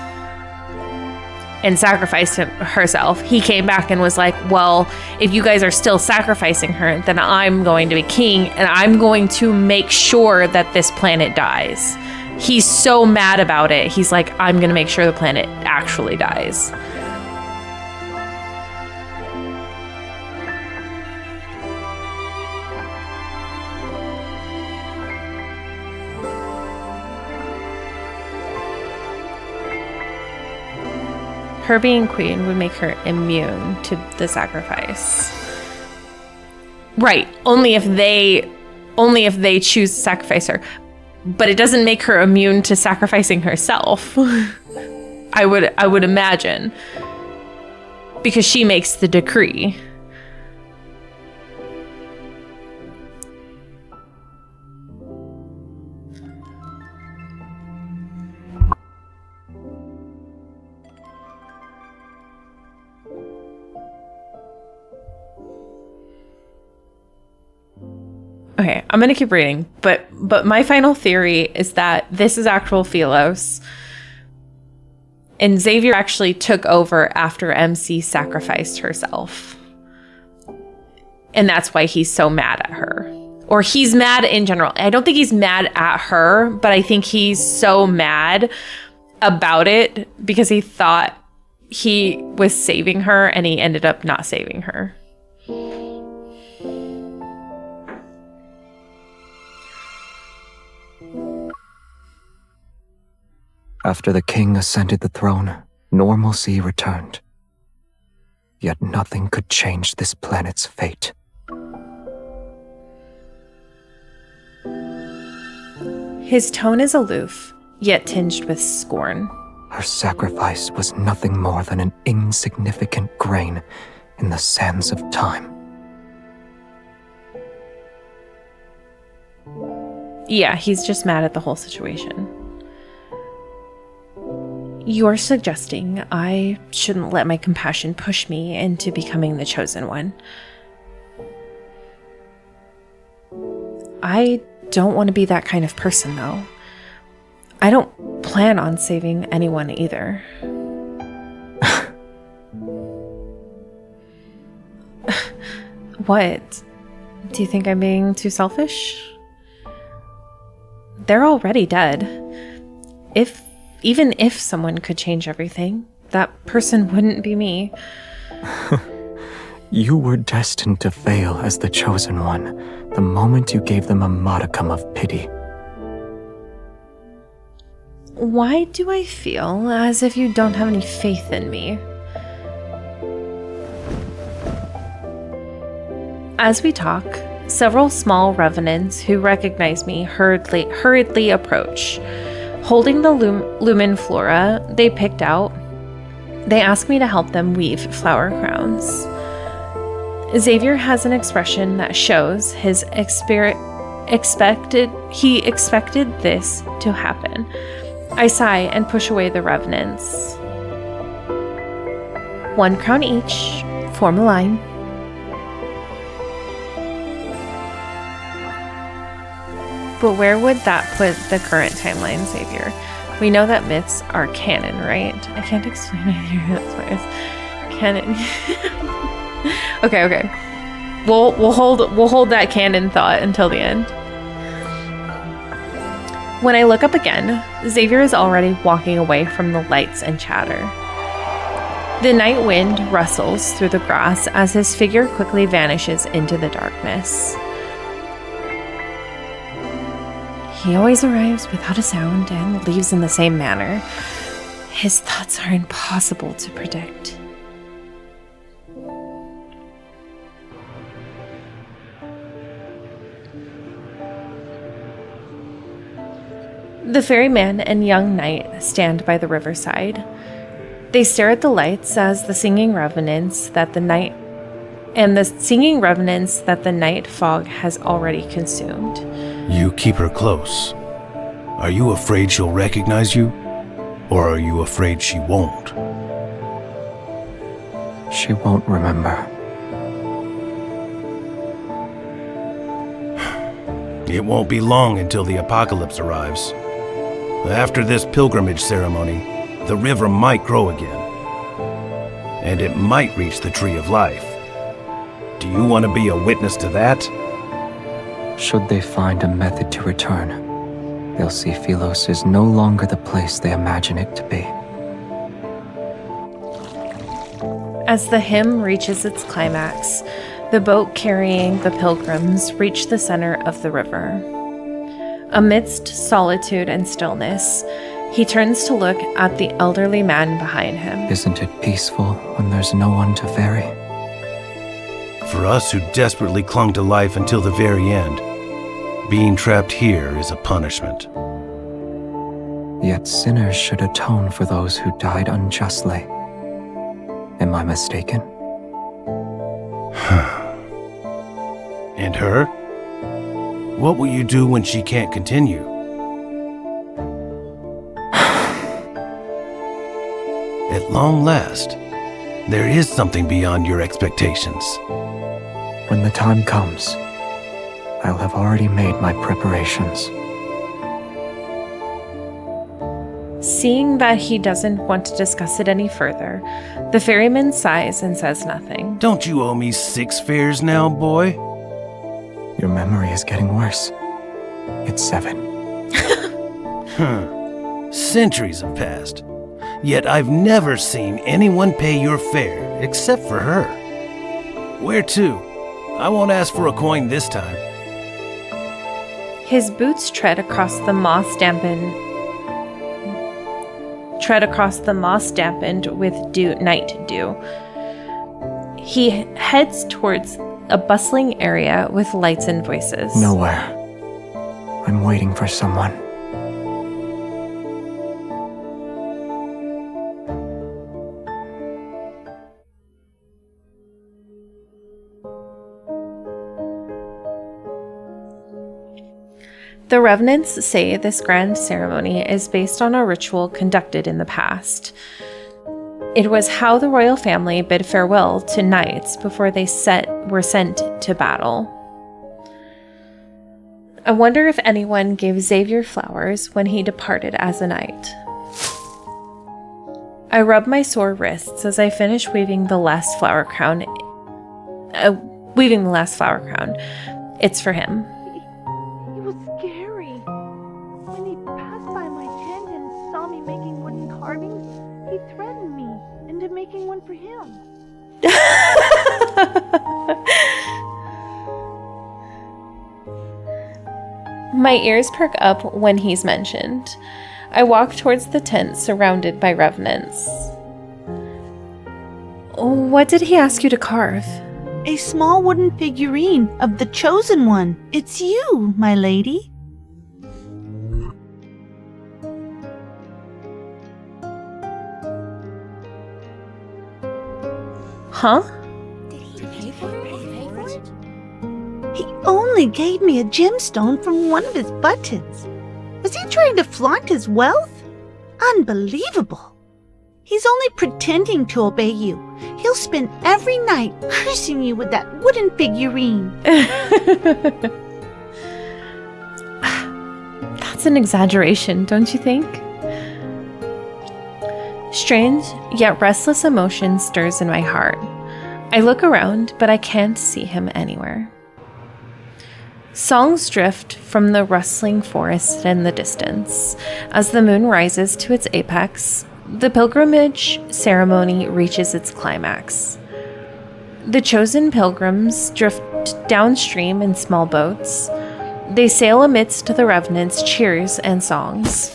and sacrificed herself, he came back and was like, "Well, if you guys are still sacrificing her, then I'm going to be king and I'm going to make sure that this planet dies." He's so mad about it. He's like, "I'm going to make sure the planet actually dies." Her being queen would make her immune to the sacrifice. Right, only if they choose to sacrifice her. But it doesn't make her immune to sacrificing herself. I would imagine. Because she makes the decree. Okay, I'm gonna keep reading, but my final theory is that this is actual Philos, and Xavier actually took over after MC sacrificed herself, and that's why he's so mad at her, or he's mad in general. I don't think he's mad at her, but I think he's so mad about it because he thought he was saving her, and he ended up not saving her. After the king ascended the throne, normalcy returned. Yet nothing could change this planet's fate. His tone is aloof, yet tinged with scorn. Her sacrifice was nothing more than an insignificant grain in the sands of time. Yeah, he's just mad at the whole situation. You're suggesting I shouldn't let my compassion push me into becoming the chosen one. I don't want to be that kind of person, though. I don't plan on saving anyone either. What? Do you think I'm being too selfish? They're already dead. Even if someone could change everything, that person wouldn't be me. You were destined to fail as the chosen one the moment you gave them a modicum of pity. Why do I feel as if you don't have any faith in me? As we talk, several small revenants who recognize me hurriedly approach. Holding the lumen flora they picked out, they ask me to help them weave flower crowns. Xavier has an expression that shows he expected this to happen. I sigh and push away the revenants. 1 crown each, form a line. But where would that put the current timeline, Xavier? We know that myths are canon, right? I can't explain it here. That's why it's canon. Okay. We'll hold that canon thought until the end. When I look up again, Xavier is already walking away from the lights and chatter. The night wind rustles through the grass as his figure quickly vanishes into the darkness. He always arrives without a sound and leaves in the same manner. His thoughts are impossible to predict. The ferryman and young knight stand by the riverside. They stare at the lights as the singing revenants that the night fog has already consumed. You keep her close. Are you afraid she'll recognize you? Or are you afraid she won't? She won't remember. It won't be long until the apocalypse arrives. After this pilgrimage ceremony, the river might grow again. And it might reach the Tree of Life. Do you want to be a witness to that? Should they find a method to return, they'll see Philos is no longer the place they imagine it to be. As the hymn reaches its climax, the boat carrying the pilgrims reach the center of the river. Amidst solitude and stillness, he turns to look at the elderly man behind him. Isn't it peaceful when there's no one to ferry? For us who desperately clung to life until the very end, being trapped here is a punishment. Yet sinners should atone for those who died unjustly. Am I mistaken? And her? What will you do when she can't continue? At long last, there is something beyond your expectations. When the time comes, I'll have already made my preparations. Seeing that he doesn't want to discuss it any further, the ferryman sighs and says nothing. Don't you owe me 6 fares now, boy? Your memory is getting worse. It's 7. Centuries have passed. Yet I've never seen anyone pay your fare except for her. Where to? I won't ask for a coin this time. His boots tread across the moss-dampened with night dew. He heads towards a bustling area with lights and voices. Nowhere. I'm waiting for someone. The Revenants say this grand ceremony is based on a ritual conducted in the past. It was how the royal family bid farewell to knights before they were sent to battle. I wonder if anyone gave Xavier flowers when he departed as a knight. I rub my sore wrists as I finish weaving the last flower crown. It's for him. It was scary. When he passed by my tent and saw me making wooden carvings, he threatened me into making one for him. My ears perk up when he's mentioned. I walk towards the tent surrounded by revenants. What did he ask you to carve? A small wooden figurine of the Chosen One. It's you, my lady. Huh? Did he pay for it? He only gave me a gemstone from one of his buttons. Was he trying to flaunt his wealth? Unbelievable. He's only pretending to obey you. He'll spend every night cursing you with that wooden figurine. That's an exaggeration, don't you think? Strange, yet restless emotion stirs in my heart. I look around, but I can't see him anywhere. Songs drift from the rustling forest in the distance. As the moon rises to its apex, the pilgrimage ceremony reaches its climax. The chosen pilgrims drift downstream in small boats. They sail amidst the revenants' cheers and songs.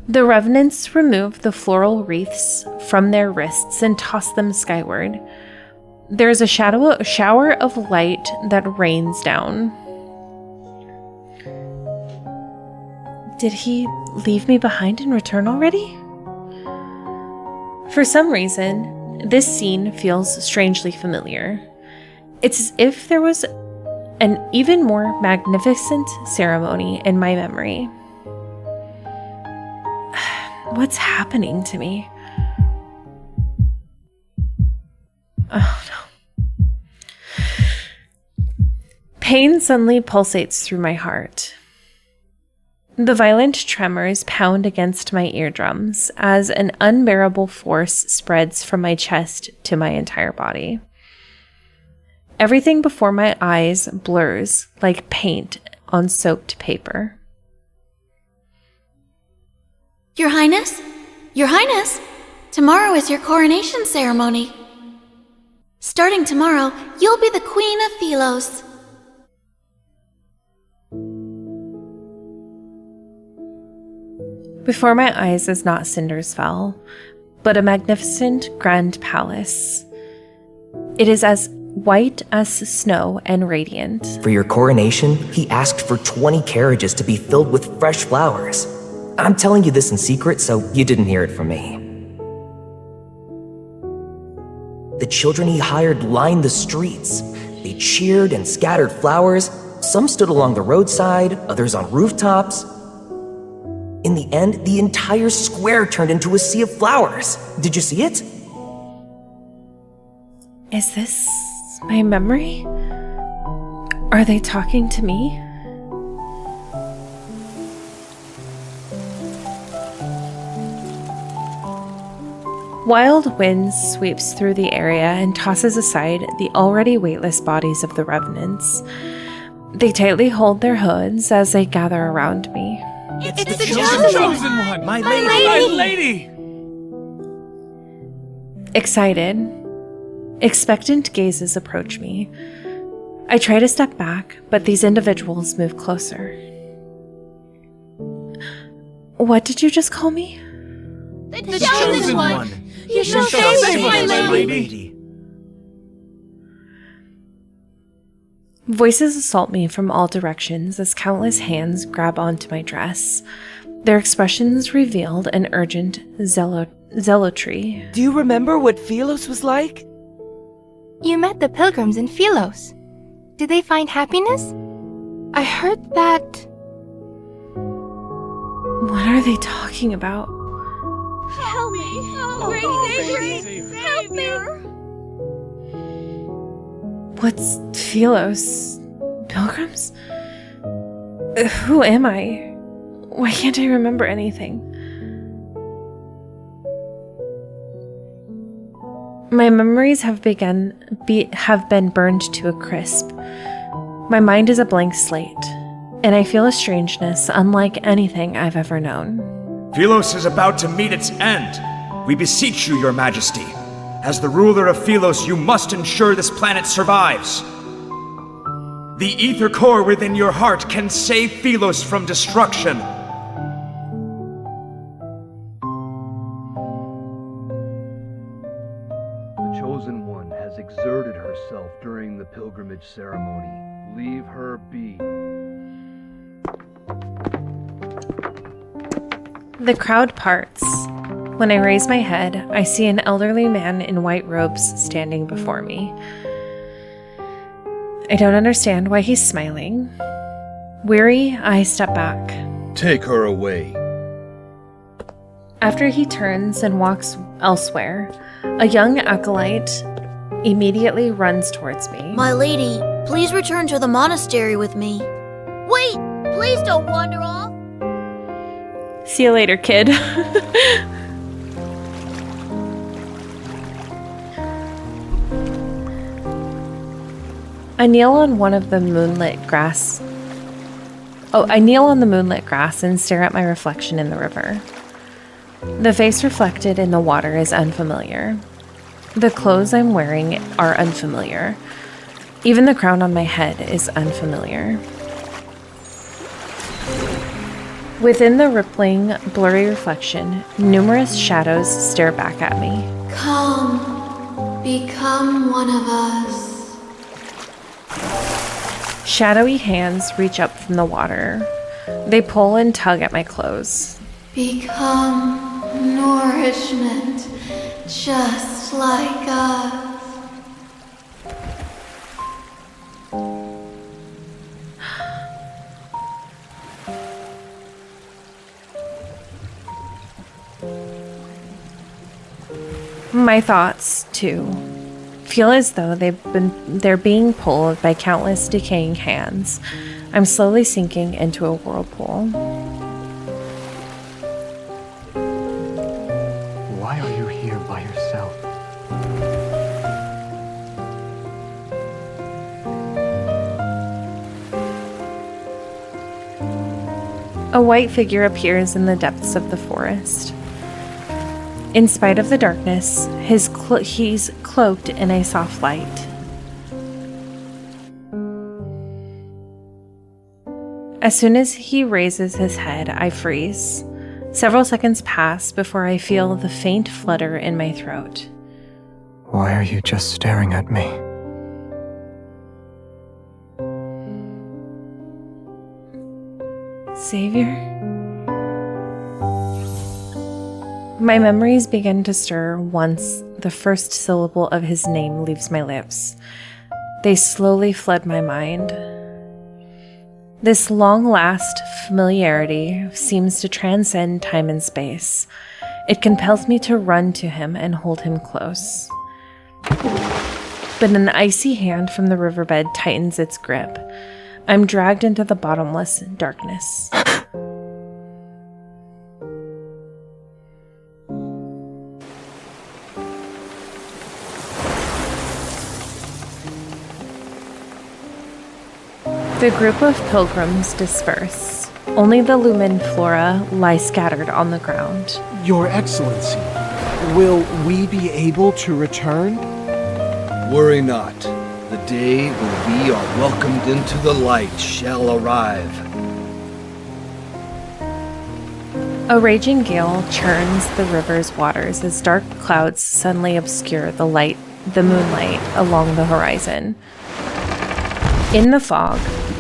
The revenants remove the floral wreaths from their wrists and toss them skyward. There is a shower of light that rains down. Did he leave me behind and return already? For some reason, this scene feels strangely familiar. It's as if there was an even more magnificent ceremony in my memory. What's happening to me? Oh no. Pain suddenly pulsates through my heart. The violent tremors pound against my eardrums as an unbearable force spreads from my chest to my entire body. Everything before my eyes blurs like paint on soaked paper. Your Highness? Your Highness! Tomorrow is your coronation ceremony. Starting tomorrow, you'll be the Queen of Philos. Before my eyes is not cinders fell, but a magnificent grand palace. It is as white as snow and radiant. For your coronation, he asked for 20 carriages to be filled with fresh flowers. I'm telling you this in secret, so you didn't hear it from me. The children he hired lined the streets. They cheered and scattered flowers. Some stood along the roadside, others on rooftops. In the end, the entire square turned into a sea of flowers. Did you see it? Is this my memory? Are they talking to me? Wild wind sweeps through the area and tosses aside the already weightless bodies of the revenants. They tightly hold their hoods as they gather around me. It's the chosen one! My lady! Excited, expectant gazes approach me. I try to step back, but these individuals move closer. What did you just call me? The chosen one! You shall save us, my lady! Voices assault me from all directions as countless hands grab onto my dress. Their expressions revealed an urgent zealotry. Do you remember what Philos was like? You met the pilgrims in Philos. Did they find happiness? I heard that... What are they talking about? Help me! Oh, great Xavier! Help me! What's Philos? Pilgrims? Who am I? Why can't I remember anything? My memories have been burned to a crisp. My mind is a blank slate, and I feel a strangeness unlike anything I've ever known. Philos is about to meet its end. We beseech you, your majesty. As the ruler of Philos, you must ensure this planet survives. The ether core within your heart can save Philos from destruction. The Chosen One has exerted herself during the pilgrimage ceremony. Leave her be. The crowd parts. When I raise my head, I see an elderly man in white robes standing before me. I don't understand why he's smiling. Weary, I step back. Take her away. After he turns and walks elsewhere, a young acolyte immediately runs towards me. My lady, please return to the monastery with me. Wait! Please don't wander off! See you later, kid. I kneel on the moonlit grass and stare at my reflection in the river. The face reflected in the water is unfamiliar. The clothes I'm wearing are unfamiliar. Even the crown on my head is unfamiliar. Within the rippling, blurry reflection, numerous shadows stare back at me. Come, become one of us. Shadowy hands reach up from the water. They pull and tug at my clothes. Become nourishment, just like us. My thoughts, too, feel as though they're being pulled by countless decaying hands. I'm slowly sinking into a whirlpool. Why are you here by yourself? A white figure appears in the depths of the forest. In spite of the darkness, he's cloaked in a soft light. As soon as he raises his head, I freeze. Several seconds pass before I feel the faint flutter in my throat. Why are you just staring at me? Xavier? My memories begin to stir once the first syllable of his name leaves my lips. They slowly flood my mind. This long-last familiarity seems to transcend time and space. It compels me to run to him and hold him close. but an icy hand from the riverbed tightens its grip. I'm dragged into the bottomless darkness. The group of pilgrims disperse. Only the lumen flora lie scattered on the ground. Your Excellency, will we be able to return? Worry not. The day when we are welcomed into the light shall arrive. A raging gale churns the river's waters as dark clouds suddenly obscure the moonlight along the horizon. In the fog,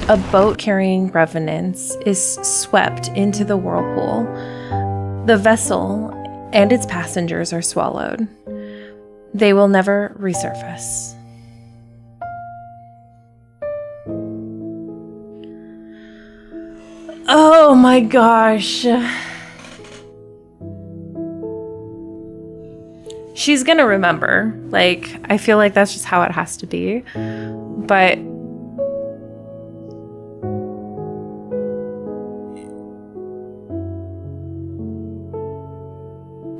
a boat carrying revenants is swept into the whirlpool. The vessel and its passengers are swallowed. They will never resurface. Oh my gosh. She's gonna remember. Like, I feel like that's just how it has to be. But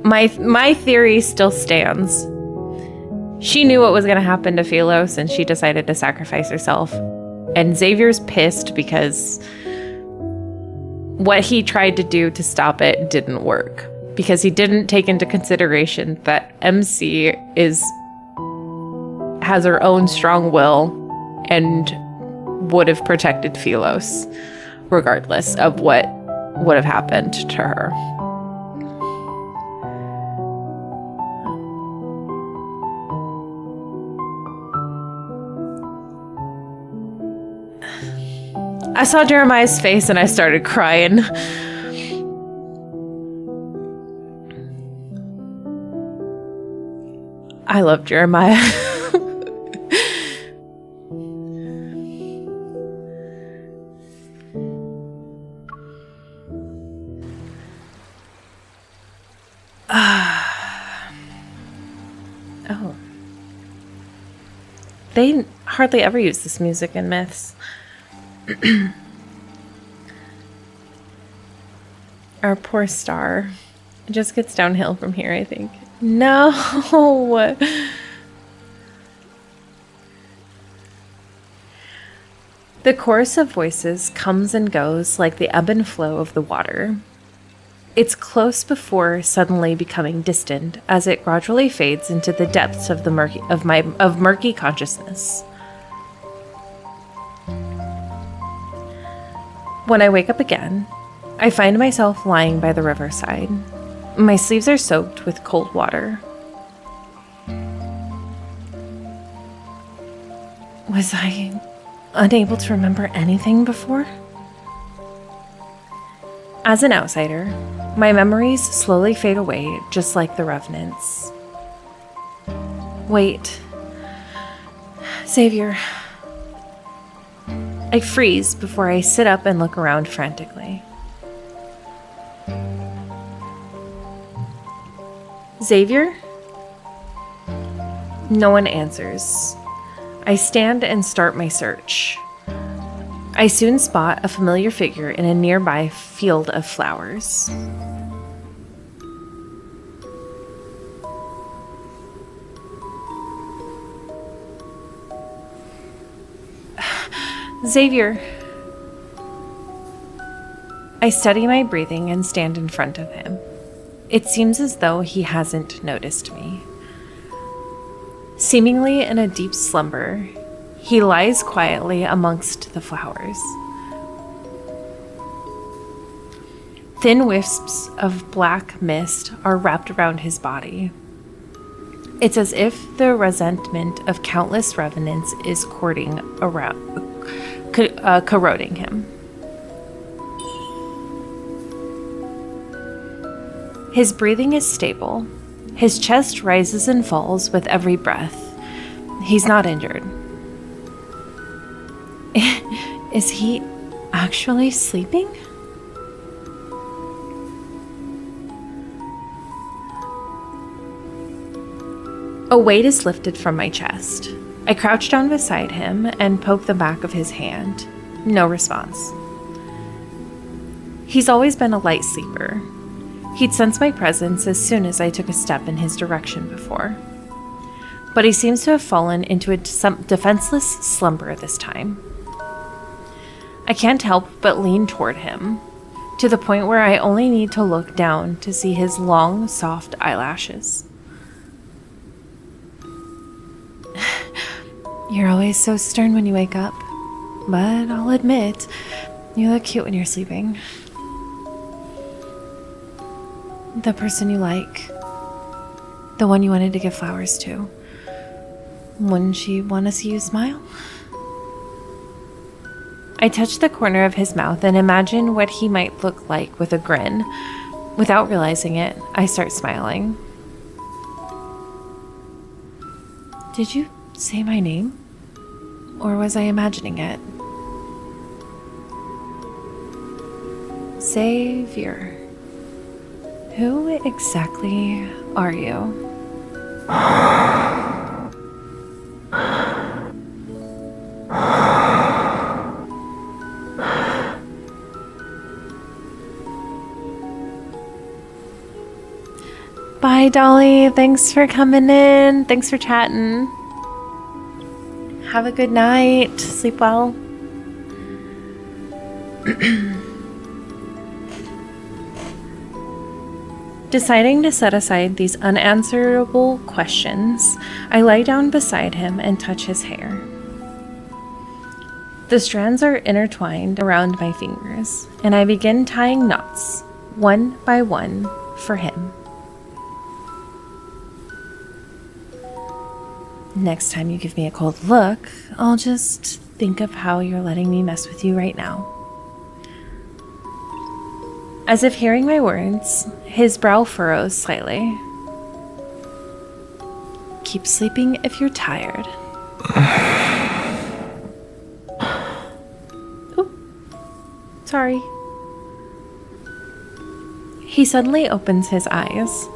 my theory still stands. She knew what was going to happen to Philos and she decided to sacrifice herself. And Xavier's pissed because what he tried to do to stop it didn't work. Because he didn't take into consideration that MC has her own strong will and would have protected Philos regardless of what would have happened to her. I saw Jeremiah's face and I started crying. I love Jeremiah. Oh. They hardly ever use this music in myths. Our poor star. It just gets downhill from here, I think. No! The chorus of voices comes and goes like the ebb and flow of the water. It's close before suddenly becoming distant as it gradually fades into the depths of the murky consciousness. When I wake up again, I find myself lying by the riverside. My sleeves are soaked with cold water. Was I unable to remember anything before? As an outsider, my memories slowly fade away just like the revenants. Wait. Xavier. I freeze before I sit up and look around frantically. Xavier? No one answers. I stand and start my search. I soon spot a familiar figure in a nearby field of flowers. Xavier. I steady my breathing and stand in front of him. It seems as though he hasn't noticed me. Seemingly in a deep slumber, he lies quietly amongst the flowers. Thin wisps of black mist are wrapped around his body. It's as if the resentment of countless revenants is corroding him. His breathing is stable. His chest rises and falls with every breath. He's not injured. Is he actually sleeping? A weight is lifted from my chest. I crouched down beside him and poked the back of his hand. No response. He's always been a light sleeper. He'd sense my presence as soon as I took a step in his direction before. But he seems to have fallen into a defenseless slumber this time. I can't help but lean toward him, to the point where I only need to look down to see his long, soft eyelashes. You're always so stern when you wake up, but I'll admit, you look cute when you're sleeping. The person you like, the one you wanted to give flowers to, wouldn't she want to see you smile? I touch the corner of his mouth and imagine what he might look like with a grin. Without realizing it, I start smiling. Did you say my name? Or was I imagining it? Xavier. Who exactly are you? Bye, Dolly. Thanks for coming in. Thanks for chatting. Have a good night. Sleep well. Deciding to set aside these unanswerable questions, I lie down beside him and touch his hair. The strands are intertwined around my fingers, and I begin tying knots, one by one, for him. Next time you give me a cold look, I'll just think of how you're letting me mess with you right now. As if hearing my words, his brow furrows slightly. Keep sleeping if you're tired. Oop. Sorry. He suddenly opens his eyes.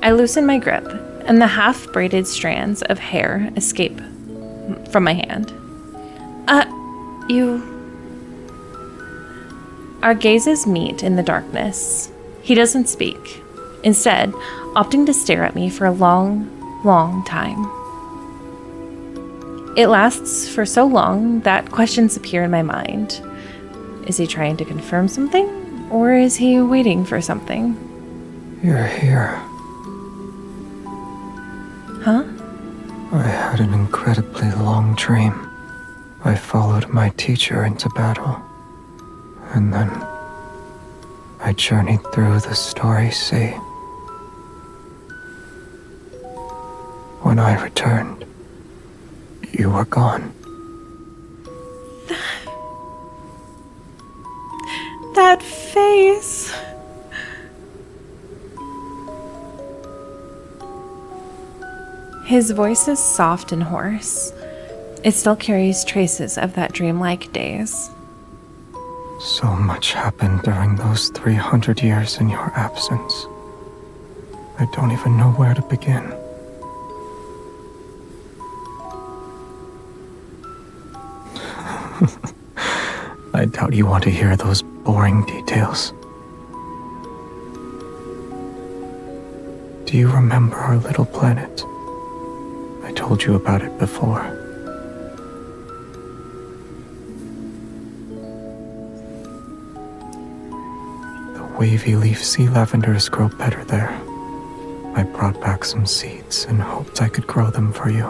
I loosen my grip, and the half-braided strands of hair escape from my hand. You... Our gazes meet in the darkness. He doesn't speak, instead opting to stare at me for a long, long time. It lasts for so long that questions appear in my mind. Is he trying to confirm something, or is he waiting for something? You're here. Huh? I had an incredibly long dream. I followed my teacher into battle. And then I journeyed through the starry sea. When I returned, you were gone. That face. His voice is soft and hoarse. It still carries traces of that dreamlike days. So much happened during those 300 years in your absence. I don't even know where to begin. I doubt you want to hear those boring details. Do you remember our little planet? I told you about it before. The wavy leaf sea lavenders grow better there. I brought back some seeds and hoped I could grow them for you.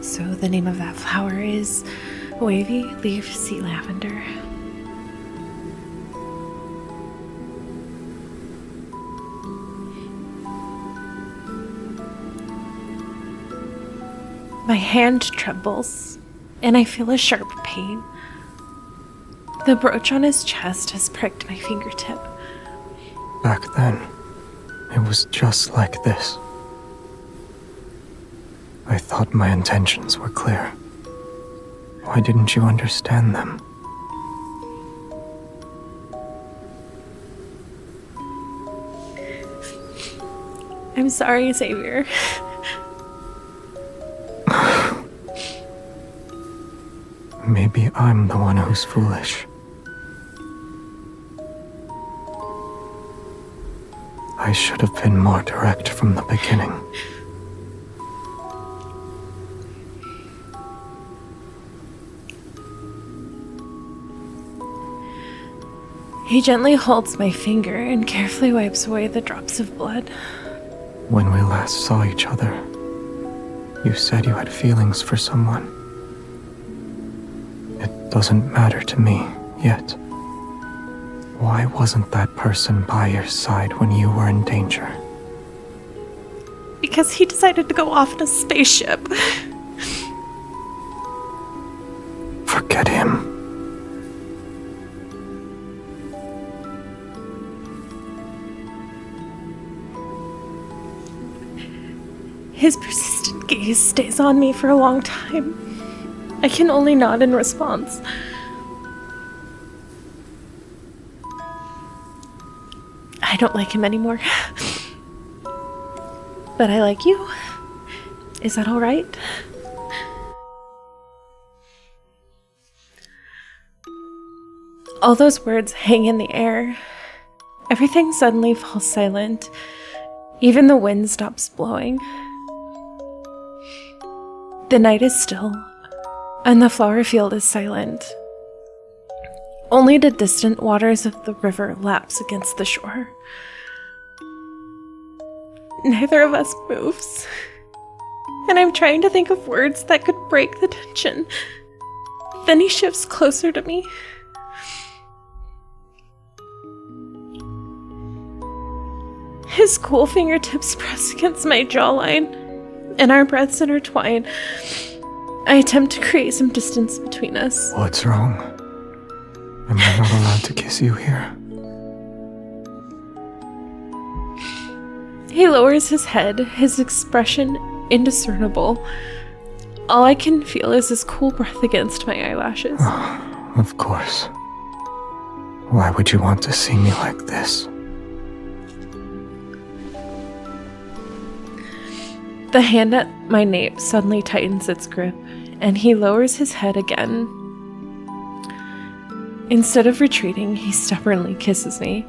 So the name of that flower is wavy leaf sea lavender. My hand trembles, and I feel a sharp pain. The brooch on his chest has pricked my fingertip. Back then, it was just like this. I thought my intentions were clear. Why didn't you understand them? I'm sorry, Xavier. Maybe I'm the one who's foolish. I should have been more direct from the beginning. He gently holds my finger and carefully wipes away the drops of blood. When we last saw each other, you said you had feelings for someone. It doesn't matter to me yet. Why wasn't that person by your side when you were in danger? Because he decided to go off in a spaceship. Forget him. His persistent gaze stays on me for a long time. I can only nod in response. I don't like him anymore. But I like you. Is that all right? All those words hang in the air. Everything suddenly falls silent. Even the wind stops blowing. The night is still, and the flower field is silent. Only the distant waters of the river laps against the shore. Neither of us moves, and I'm trying to think of words that could break the tension. Then he shifts closer to me. His cool fingertips press against my jawline, and our breaths intertwine. I attempt to create some distance between us. What's wrong? Am I not allowed to kiss you here? He lowers his head, his expression indiscernible. All I can feel is his cool breath against my eyelashes. Of course. Why would you want to see me like this? The hand at my nape suddenly tightens its grip, and he lowers his head again. Instead of retreating, he stubbornly kisses me.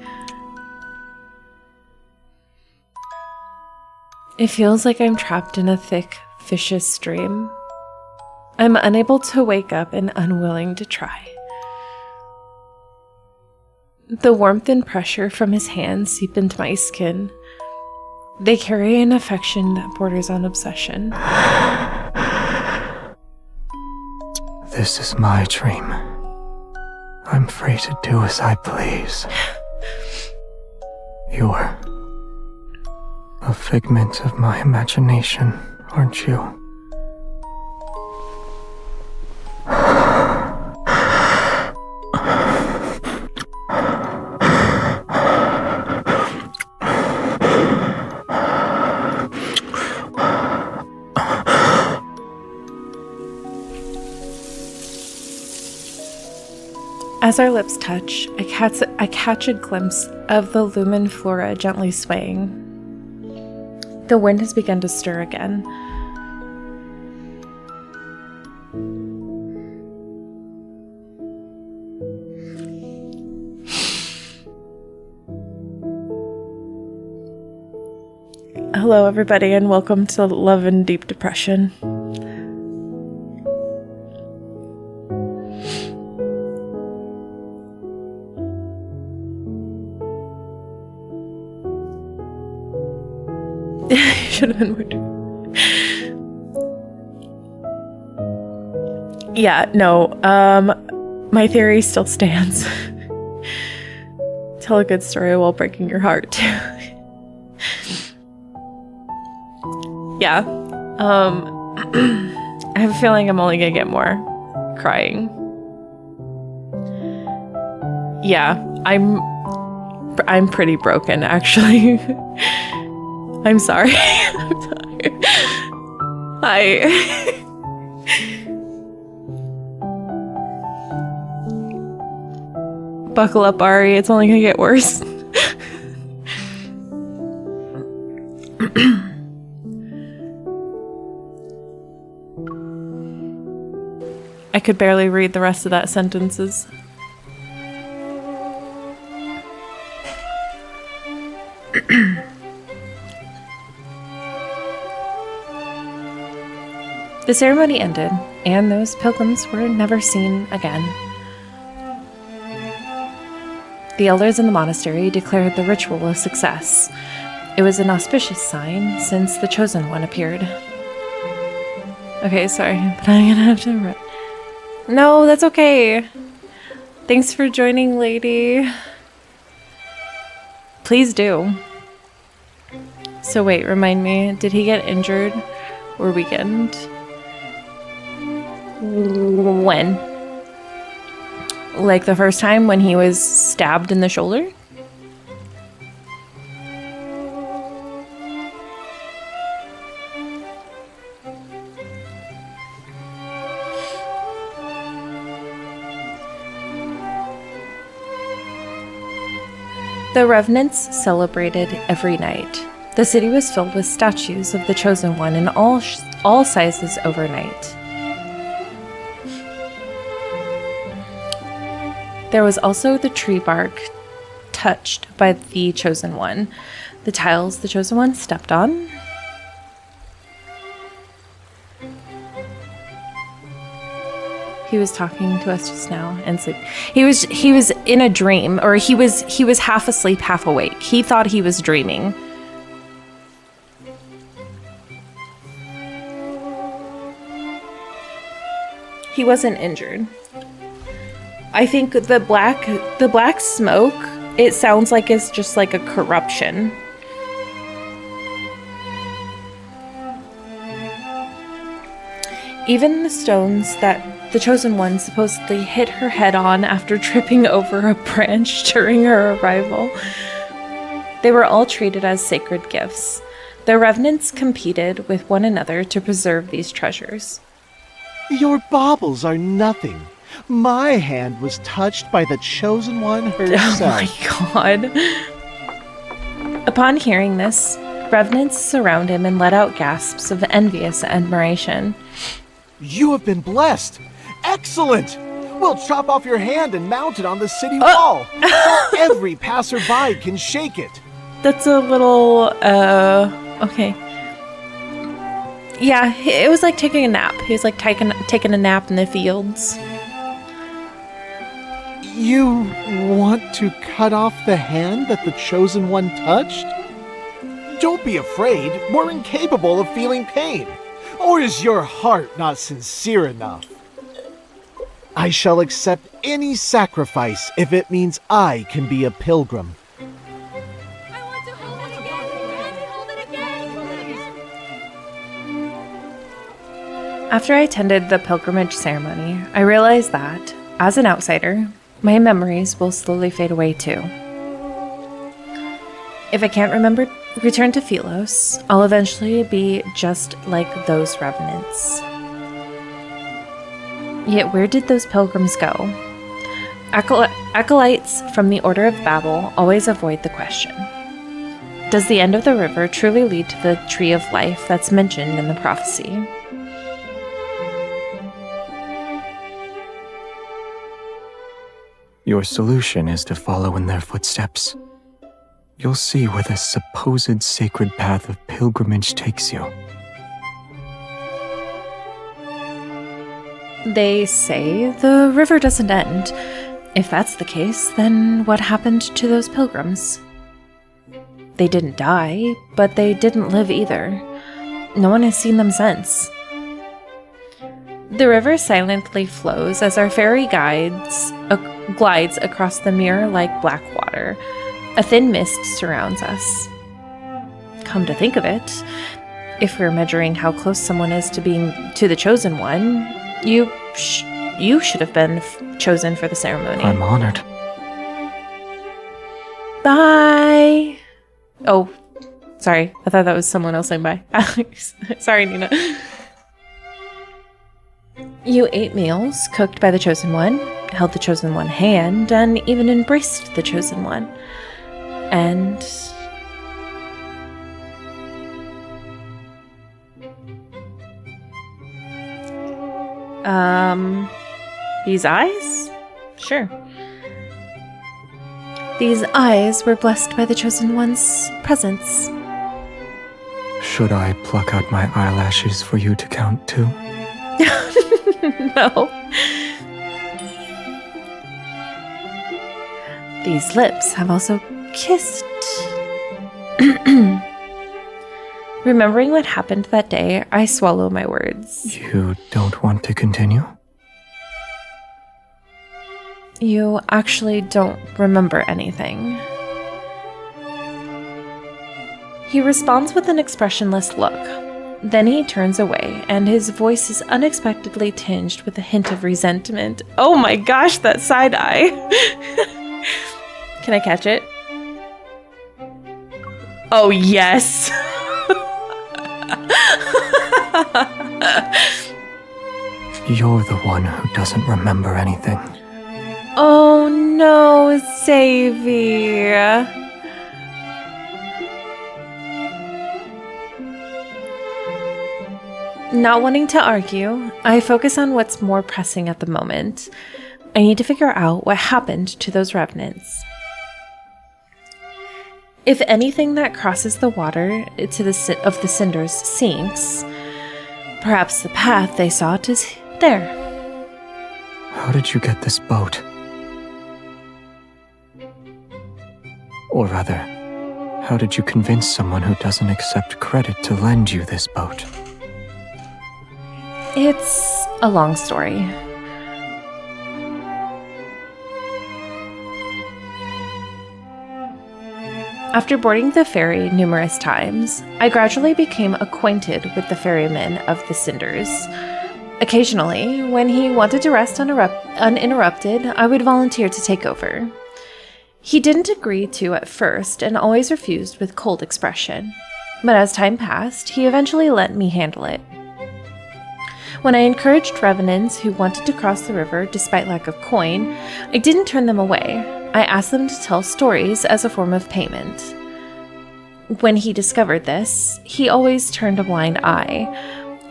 It feels like I'm trapped in a thick, vicious dream. I'm unable to wake up and unwilling to try. The warmth and pressure from his hands seep into my skin. They carry an affection that borders on obsession. This is my dream. I'm free to do as I please. You're a figment of my imagination, aren't you? As our lips touch, I catch a glimpse of the lumen flora gently swaying. The wind has begun to stir again. Hello, everybody, and welcome to Love and Deep Depression. Should have been more. Yeah, no. My theory still stands. Tell a good story while breaking your heart. Yeah. I have a feeling I'm only gonna get more crying. Yeah, I'm pretty broken, actually. I'm sorry. I'm tired. Buckle up, Ari. It's only gonna get worse. I could barely read the rest of that sentences. The ceremony ended, and those pilgrims were never seen again. The elders in the monastery declared the ritual a success. It was an auspicious sign since the Chosen One appeared. Okay, sorry, but I'm gonna have to... No, that's okay. Thanks for joining, lady. Please do. So wait, remind me, did he get injured or weakened? When? Like the first time when he was stabbed in the shoulder? The revenants celebrated every night. The city was filled with statues of the Chosen One in all sizes overnight. There was also the tree bark touched by the Chosen One, the tiles the Chosen One stepped on. He was talking to us just now and sleep. He was in a dream, or he was half asleep, half awake. He thought he was dreaming. He wasn't injured. I think the black smoke, it sounds like it's just like a corruption. Even the stones that the Chosen One supposedly hit her head on after tripping over a branch during her arrival, they were all treated as sacred gifts. The revenants competed with one another to preserve these treasures. Your baubles are nothing. My hand was touched by the Chosen One herself. Oh my god. Upon hearing this, revenants surround him and let out gasps of envious admiration. You have been blessed. Excellent. We'll chop off your hand and mount it on the city wall so every passerby can shake it. That's a little, okay. Yeah, it was like taking a nap. He was like taking a nap in the fields. You want to cut off the hand that the Chosen One touched? Don't be afraid. We're incapable of feeling pain. Or is your heart not sincere enough? I shall accept any sacrifice if it means I can be a pilgrim. After I attended the pilgrimage ceremony, I realized that, as an outsider, my memories will slowly fade away too. If I can't return to Philos, I'll eventually be just like those revenants. Yet where did those pilgrims go? Acolytes from the Order of Babel always avoid the question. Does the end of the river truly lead to the tree of life that's mentioned in the prophecy? Your solution is to follow in their footsteps. You'll see where the supposed sacred path of pilgrimage takes you. They say the river doesn't end. If that's the case, then what happened to those pilgrims? They didn't die, but they didn't live either. No one has seen them since. The river silently flows as our ferry glides across the mirror-like black water. A thin mist surrounds us. Come to think of it, if we're measuring how close someone is to the Chosen One, you should have been chosen for the ceremony. I'm honored. Bye! Oh, sorry. I thought that was someone else saying bye. Sorry, Nina. You ate meals cooked by the Chosen One, held the Chosen One hand, and even embraced the Chosen One. And These eyes? Sure. These eyes were blessed by the Chosen One's presence. Should I pluck out my eyelashes for you to count too? No. These lips have also kissed. Remembering what happened that day, I swallow my words. You don't want to continue? You actually don't remember anything. He responds with an expressionless look. Then he turns away, and his voice is unexpectedly tinged with a hint of resentment. Oh my gosh, that side eye! Can I catch it? Oh, yes! You're the one who doesn't remember anything. Oh no, Xavier. Not wanting to argue, I focus on what's more pressing at the moment. I need to figure out what happened to those revenants. If anything that crosses the water to of the cinders sinks, perhaps the path they sought is there. How did you get this boat? Or rather, how did you convince someone who doesn't accept credit to lend you this boat? It's a long story. After boarding the ferry numerous times, I gradually became acquainted with the ferryman of the Cinders. Occasionally, when he wanted to rest uninterrupted, I would volunteer to take over. He didn't agree to at first and always refused with cold expression, but as time passed, he eventually let me handle it. When I encouraged revenants who wanted to cross the river despite lack of coin, I didn't turn them away. I asked them to tell stories as a form of payment. When he discovered this, he always turned a blind eye.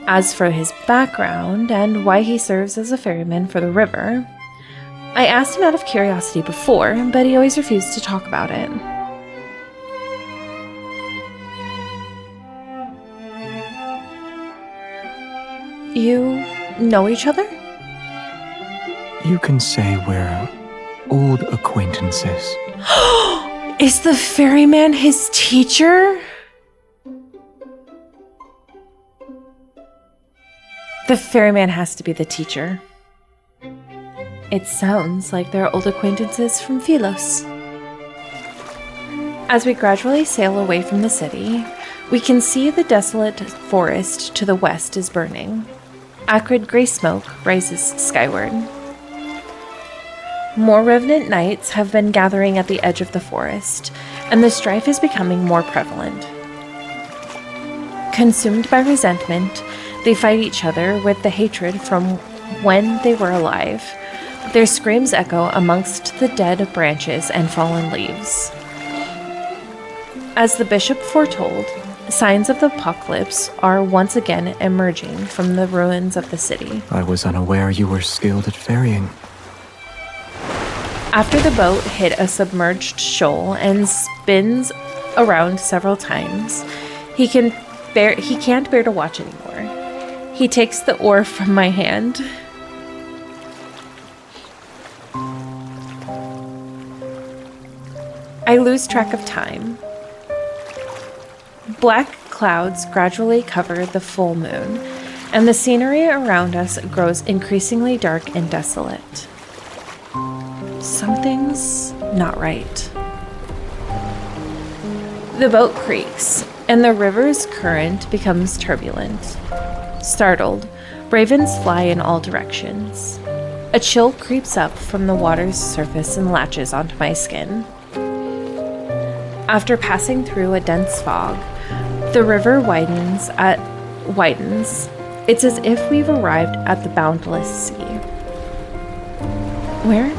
As for his background and why he serves as a ferryman for the river, I asked him out of curiosity before, but he always refused to talk about it. You know each other? You can say we're old acquaintances. Is the ferryman his teacher? The ferryman has to be the teacher. It sounds like they're old acquaintances from Philos. As we gradually sail away from the city, we can see the desolate forest to the west is burning. Acrid gray smoke rises skyward. More revenant knights have been gathering at the edge of the forest, and the strife is becoming more prevalent. Consumed by resentment, they fight each other with the hatred from when they were alive. Their screams echo amongst the dead branches and fallen leaves. As the bishop foretold, signs of the apocalypse are once again emerging from the ruins of the city. I was unaware you were skilled at ferrying. After the boat hit a submerged shoal and spins around several times, he can't bear to watch anymore. He takes the oar from my hand. I lose track of time. Black clouds gradually cover the full moon, and the scenery around us grows increasingly dark and desolate. Something's not right. The boat creaks, and the river's current becomes turbulent. Startled, ravens fly in all directions. A chill creeps up from the water's surface and latches onto my skin. After passing through a dense fog, the river widens. It's as if we've arrived at the boundless sea. Where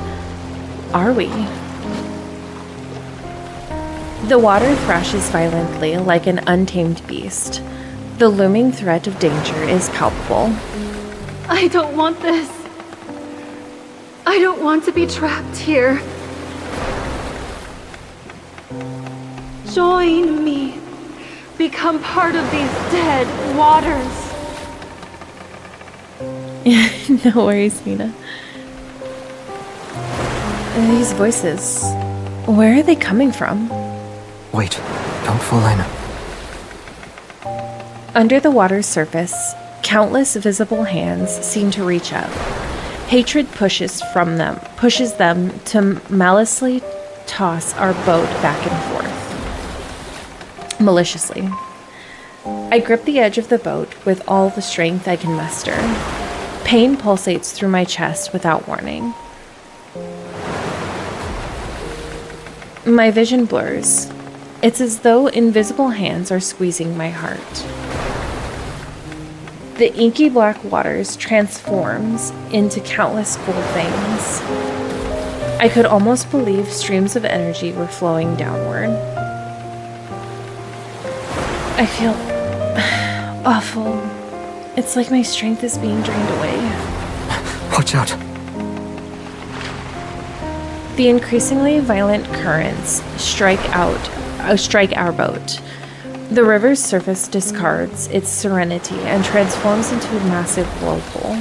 are we? The water thrashes violently like an untamed beast. The looming threat of danger is palpable. I don't want this. I don't want to be trapped here. Join me. Become part of these dead waters. No worries, Mina. These voices, where are they coming from? Wait, don't fall in. Under the water's surface, countless visible hands seem to reach up. Hatred pushes them to maliciously toss our boat back and forth. Maliciously. I grip the edge of the boat with all the strength I can muster. Pain pulsates through my chest without warning. My vision blurs. It's as though invisible hands are squeezing my heart. The inky black waters transforms into countless gold veins. I could almost believe streams of energy were flowing downward. I feel awful. It's like my strength is being drained away. Watch out. The increasingly violent currents strike our boat. The river's surface discards its serenity and transforms into a massive whirlpool.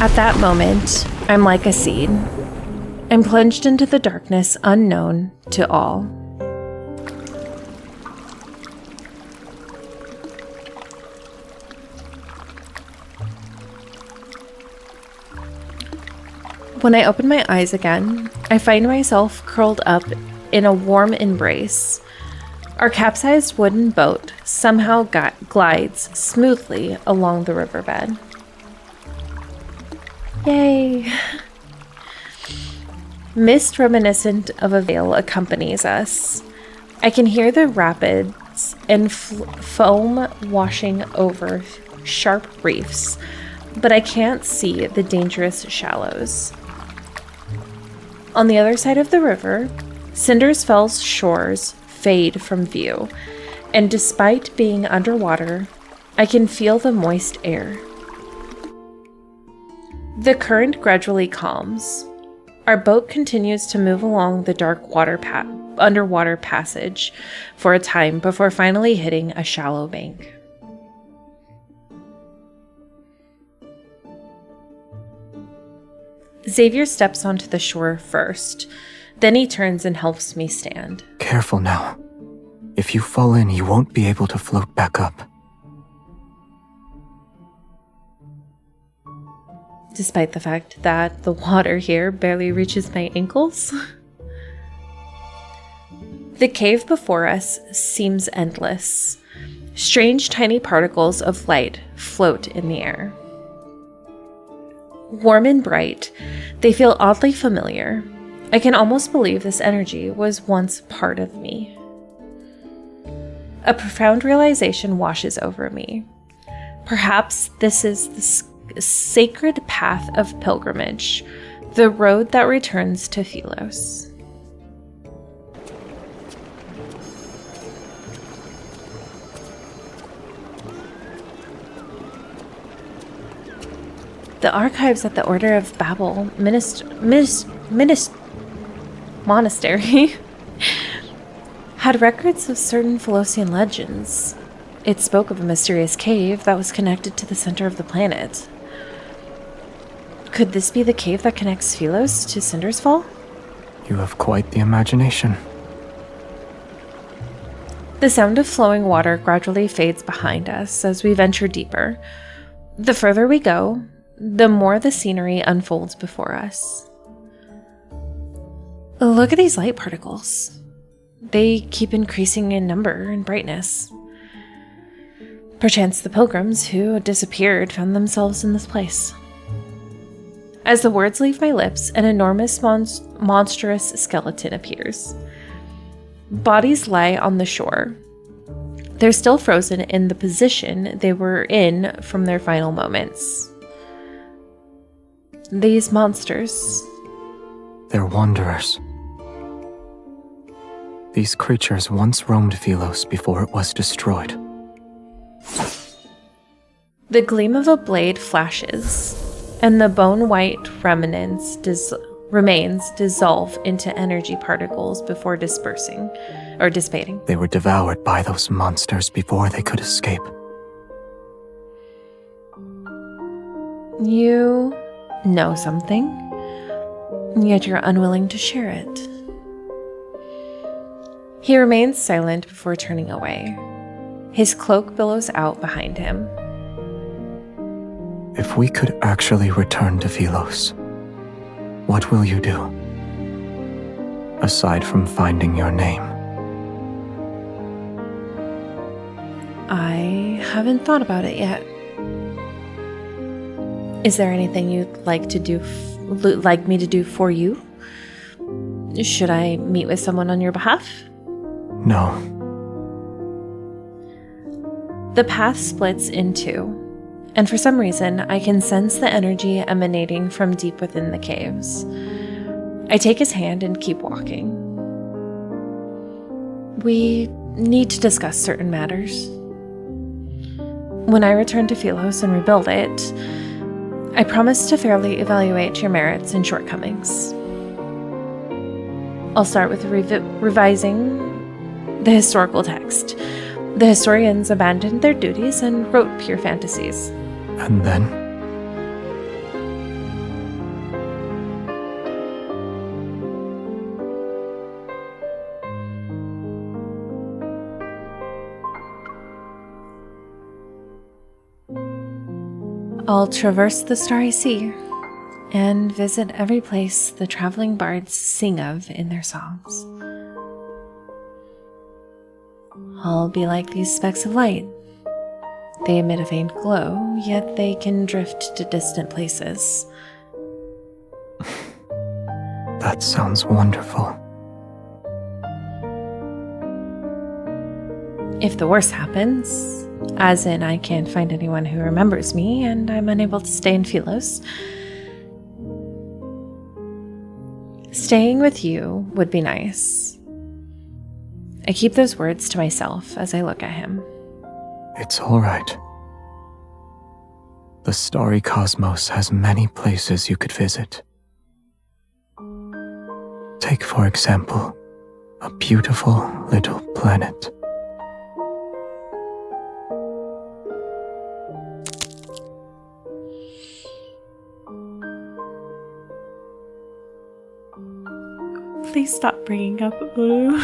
At that moment, I'm like a seed. I'm plunged into the darkness unknown to all. When I open my eyes again, I find myself curled up in a warm embrace. Our capsized wooden boat somehow glides smoothly along the riverbed. Yay! Mist reminiscent of a veil accompanies us. I can hear the rapids and foam washing over sharp reefs, but I can't see the dangerous shallows. On the other side of the river, Cinder's Fell's shores fade from view, and despite being underwater, I can feel the moist air. The current gradually calms. Our boat continues to move along the dark underwater passage for a time before finally hitting a shallow bank. Xavier steps onto the shore first. Then he turns and helps me stand. Careful now. If you fall in, you won't be able to float back up. Despite the fact that the water here barely reaches my ankles. The cave before us seems endless. Strange tiny particles of light float in the air. Warm and bright, they feel oddly familiar. I can almost believe this energy was once part of me. A profound realization washes over me. Perhaps this is the sacred path of pilgrimage, the road that returns to Philos. The archives at the Order of Babel monastery had records of certain Philosian legends. It spoke of a mysterious cave that was connected to the center of the planet. Could this be the cave that connects Philos to Cinder's Fall? You have quite the imagination. The sound of flowing water gradually fades behind us as we venture deeper. The further we go, the more the scenery unfolds before us. Look at these light particles. They keep increasing in number and brightness. Perchance the pilgrims who disappeared found themselves in this place. As the words leave my lips, an enormous monstrous skeleton appears. Bodies lie on the shore. They're still frozen in the position they were in from their final moments. These monsters. They're wanderers. These creatures once roamed Philos before it was destroyed. The gleam of a blade flashes, and the bone-white remains dissolve into energy particles before dissipating. They were devoured by those monsters before they could escape. You know something, yet you're unwilling to share it. He remains silent before turning away. His cloak billows out behind him. If we could actually return to Philos, what will you do? Aside from finding your name. I haven't thought about it yet. Is there anything you'd like me to do for you? Should I meet with someone on your behalf? No. The path splits in two, and for some reason, I can sense the energy emanating from deep within the caves. I take his hand and keep walking. We need to discuss certain matters. When I return to Philos and rebuild it, I promise to fairly evaluate your merits and shortcomings. I'll start with revising the historical text. The historians abandoned their duties and wrote pure fantasies. And then? I'll traverse the starry sea and visit every place the traveling bards sing of in their songs. I'll be like these specks of light. They emit a faint glow, yet they can drift to distant places. That sounds wonderful. If the worst happens, as in I can't find anyone who remembers me and I'm unable to stay in Philos, staying with you would be nice. I keep those words to myself as I look at him. It's all right. The starry cosmos has many places you could visit. Take, for example, a beautiful little planet. Please stop bringing up Blue.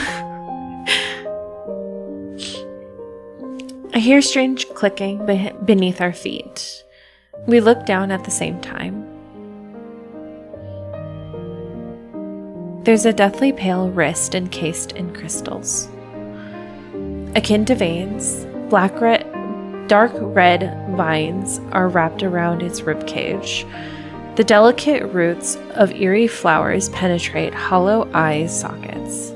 I hear strange clicking beneath our feet. We look down at the same time. There's a deathly pale wrist encased in crystals. Akin to veins, dark red vines are wrapped around its ribcage. The delicate roots of eerie flowers penetrate hollow eye sockets.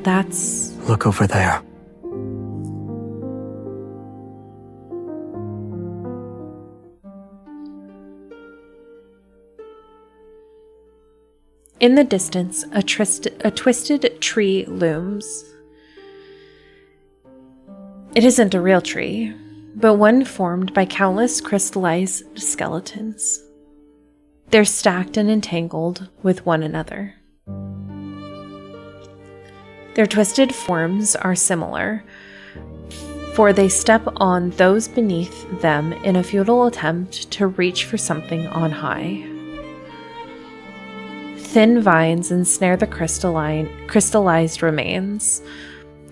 That's... Look over there. In the distance, a twisted tree looms. It isn't a real tree, but one formed by countless crystallized skeletons. They're stacked and entangled with one another. Their twisted forms are similar, for they step on those beneath them in a futile attempt to reach for something on high. Thin vines ensnare the crystallized remains.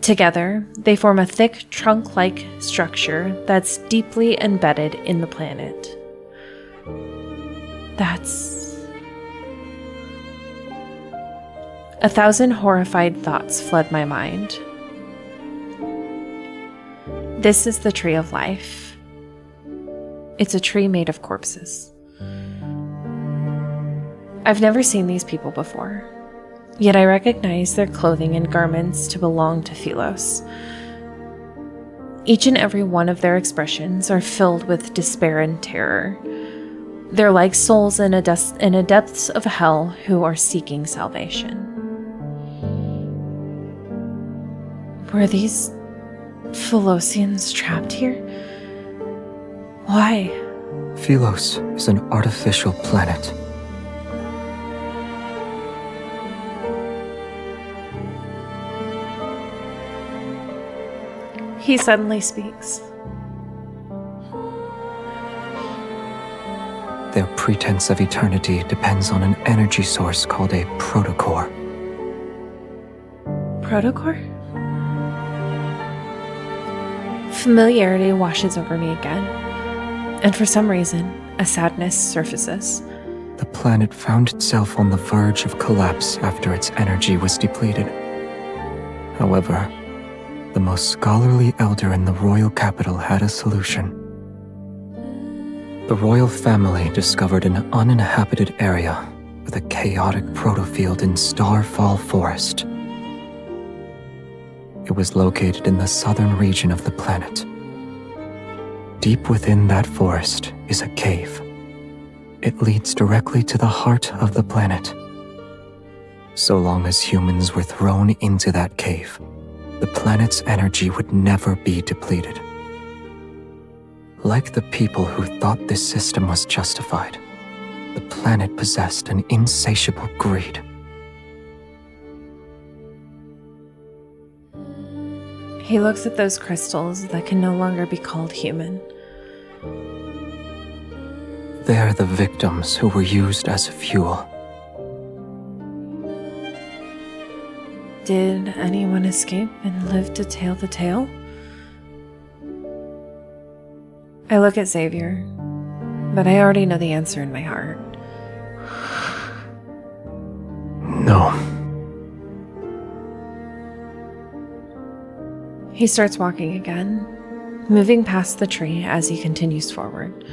Together, they form a thick trunk-like structure that's deeply embedded in the planet. That's... 1,000 horrified thoughts flood my mind. This is the tree of life. It's a tree made of corpses. I've never seen these people before, yet I recognize their clothing and garments to belong to Philos. Each and every one of their expressions are filled with despair and terror. They're like souls in a depths of hell who are seeking salvation. Were these Philosians trapped here? Why? Philos is an artificial planet. He suddenly speaks. Their pretense of eternity depends on an energy source called a protocore. Protocore? Familiarity washes over me again, and for some reason, a sadness surfaces. The planet found itself on the verge of collapse after its energy was depleted. However, the most scholarly elder in the royal capital had a solution. The royal family discovered an uninhabited area with a chaotic protofield in Starfall Forest. It was located in the southern region of the planet. Deep within that forest is a cave. It leads directly to the heart of the planet. So long as humans were thrown into that cave, the planet's energy would never be depleted. Like the people who thought this system was justified, the planet possessed an insatiable greed. He looks at those crystals that can no longer be called human. They're the victims who were used as fuel. Did anyone escape and live to tell the tale? I look at Xavier, but I already know the answer in my heart. No. He starts walking again, moving past the tree as he continues forward.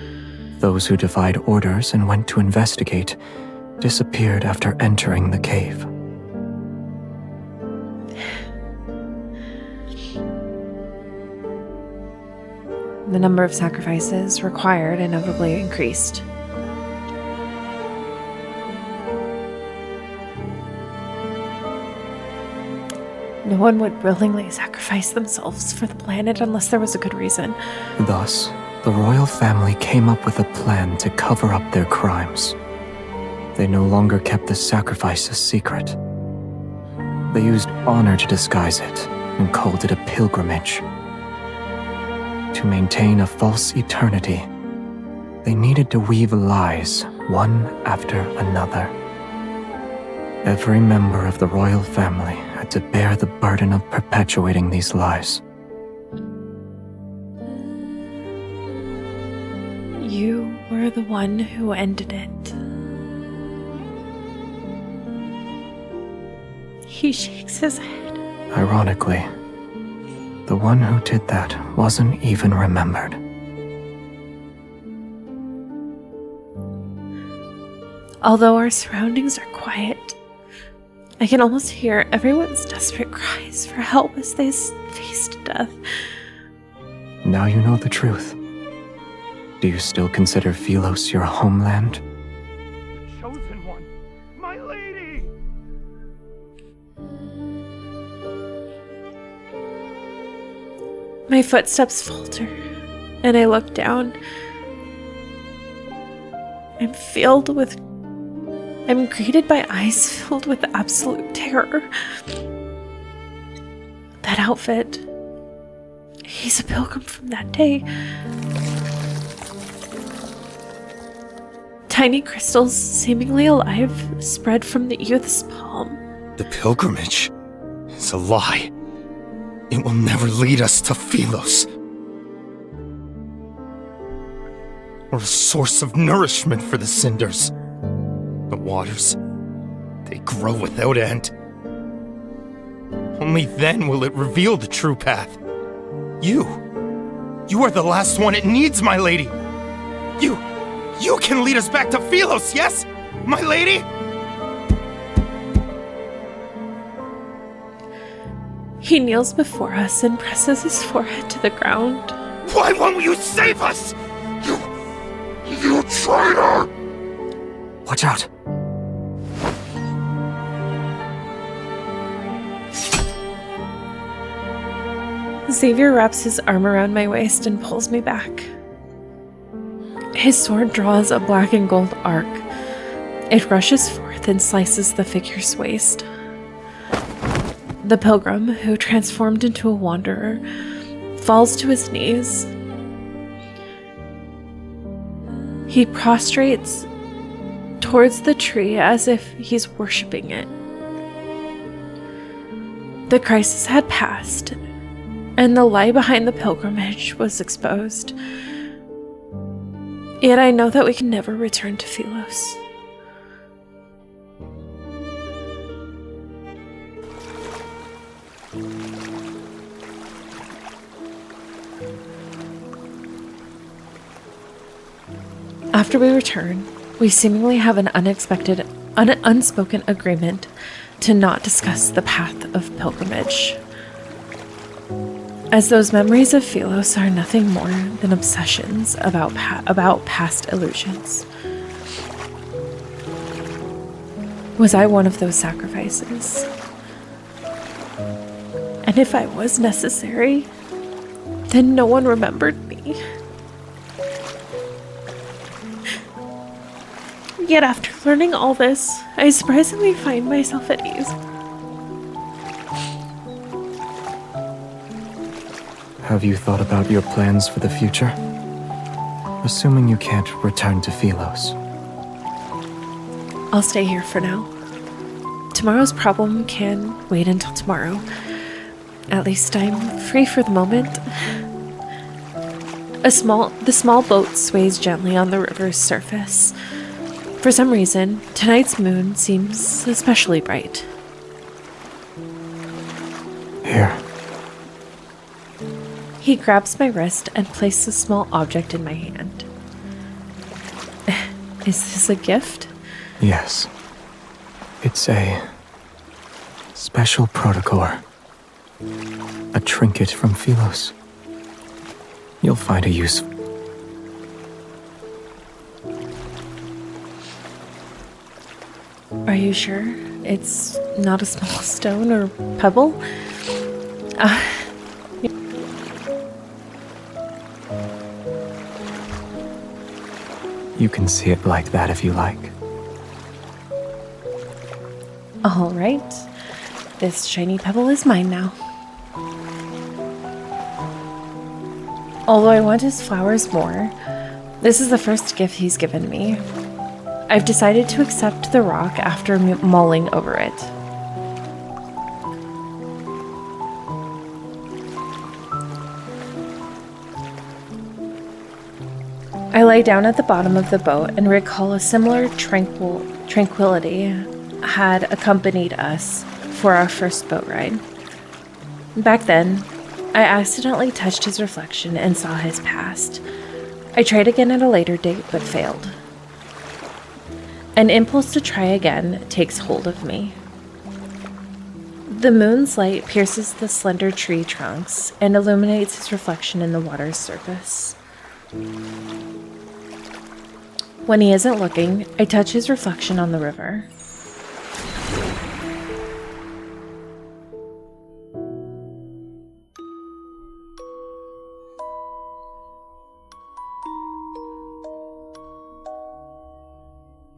Those who defied orders and went to investigate disappeared after entering the cave. The number of sacrifices required inevitably increased. No one would willingly sacrifice themselves for the planet unless there was a good reason. Thus, the royal family came up with a plan to cover up their crimes. They no longer kept the sacrifices secret. They used honor to disguise it and called it a pilgrimage. To maintain a false eternity, they needed to weave lies one after another. Every member of the royal family had to bear the burden of perpetuating these lies. You were the one who ended it. He shakes his head. Ironically, the one who did that wasn't even remembered. Although our surroundings are quiet, I can almost hear everyone's desperate cries for help as they faced death. Now you know the truth. Do you still consider Philos your homeland? Chosen one, my lady! My footsteps falter, and I look down. I'm greeted by eyes filled with absolute terror. That outfit. He's a pilgrim from that day. Tiny crystals, seemingly alive, spread from the youth's palm. The pilgrimage is a lie. It will never lead us to Philos. Or a source of nourishment for the cinders. The waters, they grow without end. Only then will it reveal the true path. You are the last one it needs, my lady. You can lead us back to Philos, yes, my lady? He kneels before us and presses his forehead to the ground. Why won't you save us? You traitor! Watch out! Xavier wraps his arm around my waist and pulls me back. His sword draws a black and gold arc. It rushes forth and slices the figure's waist. The pilgrim, who transformed into a wanderer, falls to his knees. He prostrates towards the tree as if he's worshipping it. The crisis had passed, and the lie behind the pilgrimage was exposed. Yet I know that we can never return to Philos. After we return, we seemingly have an unspoken agreement to not discuss the path of pilgrimage, as those memories of Philos are nothing more than obsessions about past illusions. Was I one of those sacrifices? And if I was necessary, then no one remembered me. Yet after learning all this, I surprisingly find myself at ease. Have you thought about your plans for the future? Assuming you can't return to Philos. I'll stay here for now. Tomorrow's problem can wait until tomorrow. At least I'm free for the moment. The small boat sways gently on the river's surface. For some reason, tonight's moon seems especially bright. Here. He grabs my wrist and places a small object in my hand. Is this a gift? Yes. It's a special protocore. A trinket from Philos. You'll find a use. Are you sure it's not a small stone or pebble? You can see it like that if you like. All right. This shiny pebble is mine now. Although I want his flowers more, this is the first gift he's given me. I've decided to accept the rock after mulling over it. I lay down at the bottom of the boat and recall a similar tranquility had accompanied us for our first boat ride. Back then, I accidentally touched his reflection and saw his past. I tried again at a later date, but failed. An impulse to try again takes hold of me. The moon's light pierces the slender tree trunks and illuminates his reflection in the water's surface. When he isn't looking, I touch his reflection on the river.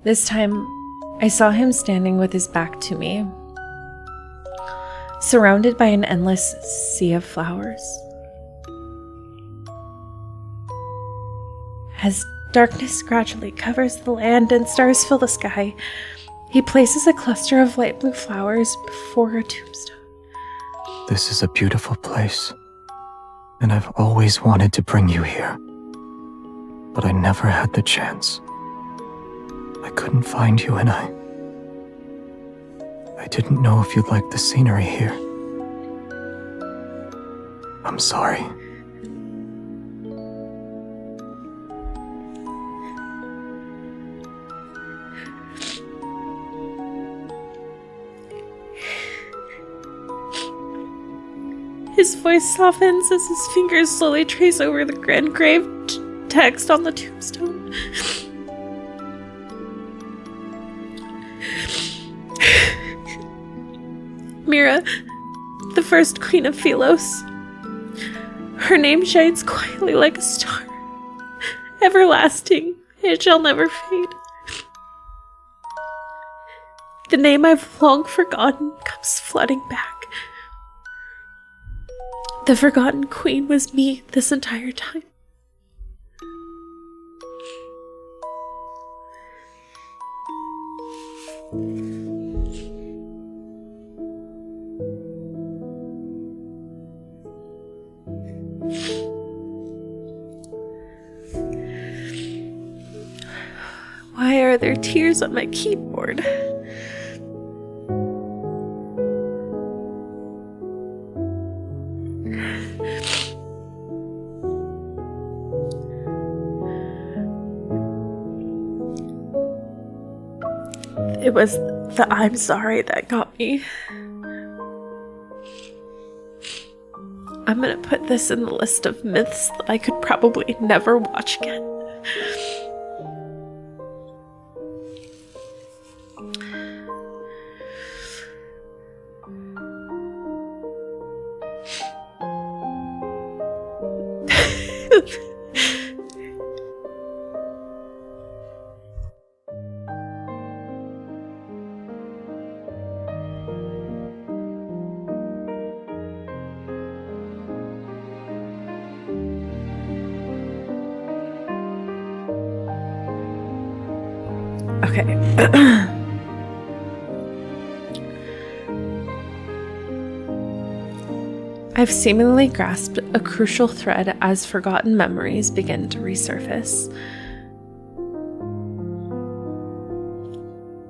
This time, I saw him standing with his back to me, surrounded by an endless sea of flowers. As darkness gradually covers the land and stars fill the sky, he places a cluster of light blue flowers before a tombstone. This is a beautiful place, and I've always wanted to bring you here, but I never had the chance. I couldn't find you, and I didn't know if you'd like the scenery here. I'm sorry. His voice softens as his fingers slowly trace over the engraved text on the tombstone. Mira, the first queen of Philos. Her name shines quietly like a star, everlasting, it shall never fade. The name I've long forgotten comes flooding back. The forgotten queen was me this entire time. Why are there tears on my keyboard? It was the I'm sorry that got me. I'm gonna put this in the list of myths that I could probably never watch again. Okay. I've seemingly grasped a crucial thread as forgotten memories begin to resurface.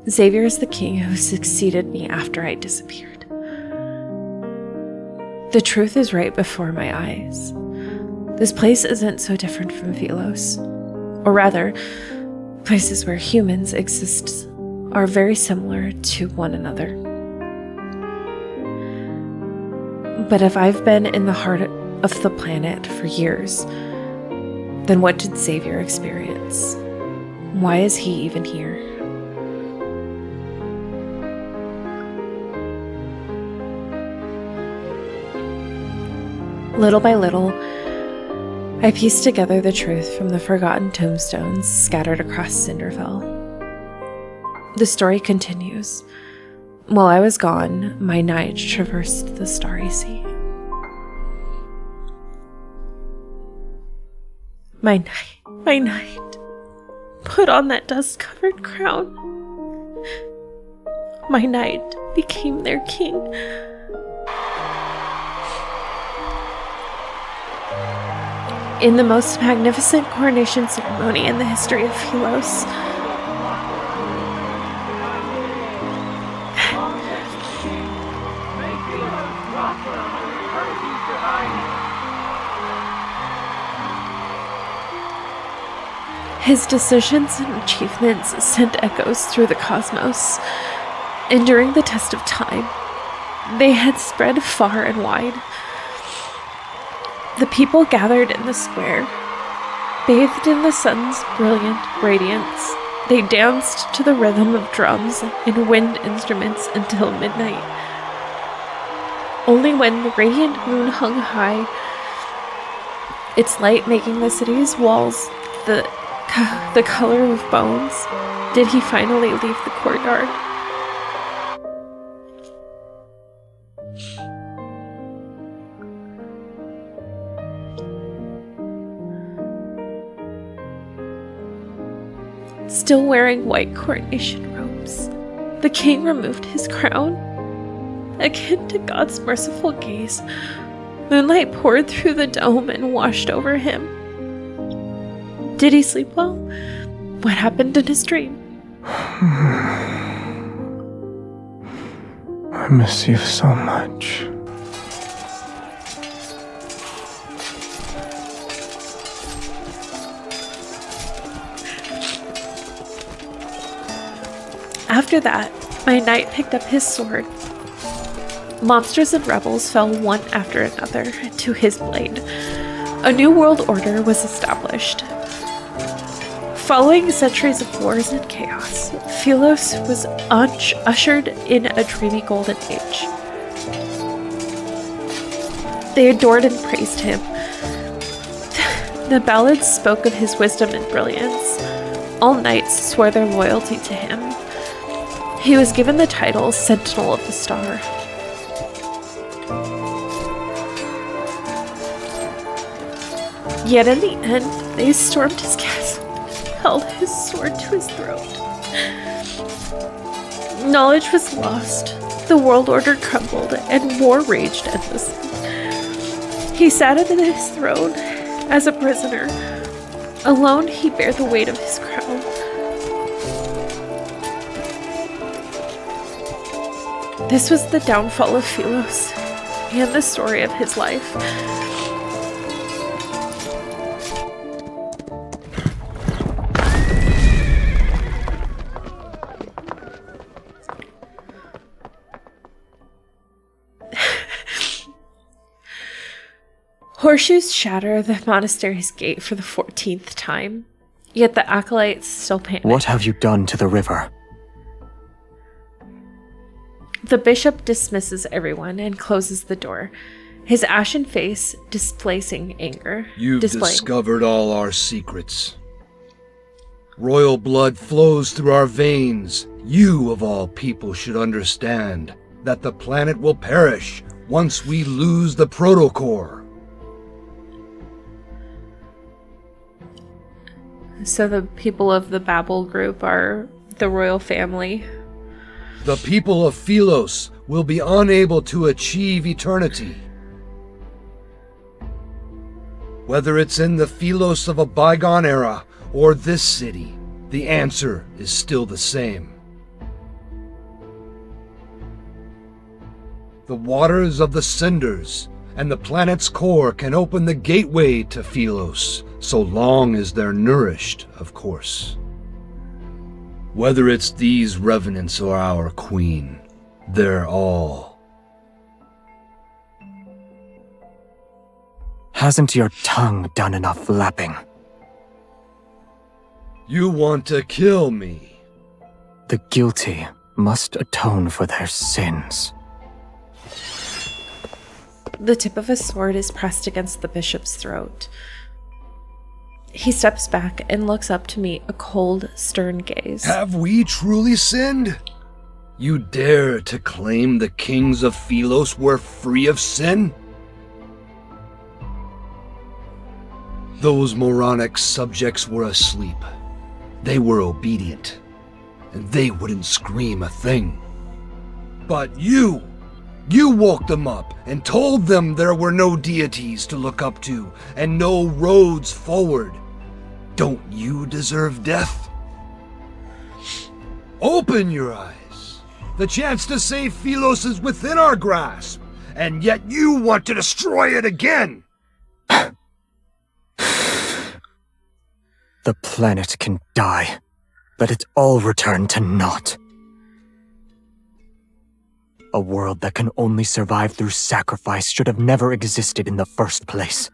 Xavier is the king who succeeded me after I disappeared. The truth is right before my eyes. This place isn't so different from Philos. Or rather, places where humans exist are very similar to one another. But if I've been in the heart of the planet for years, then what did Xavier experience? Why is he even here? Little by little, I pieced together the truth from the forgotten tombstones scattered across Cinderfell. The story continues. While I was gone, my knight traversed the starry sea. My knight, put on that dust-covered crown. My knight became their king. In the most magnificent coronation ceremony in the history of Philos, his decisions and achievements sent echoes through the cosmos, and during the test of time, they had spread far and wide. The people gathered in the square, bathed in the sun's brilliant radiance. They danced to the rhythm of drums and wind instruments until midnight. Only when the radiant moon hung high, its light making the city's walls the color of bones, did he finally leave the courtyard. Still wearing white coronation robes, the king removed his crown. Akin to God's merciful gaze, moonlight poured through the dome and washed over him. Did he sleep well? What happened in his dream? I miss you so much. After that, my knight picked up his sword. Monsters and rebels fell one after another to his blade. A new world order was established. Following centuries of wars and chaos, Philos was ushered in a dreamy golden age. They adored and praised him. The ballads spoke of his wisdom and brilliance. All knights swore their loyalty to him. He was given the title Sentinel of the Star. Yet in the end, they stormed his castle and held his sword to his throat. Knowledge was lost, the world order crumbled, and war raged endlessly. He sat at his throne as a prisoner. Alone, he bare the weight of his crown. This was the downfall of Philos, and the story of his life. Horseshoes shatter the monastery's gate for the 14th time, yet the acolytes still panic. What have you done to the river? The bishop dismisses everyone and closes the door, his ashen face displacing anger. You've discovered all our secrets. Royal blood flows through our veins. You, of all people, should understand that the planet will perish once we lose the protocore. So the people of the Babel group are the royal family. The people of Philos will be unable to achieve eternity. Whether it's in the Philos of a bygone era or this city, the answer is still the same. The waters of the cinders and the planet's core can open the gateway to Philos, so long as they're nourished, of course. Whether it's these revenants or our queen, they're all. Hasn't your tongue done enough flapping? You want to kill me? The guilty must atone for their sins. The tip of a sword is pressed against the bishop's throat. He steps back and looks up to meet a cold, stern gaze. Have we truly sinned? You dare to claim the kings of Philos were free of sin? Those moronic subjects were asleep. They were obedient, and they wouldn't scream a thing. But you woke them up and told them there were no deities to look up to and no roads forward. Don't you deserve death? Open your eyes. The chance to save Philos is within our grasp, and yet you want to destroy it again. The planet can die. Let it all return to naught. A world that can only survive through sacrifice should have never existed in the first place.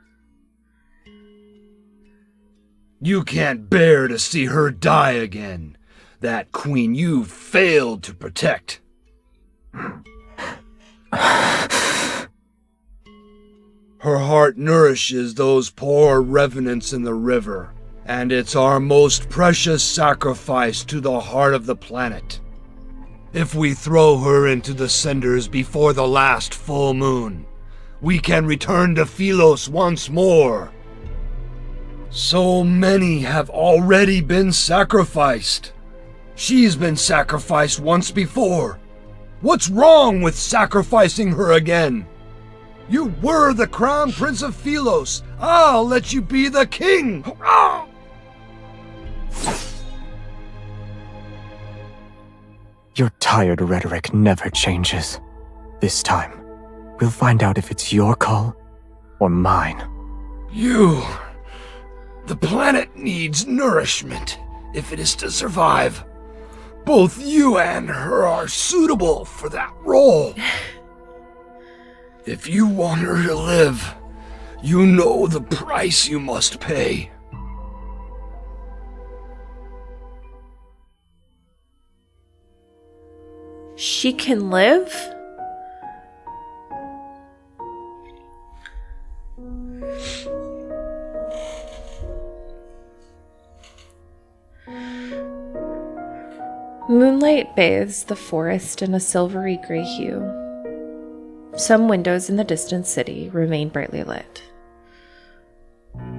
You can't bear to see her die again. That queen you failed to protect. Her heart nourishes those poor revenants in the river, and it's our most precious sacrifice to the heart of the planet. If we throw her into the cinders before the last full moon, we can return to Philos once more. So many have already been sacrificed. She's been sacrificed once before. What's wrong with sacrificing her again? You were the crown prince of Philos. I'll let you be the king. Ah! Your tired rhetoric never changes. This time, we'll find out if it's your call or mine. The planet needs nourishment if it is to survive. Both you and her are suitable for that role. If you want her to live, you know the price you must pay. She can live? Moonlight bathes the forest in a silvery gray hue. Some windows in the distant city remain brightly lit.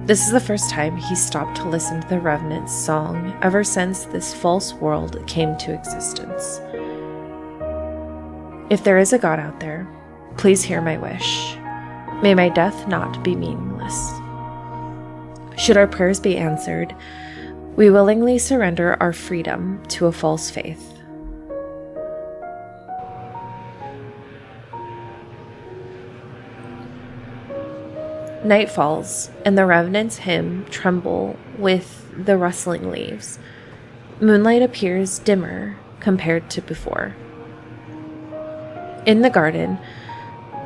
This is the first time he's stopped to listen to the Revenant's song ever since this false world came to existence. If there is a God out there, please hear my wish. May my death not be meaningless. Should our prayers be answered, we willingly surrender our freedom to a false faith. Night falls, and the Revenant's hymn tremble with the rustling leaves. Moonlight appears dimmer compared to before. In the garden,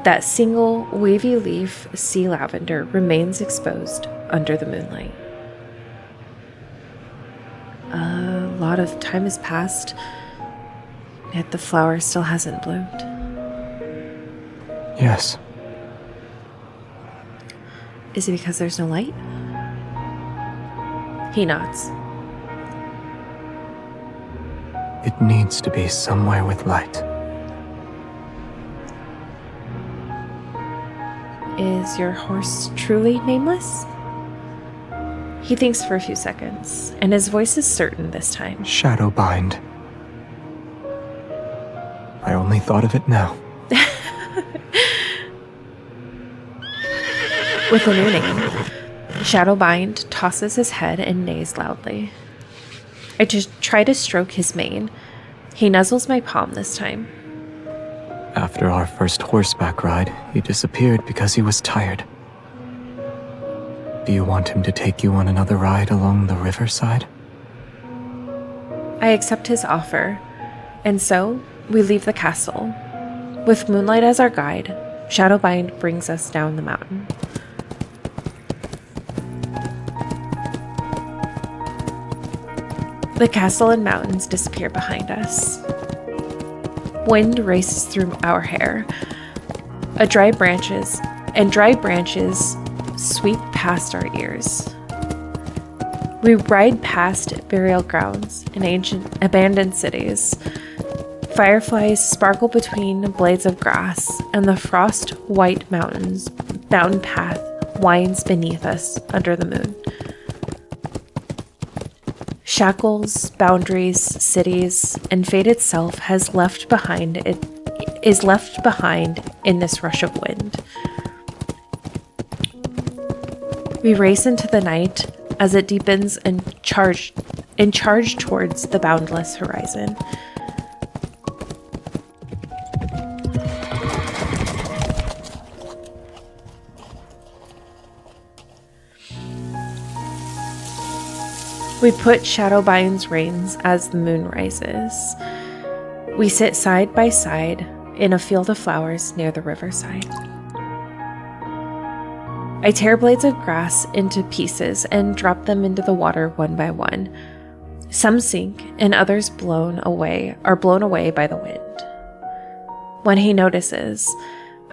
that single wavy leaf sea lavender remains exposed under the moonlight. A lot of time has passed, yet the flower still hasn't bloomed. Yes. Is it because there's no light? He nods. It needs to be somewhere with light. Is your horse truly nameless? He thinks for a few seconds, and his voice is certain this time. Shadowbind. I only thought of it now. With a new name, Shadowbind tosses his head and neighs loudly. I just try to stroke his mane. He nuzzles my palm this time. After our first horseback ride, he disappeared because he was tired. Do you want him to take you on another ride along the riverside? I accept his offer, and so we leave the castle. With Moonlight as our guide, Shadowbind brings us down the mountain. The castle and mountains disappear behind us. Wind races through our hair. Dry branches sweep past our ears. We ride past burial grounds and ancient abandoned cities. Fireflies sparkle between blades of grass, and the frost-white mountain path winds beneath us under the moon. Shackles, boundaries, cities, and fate itself is left behind in this rush of wind. We race into the night as it deepens and charge towards the boundless horizon. We put Shadowbind's reins as the moon rises. We sit side by side in a field of flowers near the riverside. I tear blades of grass into pieces and drop them into the water one by one. Some sink, and others are blown away by the wind. When he notices,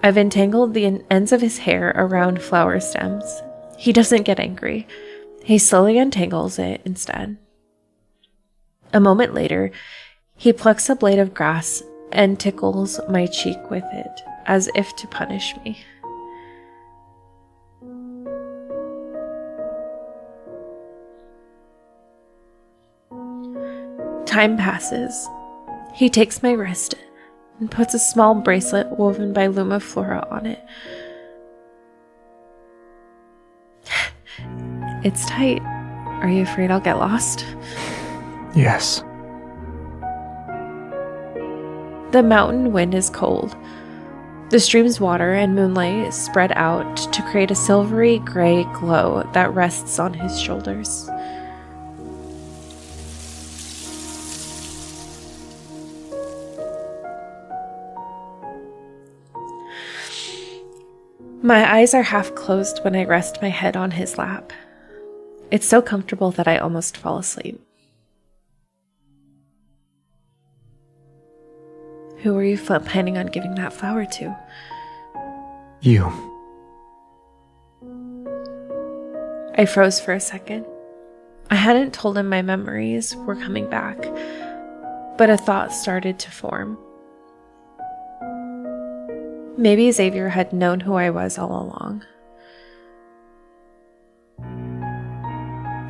I've entangled the ends of his hair around flower stems. He doesn't get angry. He slowly untangles it instead. A moment later, he plucks a blade of grass and tickles my cheek with it, as if to punish me. Time passes. He takes my wrist and puts a small bracelet woven by Lumiflora on it. It's tight. Are you afraid I'll get lost? Yes. The mountain wind is cold. The stream's water and moonlight spread out to create a silvery gray glow that rests on his shoulders. My eyes are half closed when I rest my head on his lap. It's so comfortable that I almost fall asleep. Who are you planning on giving that flower to? You. I froze for a second. I hadn't told him my memories were coming back. But a thought started to form. Maybe Xavier had known who I was all along.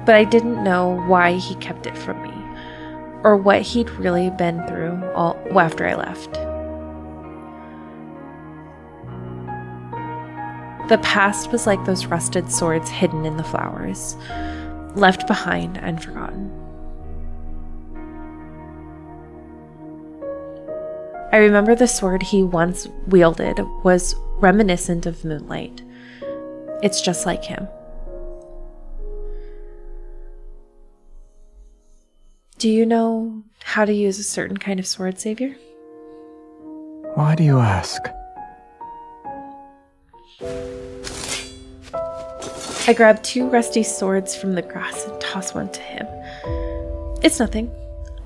But I didn't know why he kept it from me, or what he'd really been through after I left. The past was like those rusted swords hidden in the flowers, left behind and forgotten. I remember the sword he once wielded was reminiscent of moonlight. It's just like him. Do you know how to use a certain kind of sword, Xavier? Why do you ask? I grab 2 rusty swords from the grass and toss one to him. It's nothing.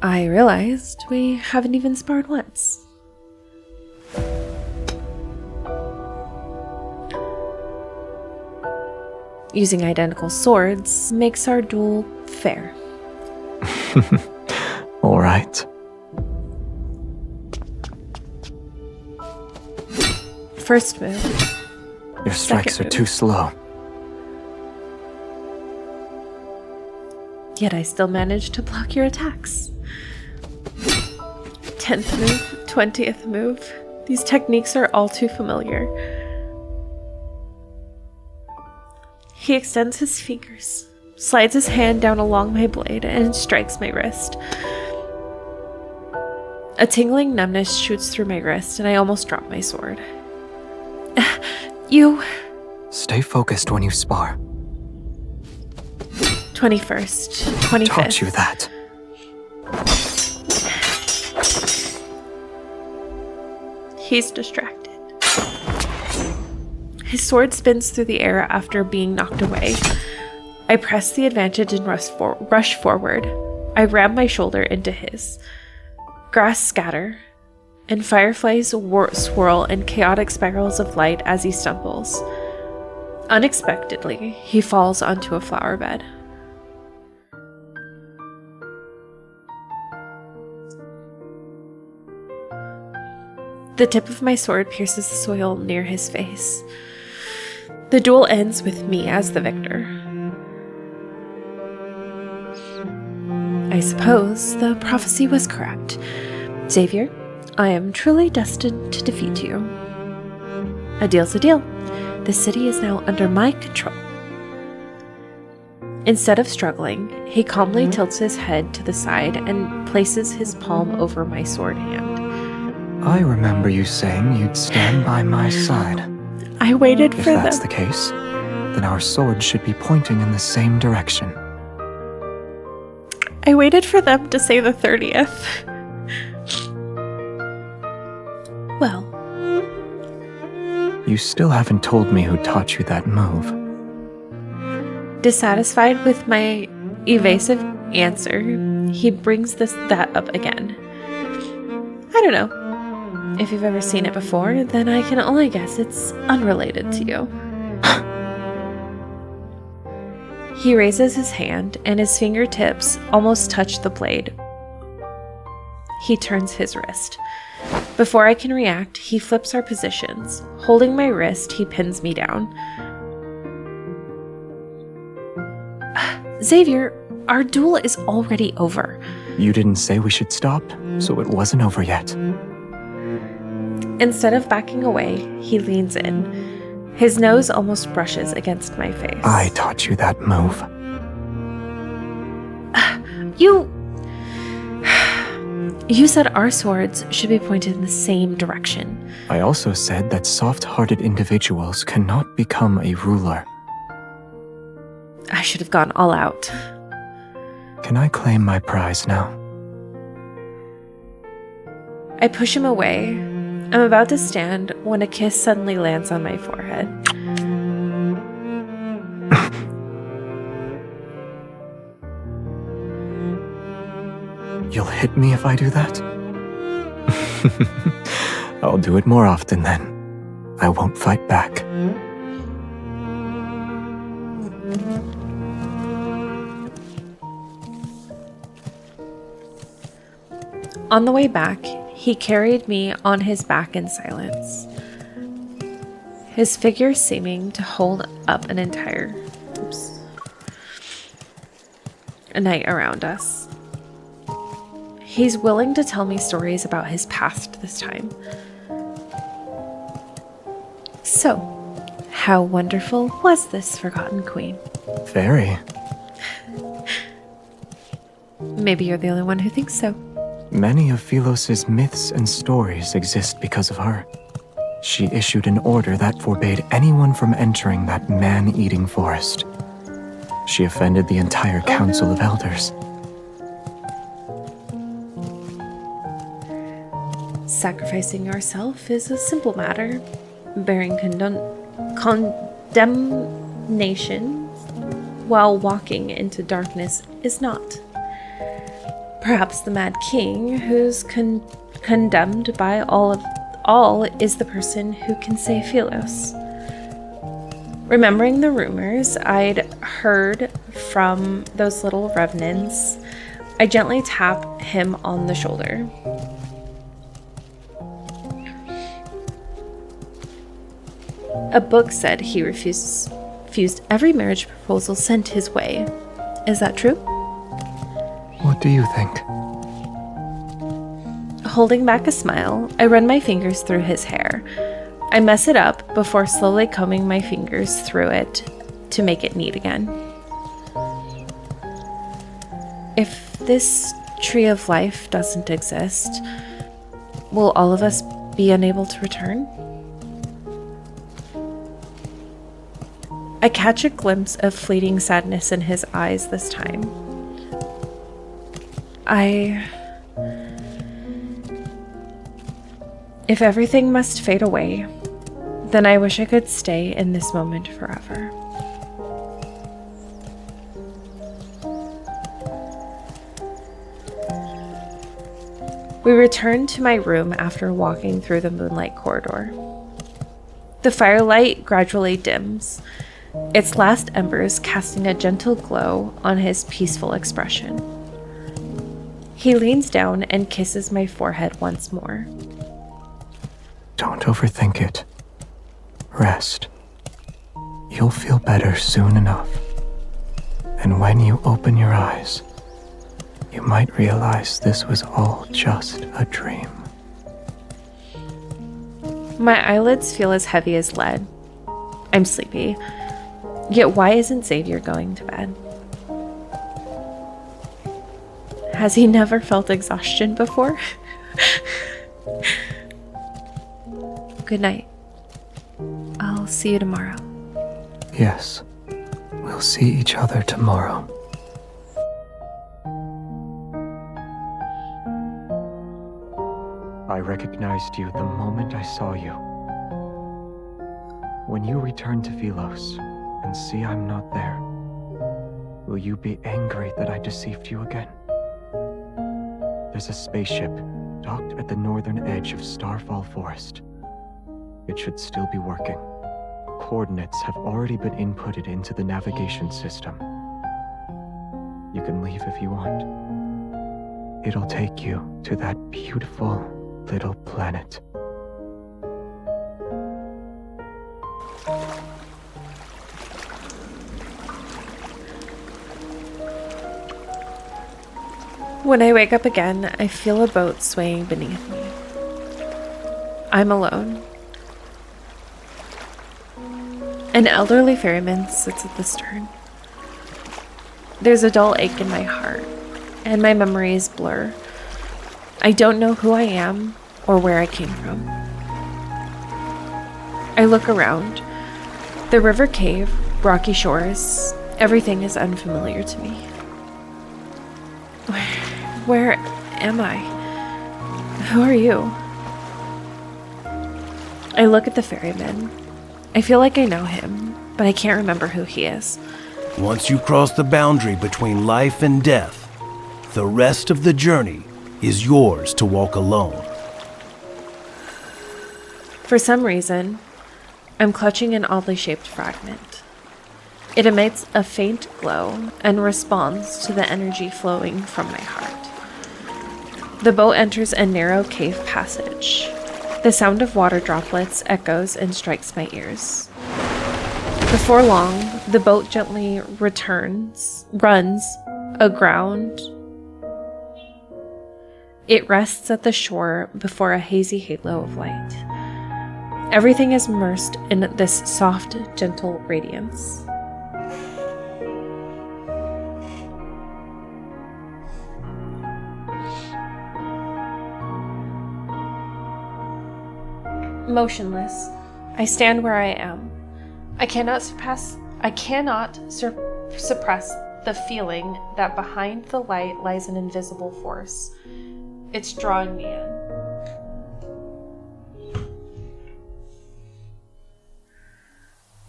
I realized we haven't even sparred once. Using identical swords makes our duel fair. All right. First move. Your strikes are too slow. Yet I still managed to block your attacks. 10th move, 20th move. These techniques are all too familiar. He extends his fingers, slides his hand down along my blade, and strikes my wrist. A tingling numbness shoots through my wrist, and I almost drop my sword. You... Stay focused when you spar. 21st, 25th. Taught you that. He's distracted. His sword spins through the air after being knocked away. I press the advantage and rush forward. I ram my shoulder into his. Grass scatter, and fireflies swirl in chaotic spirals of light as he stumbles. Unexpectedly, he falls onto a flower bed. The tip of my sword pierces the soil near his face. The duel ends with me as the victor. I suppose the prophecy was correct. Xavier, I am truly destined to defeat you. A deal's a deal. The city is now under my control. Instead of struggling, he calmly tilts his head to the side and places his palm over my sword hand. I remember you saying you'd stand by my side. I waited for them. If that's the case, then our swords should be pointing in the same direction. I waited for them to say the 30th. Well. You still haven't told me who taught you that move. Dissatisfied with my evasive answer, he brings that up again. I don't know. If you've ever seen it before, then I can only guess it's unrelated to you. He raises his hand, and his fingertips almost touch the blade. He turns his wrist. Before I can react, he flips our positions. Holding my wrist, he pins me down. Xavier, our duel is already over. You didn't say we should stop, so it wasn't over yet. Instead of backing away, he leans in. His nose almost brushes against my face. I taught you that move. You said our swords should be pointed in the same direction. I also said that soft-hearted individuals cannot become a ruler. I should have gone all out. Can I claim my prize now? I push him away. I'm about to stand when a kiss suddenly lands on my forehead. You'll hit me if I do that? I'll do it more often then. I won't fight back. On the way back, he carried me on his back in silence, his figure seeming to hold up an entire night around us. He's willing to tell me stories about his past this time. So, how wonderful was this forgotten queen? Very. Maybe you're the only one who thinks so. Many of Philos's myths and stories exist because of her. She issued an order that forbade anyone from entering that man-eating forest. She offended the entire Council of Elders. Sacrificing yourself is a simple matter. Bearing condemnation while walking into darkness is not. Perhaps the Mad King, who's condemned by all, is the person who can save Philos. Remembering the rumors I'd heard from those little revenants, I gently tap him on the shoulder. A book said he refused every marriage proposal sent his way. Is that true? What do you think? Holding back a smile, I run my fingers through his hair. I mess it up before slowly combing my fingers through it to make it neat again. If this tree of life doesn't exist, will all of us be unable to return? I catch a glimpse of fleeting sadness in his eyes this time. If everything must fade away, then I wish I could stay in this moment forever. We returned to my room after walking through the moonlight corridor. The firelight gradually dims, its last embers casting a gentle glow on his peaceful expression. He leans down and kisses my forehead once more. Don't overthink it. Rest. You'll feel better soon enough. And when you open your eyes, you might realize this was all just a dream. My eyelids feel as heavy as lead. I'm sleepy. Yet why isn't Xavier going to bed? Has he never felt exhaustion before? Good night. I'll see you tomorrow. Yes, we'll see each other tomorrow. I recognized you the moment I saw you. When you return to Philos and see I'm not there, will you be angry that I deceived you again? There's a spaceship docked at the northern edge of Starfall Forest. It should still be working. Coordinates have already been inputted into the navigation system. You can leave if you want. It'll take you to that beautiful little planet. When I wake up again, I feel a boat swaying beneath me. I'm alone. An elderly ferryman sits at the stern. There's a dull ache in my heart, and my memories blur. I don't know who I am or where I came from. I look around. The river cave, rocky shores, everything is unfamiliar to me. Where am I? Who are you? I look at the ferryman. I feel like I know him, but I can't remember who he is. Once you cross the boundary between life and death, the rest of the journey is yours to walk alone. For some reason, I'm clutching an oddly shaped fragment. It emits a faint glow and responds to the energy flowing from my heart. The boat enters a narrow cave passage. The sound of water droplets echoes and strikes my ears. Before long, the boat gently runs aground. It rests at the shore before a hazy halo of light. Everything is immersed in this soft, gentle radiance. Motionless, I stand where I am. I cannot suppress the feeling that behind the light lies an invisible force. It's drawing me in.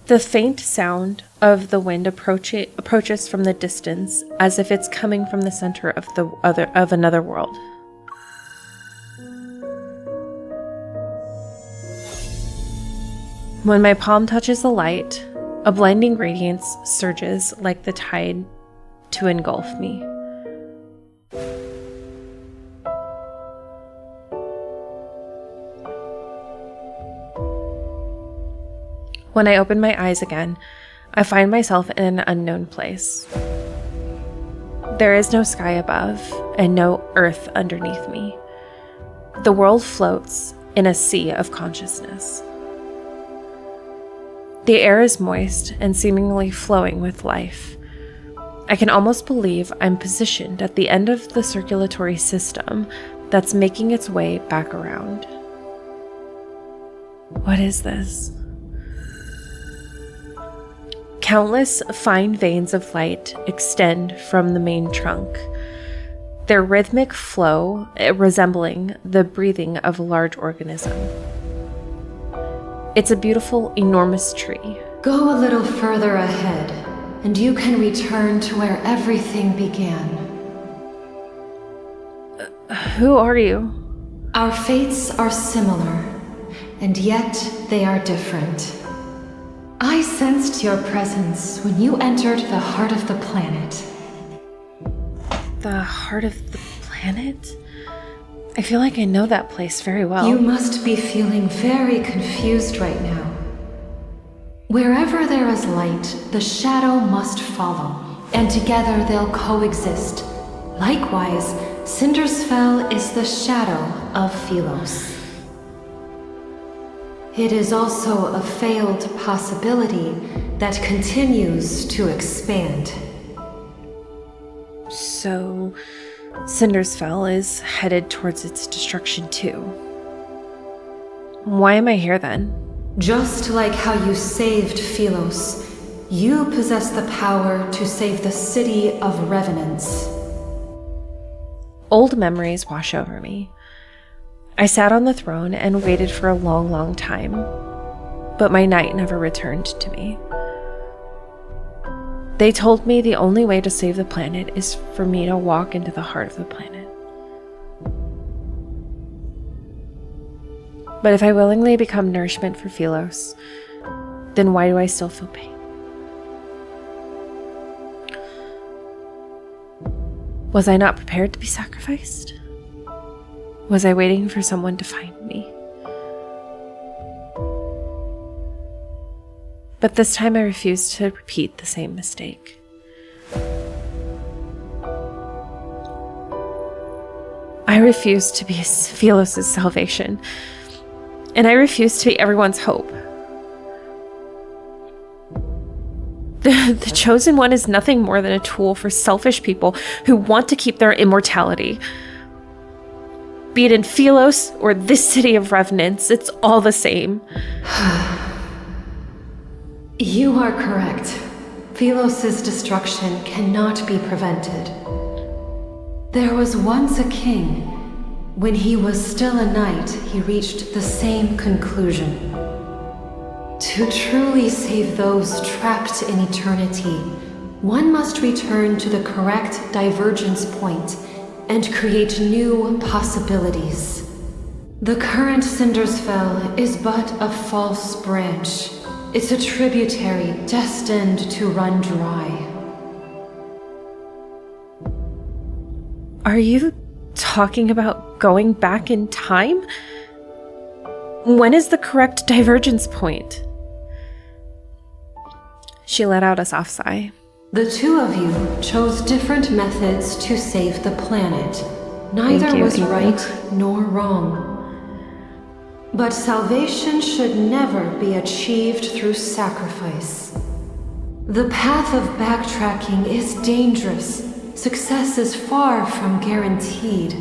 The faint sound of the wind approaches from the distance, as if it's coming from the center of another world. When my palm touches the light, a blinding radiance surges like the tide to engulf me. When I open my eyes again, I find myself in an unknown place. There is no sky above and no earth underneath me. The world floats in a sea of consciousness. The air is moist and seemingly flowing with life. I can almost believe I'm positioned at the end of the circulatory system that's making its way back around. What is this? Countless fine veins of light extend from the main trunk, their rhythmic flow resembling the breathing of a large organism. It's a beautiful, enormous tree. Go a little further ahead, and you can return to where everything began. Who are you? Our fates are similar, and yet they are different. I sensed your presence when you entered the heart of the planet. The heart of the planet? I feel like I know that place very well. You must be feeling very confused right now. Wherever there is light, the shadow must follow, and together they'll coexist. Likewise, Cindersfell is the shadow of Philos. It is also a failed possibility that continues to expand. So, Cindersfell is headed towards its destruction too. Why am I here then? Just like how you saved Philos, you possess the power to save the city of Revenants. Old memories wash over me. I sat on the throne and waited for a long, long time, but my knight never returned to me. They told me the only way to save the planet is for me to walk into the heart of the planet. But if I willingly become nourishment for Philos, then why do I still feel pain? Was I not prepared to be sacrificed? Was I waiting for someone to find me? But this time I refused to repeat the same mistake. I refused to be Philos' salvation, and I refused to be everyone's hope. The Chosen One is nothing more than a tool for selfish people who want to keep their immortality. Be it in Philos or this city of revenants, it's all the same. You are correct. Philos' destruction cannot be prevented. There was once a king. When he was still a knight, he reached the same conclusion. To truly save those trapped in eternity, one must return to the correct divergence point and create new possibilities. The current Cindersfell is but a false branch. It's a tributary destined to run dry. Are you talking about going back in time? When is the correct divergence point? She let out a soft sigh. The two of you chose different methods to save the planet. Neither was right nor wrong. But salvation should never be achieved through sacrifice. The path of backtracking is dangerous. Success is far from guaranteed.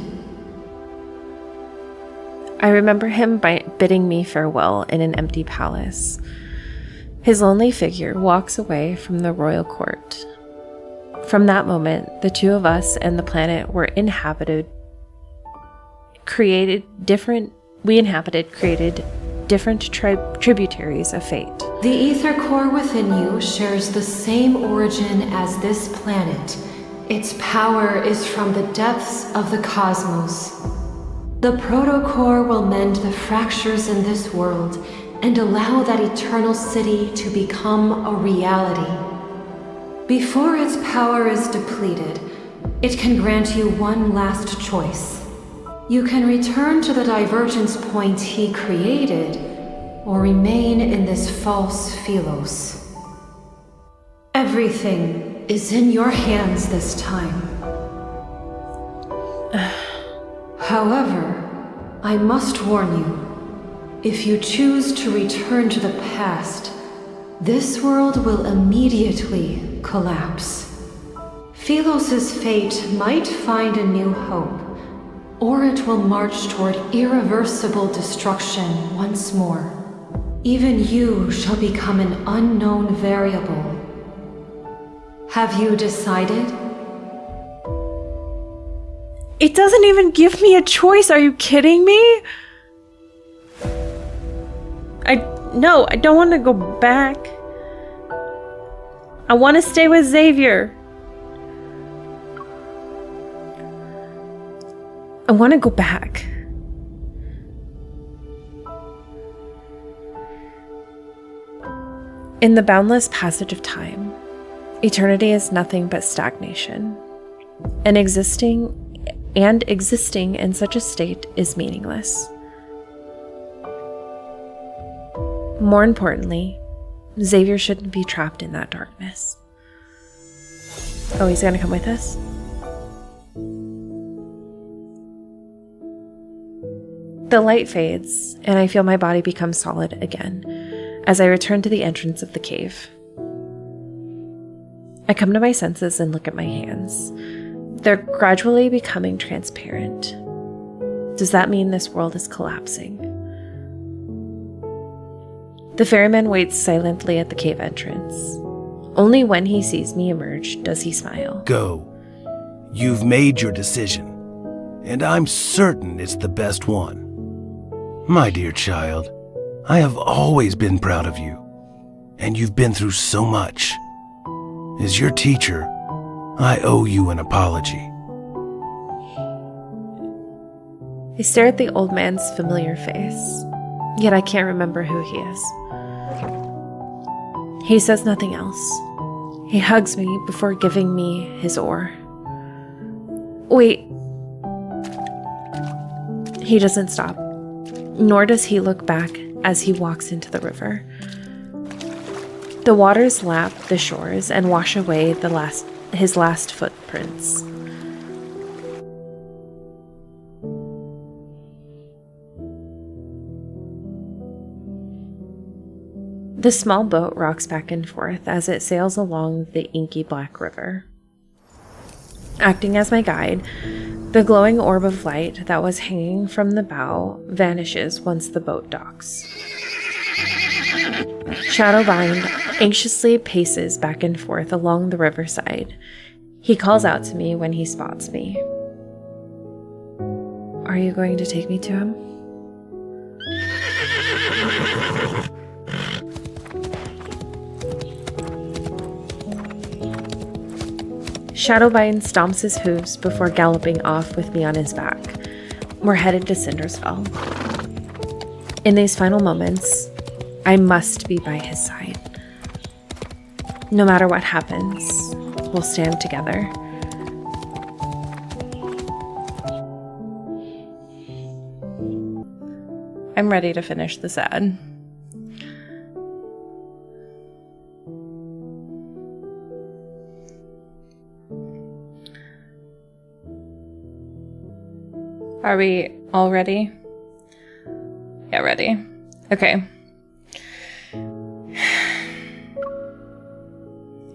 I remember him bidding me farewell in an empty palace. His lonely figure walks away from the royal court. From that moment, the two of us and the planet were created different tributaries of fate. The ether core within you shares the same origin as this planet. Its power is from the depths of the cosmos. The protocore will mend the fractures in this world and allow that eternal city to become a reality. Before its power is depleted, it can grant you one last choice. You can return to the divergence point he created, or remain in this false Philos. Everything is in your hands this time. However, I must warn you, if you choose to return to the past, this world will immediately collapse. Philos' fate might find a new hope, or it will march toward irreversible destruction once more. Even you shall become an unknown variable. Have you decided? It doesn't even give me a choice. Are you kidding me? No, I don't want to go back. I want to stay with Xavier. I want to go back. In the boundless passage of time, eternity is nothing but stagnation. And existing in such a state is meaningless. More importantly, Xavier shouldn't be trapped in that darkness. Oh, he's gonna come with us? The light fades, and I feel my body become solid again as I return to the entrance of the cave. I come to my senses and look at my hands. They're gradually becoming transparent. Does that mean this world is collapsing? The ferryman waits silently at the cave entrance. Only when he sees me emerge does he smile. Go. You've made your decision, and I'm certain it's the best one. My dear child, I have always been proud of you, and you've been through so much. As your teacher, I owe you an apology. I stare at the old man's familiar face, yet I can't remember who he is. He says nothing else. He hugs me before giving me his oar. Wait. He doesn't stop, nor does he look back as he walks into the river. The waters lap the shores and wash away his last footprints. The small boat rocks back and forth as it sails along the inky black river. Acting as my guide, the glowing orb of light that was hanging from the bow vanishes once the boat docks. Shadowbind anxiously paces back and forth along the riverside. He calls out to me when he spots me. Are you going to take me to him? Shadowbind stomps his hooves before galloping off with me on his back. We're headed to Cindersfell. In these final moments, I must be by his side. No matter what happens, we'll stand together. I'm ready to finish this ad. Are we all ready? Yeah, ready. Okay.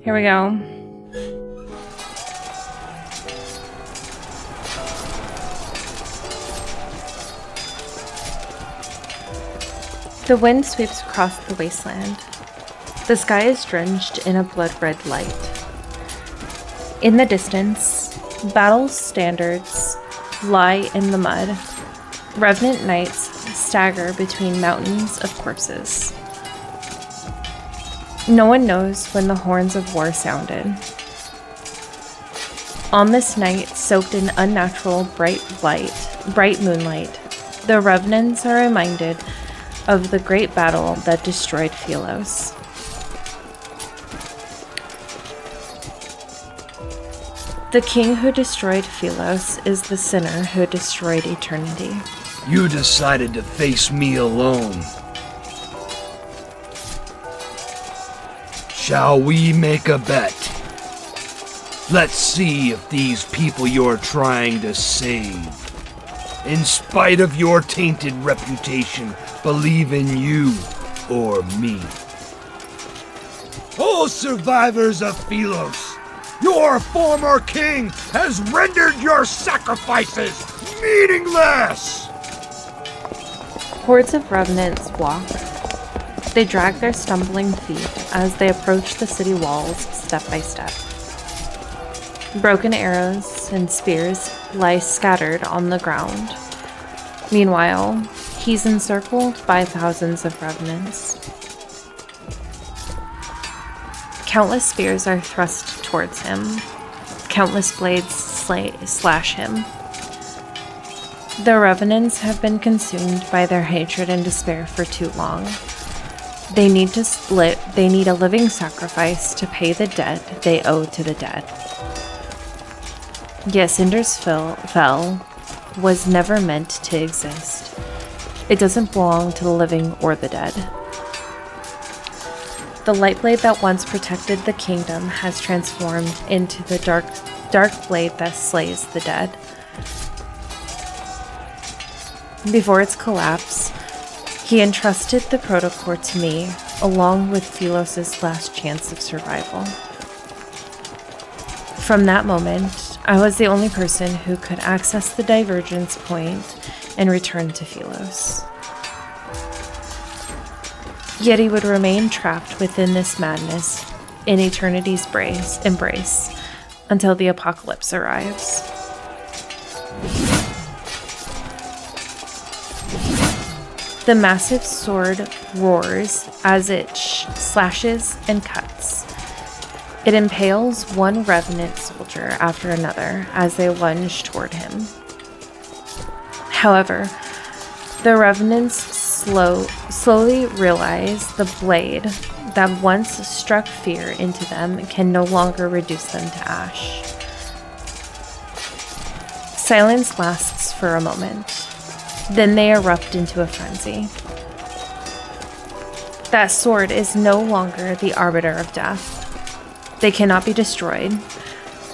Here we go. The wind sweeps across the wasteland. The sky is drenched in a blood-red light. In the distance, battle standards lie in the mud. Revenant knights stagger between mountains of corpses. No one knows when the horns of war sounded. On this night, soaked in unnatural bright moonlight, the revenants are reminded of the great battle that destroyed Philos. The king who destroyed Philos is the sinner who destroyed eternity. You decided to face me alone. Shall we make a bet? Let's see if these people you're trying to save, in spite of your tainted reputation, believe in you or me. Oh, survivors of Philos! Your former king has rendered your sacrifices meaningless! Hordes of revenants walk. They drag their stumbling feet as they approach the city walls step by step. Broken arrows and spears lie scattered on the ground. Meanwhile, he's encircled by thousands of revenants. Countless spears are thrust towards him. Countless blades slash him. The revenants have been consumed by their hatred and despair for too long. They need a living sacrifice to pay the debt they owe to the dead. Yet Cinder's fell was never meant to exist. It doesn't belong to the living or the dead. The light blade that once protected the kingdom has transformed into the dark blade that slays the dead. Before its collapse, he entrusted the protocol to me, along with Philos' last chance of survival. From that moment, I was the only person who could access the divergence point and return to Philos. Yet he would remain trapped within this madness in eternity's embrace until the apocalypse arrives. The massive sword roars as it slashes and cuts. It impales one revenant soldier after another as they lunge toward him. However, the revenants slowly realize the blade that once struck fear into them can no longer reduce them to ash. Silence lasts for a moment. Then they erupt into a frenzy. That sword is no longer the arbiter of death. They cannot be destroyed.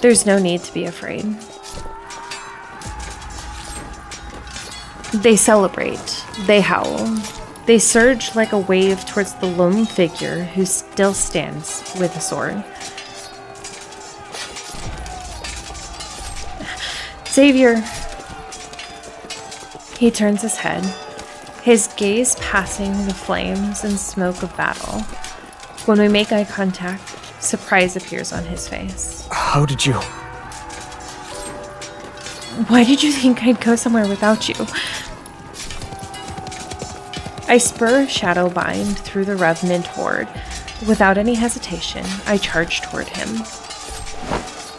There's no need to be afraid. They celebrate. They howl. They surge like a wave towards the lone figure who still stands with a sword. Xavier! He turns his head, his gaze passing the flames and smoke of battle. When we make eye contact, surprise appears on his face. How did you? Why did you think I'd go somewhere without you? I spur a shadow bind through the revenant horde. Without any hesitation, I charge toward him.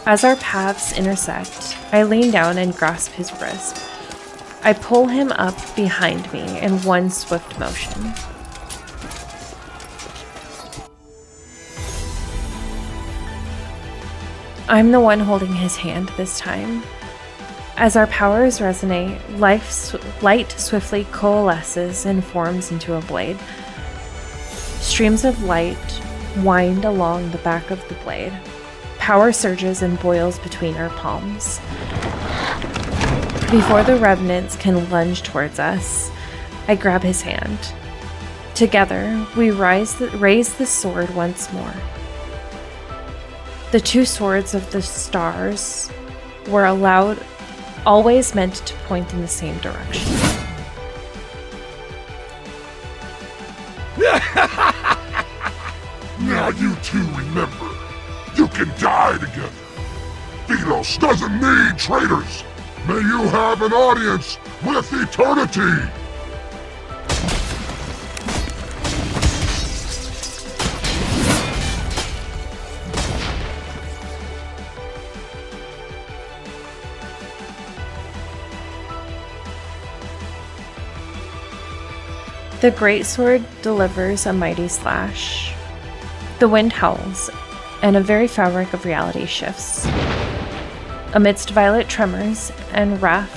As our paths intersect, I lean down and grasp his wrist. I pull him up behind me in one swift motion. I'm the one holding his hand this time. As our powers resonate, light swiftly coalesces and forms into a blade. Streams of light wind along the back of the blade. Power surges and boils between our palms. Before the revenants can lunge towards us, I grab his hand. Together, we raise the sword once more. The two swords of the stars were always meant to point in the same direction. Now you two remember, you can die together. Philos doesn't need traitors. May you have an audience with eternity. The greatsword delivers a mighty slash. The wind howls, and a very fabric of reality shifts. Amidst violent tremors and a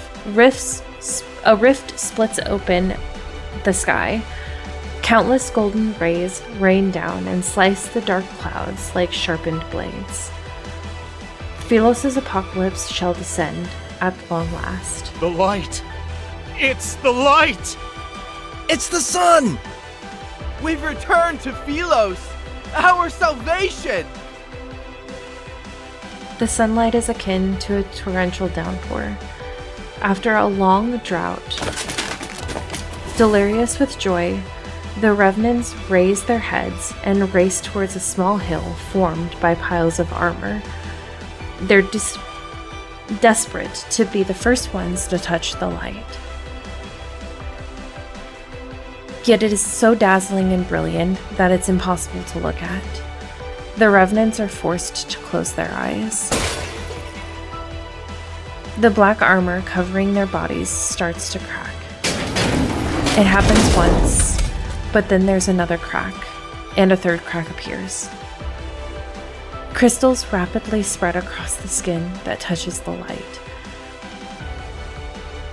rift splits open the sky. Countless golden rays rain down and slice the dark clouds like sharpened blades. Philos' apocalypse shall descend at long last. The light! It's the light! It's the sun! We've returned to Philos, our salvation! The sunlight is akin to a torrential downpour. After a long drought, delirious with joy, the revenants raise their heads and race towards a small hill formed by piles of armor. They're desperate to be the first ones to touch the light. Yet it is so dazzling and brilliant that it's impossible to look at. The revenants are forced to close their eyes. The black armor covering their bodies starts to crack. It happens once, but then there's another crack, and a third crack appears. Crystals rapidly spread across the skin that touches the light.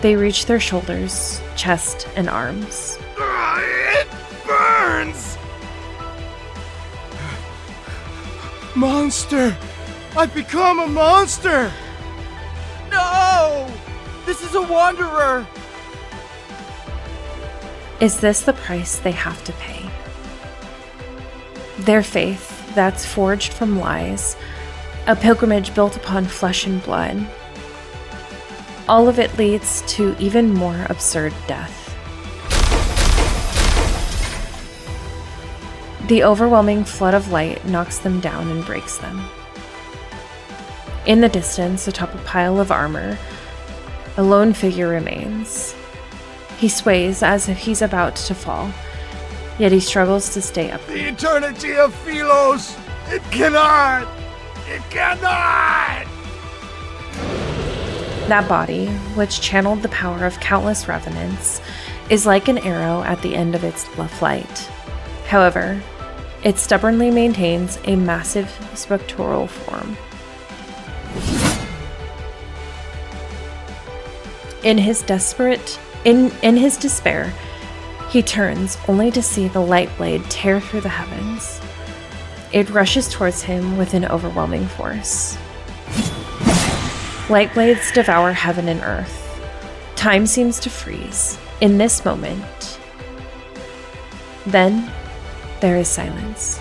They reach their shoulders, chest, and arms. It burns! Monster! I've become a monster! No! This is a wanderer! Is this the price they have to pay? Their faith that's forged from lies, a pilgrimage built upon flesh and blood. All of it leads to even more absurd death. The overwhelming flood of light knocks them down and breaks them. In the distance, atop a pile of armor, a lone figure remains. He sways as if he's about to fall, yet he struggles to stay up. The eternity of Philos! It cannot! It cannot! That body, which channeled the power of countless revenants, is like an arrow at the end of its flight. However, it stubbornly maintains a massive spectral form. In his despair, he turns only to see the light blade tear through the heavens. It rushes towards him with an overwhelming force. Light blades devour heaven and earth. Time seems to freeze in this moment. Then there is silence.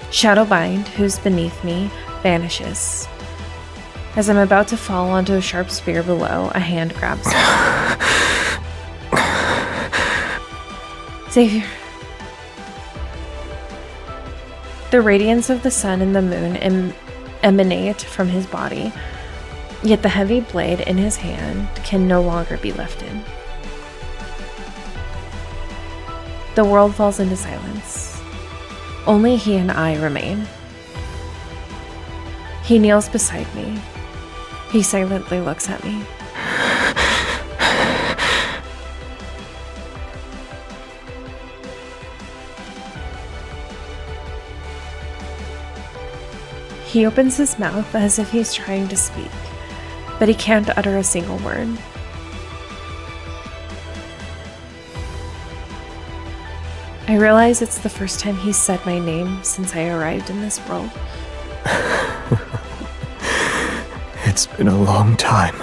Shadowbind, who's beneath me, vanishes. As I'm about to fall onto a sharp spear below, a hand grabs me. Xavier. The radiance of the sun and the moon emanate from his body, yet the heavy blade in his hand can no longer be lifted. The world falls into silence. Only he and I remain. He kneels beside me. He silently looks at me. He opens his mouth as if he's trying to speak, but he can't utter a single word. I realize it's the first time he's said my name since I arrived in this world. It's been a long time.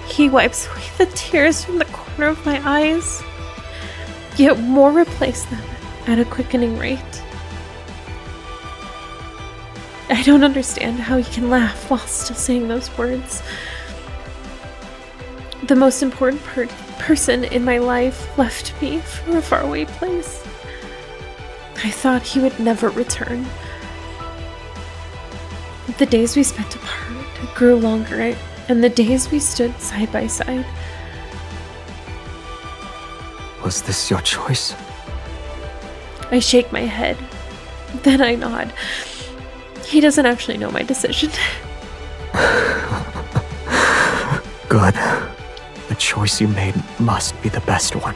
He wipes away the tears from the corner of my eyes, yet more replace them at a quickening rate. I don't understand how he can laugh while still saying those words. The most important person in my life left me for a faraway place. I thought he would never return. The days we spent apart grew longer, and the days we stood side by side. Was this your choice? I shake my head, then I nod. He doesn't actually know my decision. Good. The choice you made must be the best one.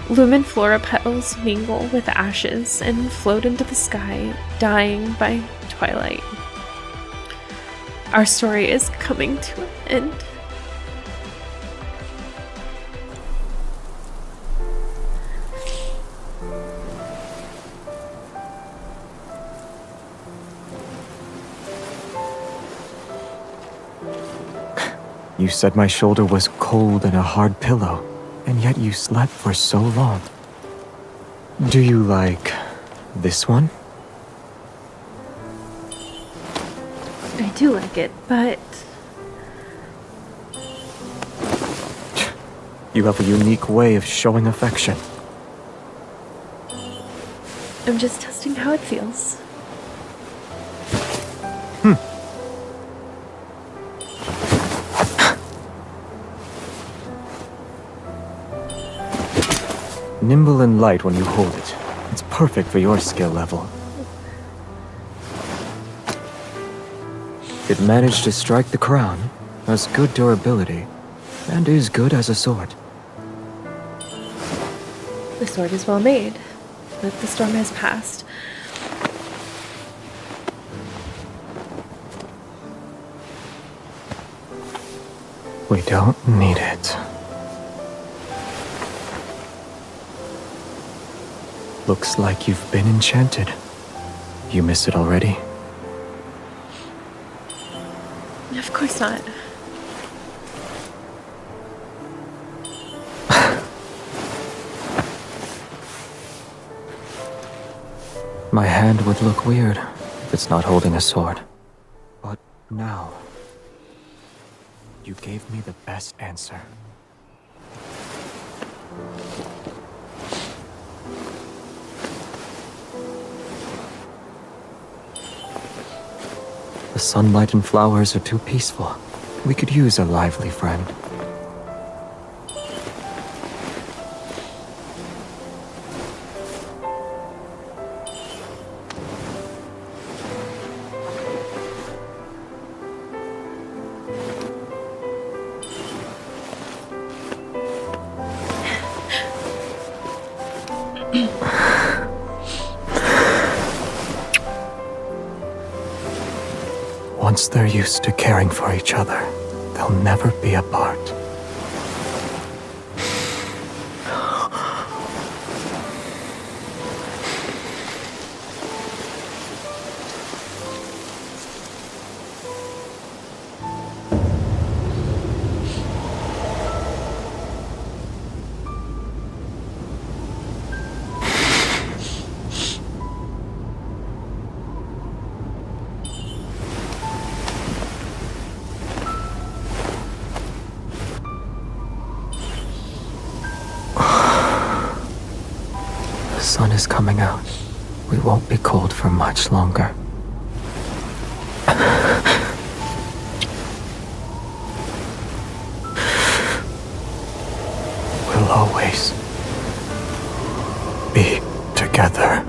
Lumen flora petals mingle with ashes and float into the sky, dying by twilight. Our story is coming to an end. You said my shoulder was cold and a hard pillow, and yet you slept for so long. Do you like this one? I do like it, but You have a unique way of showing affection. I'm just testing how it feels. Nimble and light when you hold it. It's perfect for your skill level. It managed to strike the crown, has good durability, and is good as a sword. The sword is well made, but the storm has passed. We don't need it. Looks like you've been enchanted. You miss it already? Of course not. My hand would look weird if it's not holding a sword. But now, you gave me the best answer. The sunlight and flowers are too peaceful. We could use a lively friend. Once they're used to caring for each other, they'll never be apart. The sun is coming out. We won't be cold for much longer. We'll always be together.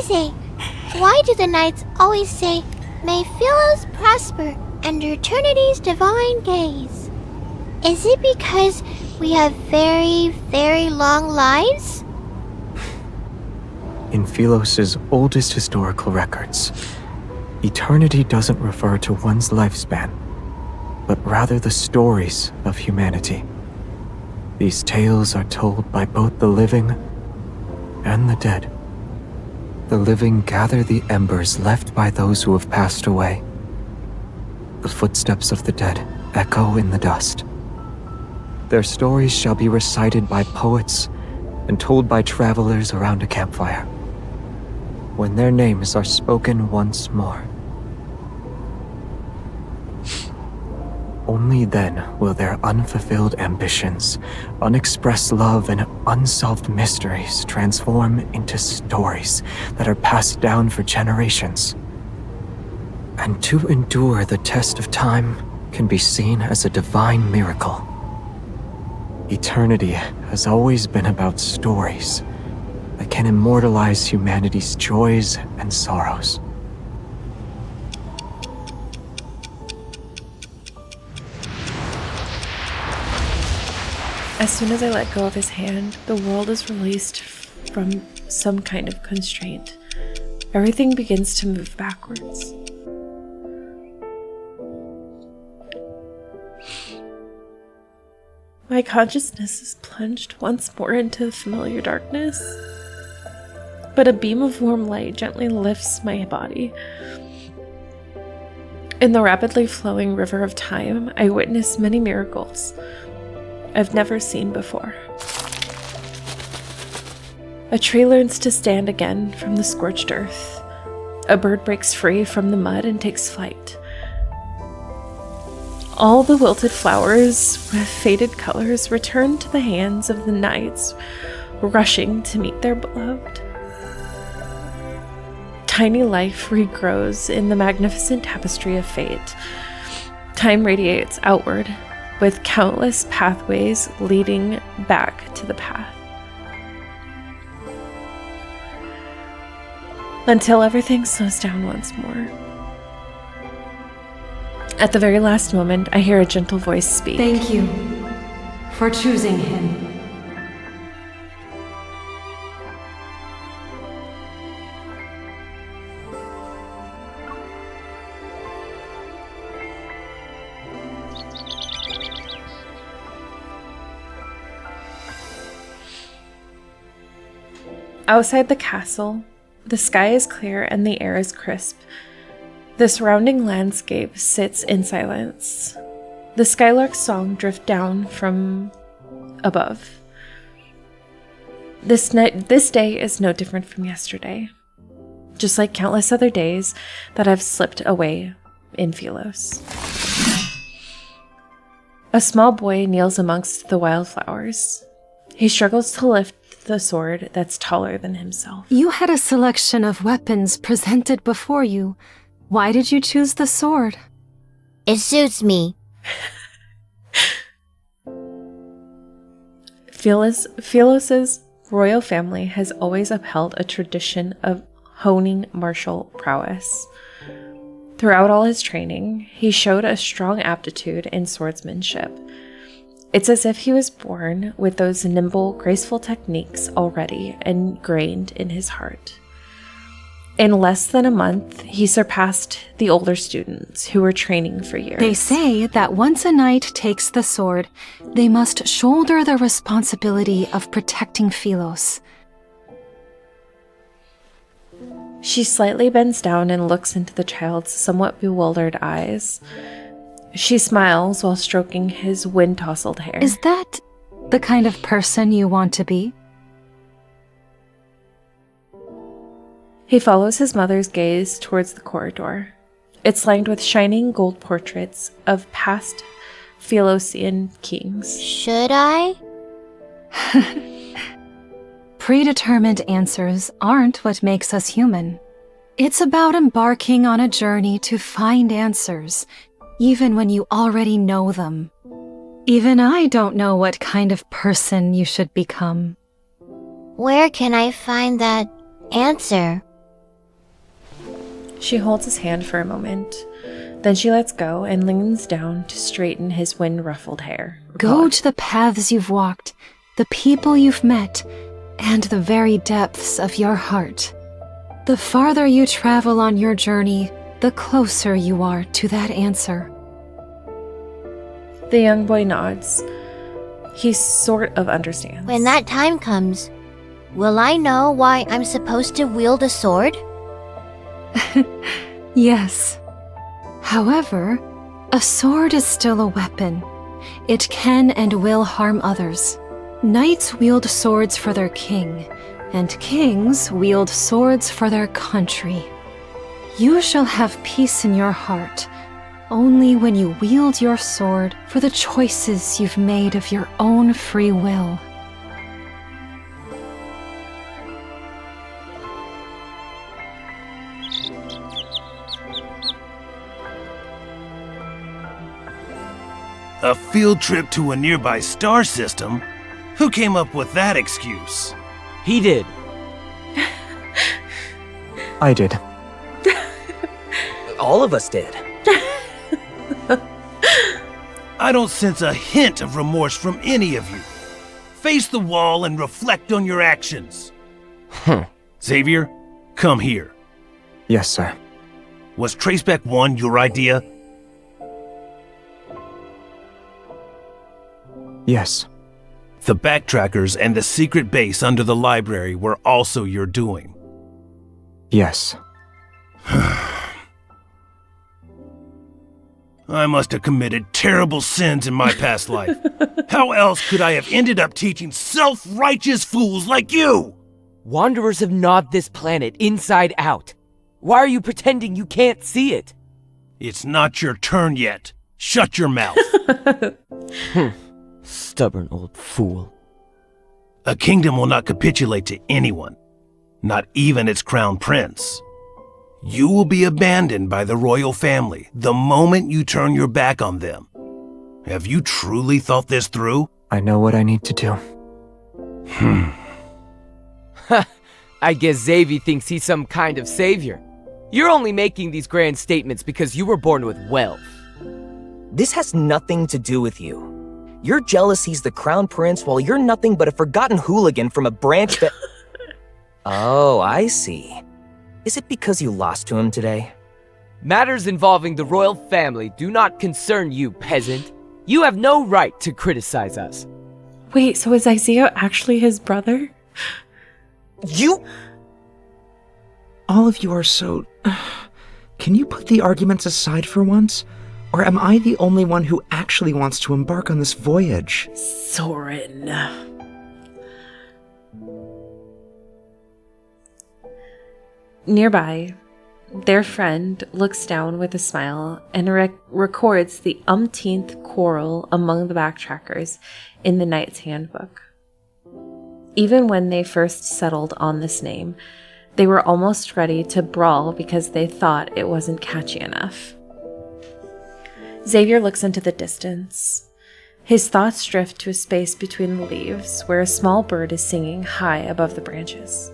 Zay, why do the knights always say, "May Philos prosper under eternity's divine gaze"? Is it because we have very, very long lives? In Philos' oldest historical records, eternity doesn't refer to one's lifespan, but rather the stories of humanity. These tales are told by both the living and the dead. The living gather the embers left by those who have passed away. The footsteps of the dead echo in the dust. Their stories shall be recited by poets and told by travelers around a campfire. When their names are spoken once more, only then will their unfulfilled ambitions, unexpressed love, and unsolved mysteries transform into stories that are passed down for generations. And to endure the test of time can be seen as a divine miracle. Eternity has always been about stories that can immortalize humanity's joys and sorrows. As soon as I let go of his hand, the world is released from some kind of constraint. Everything begins to move backwards. My consciousness is plunged once more into familiar darkness, but a beam of warm light gently lifts my body. In the rapidly flowing river of time, I witness many miracles I've never seen before. A tree learns to stand again from the scorched earth. A bird breaks free from the mud and takes flight. All the wilted flowers with faded colors return to the hands of the knights, rushing to meet their beloved. Tiny life regrows in the magnificent tapestry of fate. Time radiates outward, with countless pathways leading back to the path. Until everything slows down once more. At the very last moment, I hear a gentle voice speak. Thank you for choosing him. Outside the castle, the sky is clear and the air is crisp. The surrounding landscape sits in silence. The skylark's song drifts down from above. This day is no different from yesterday, just like countless other days that have slipped away in Philos. A small boy kneels amongst the wildflowers. He struggles to lift the sword that's taller than himself. You had a selection of weapons presented before you. Why did you choose the sword? It suits me. Philos' royal family has always upheld a tradition of honing martial prowess. Throughout all his training, he showed a strong aptitude in swordsmanship. It's as if he was born with those nimble, graceful techniques already ingrained in his heart. In less than a month, he surpassed the older students who were training for years. They say that once a knight takes the sword, they must shoulder the responsibility of protecting Philos. She slightly bends down and looks into the child's somewhat bewildered eyes. She smiles while stroking his wind-tousled hair. Is that the kind of person you want to be? He follows his mother's gaze towards the corridor. It's lined with shining gold portraits of past Philosian kings. Should I? Predetermined answers aren't what makes us human. It's about embarking on a journey to find answers, even when you already know them. Even I don't know what kind of person you should become. Where can I find that answer? She holds his hand for a moment. Then she lets go and leans down to straighten his wind-ruffled hair. Go to the paths you've walked, the people you've met, and the very depths of your heart. The farther you travel on your journey, the closer you are to that answer. The young boy nods. He sort of understands. When that time comes, will I know why I'm supposed to wield a sword? Yes. However, a sword is still a weapon. It can and will harm others. Knights wield swords for their king, and kings wield swords for their country. You shall have peace in your heart only when you wield your sword for the choices you've made of your own free will. A field trip to a nearby star system? Who came up with that excuse? He did. I did. All of us did. I don't sense a hint of remorse from any of you. Face the wall and reflect on your actions. Xavier, come here. Yes, sir. Was Traceback 1 your idea? Yes. The backtrackers and the secret base under the library were also your doing. Yes. I must have committed terrible sins in my past life. How else could I have ended up teaching self-righteous fools like you? Wanderers have gnawed this planet inside out. Why are you pretending you can't see it? It's not your turn yet. Shut your mouth. Stubborn old fool. A kingdom will not capitulate to anyone, not even its crown prince. You will be abandoned by the royal family the moment you turn your back on them. Have you truly thought this through? I know what I need to do. I guess Xavier thinks he's some kind of savior. You're only making these grand statements because you were born with wealth. This has nothing to do with you. You're jealous he's the crown prince while you're nothing but a forgotten hooligan from a branch that... Oh, I see. Is it because you lost to him today? Matters involving the royal family do not concern you, peasant. You have no right to criticize us. Wait, so is Isaiah actually his brother? You... All of you are so... Can you put the arguments aside for once? Or am I the only one who actually wants to embark on this voyage? Soren. Nearby, their friend looks down with a smile and records the umpteenth quarrel among the backtrackers in the Knight's Handbook. Even when they first settled on this name, they were almost ready to brawl because they thought it wasn't catchy enough. Xavier looks into the distance. His thoughts drift to a space between the leaves where a small bird is singing high above the branches.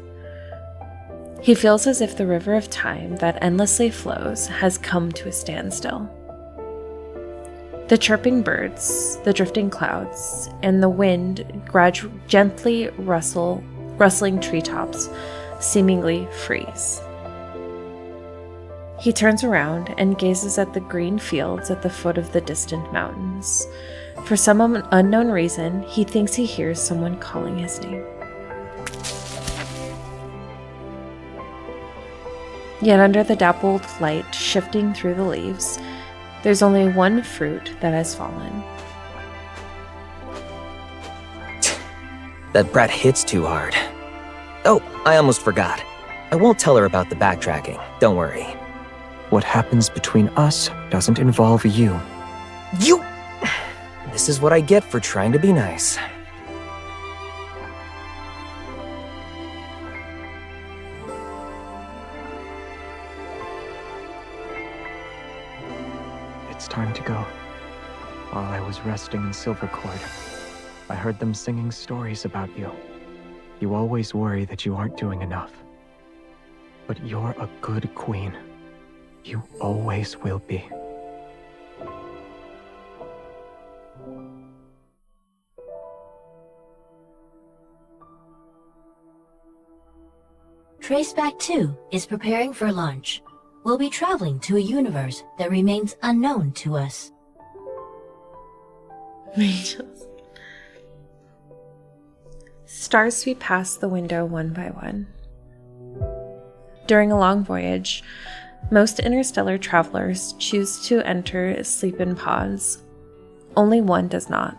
He feels as if the river of time that endlessly flows has come to a standstill. The chirping birds, the drifting clouds, and the wind gently rustling treetops seemingly freeze. He turns around and gazes at the green fields at the foot of the distant mountains. For some unknown reason, he thinks he hears someone calling his name. Yet under the dappled light shifting through the leaves, there's only one fruit that has fallen. That brat hits too hard. Oh, I almost forgot. I won't tell her about the backtracking, don't worry. What happens between us doesn't involve you. You... This is what I get for trying to be nice. It's time to go. While I was resting in Silvercord, I heard them singing stories about you. You always worry that you aren't doing enough. But you're a good queen. You always will be. Traceback 2 is preparing for launch. We'll be traveling to a universe that remains unknown to us. Stars sweep past the window one by one. During a long voyage, most interstellar travelers choose to enter sleep in pods. Only one does not.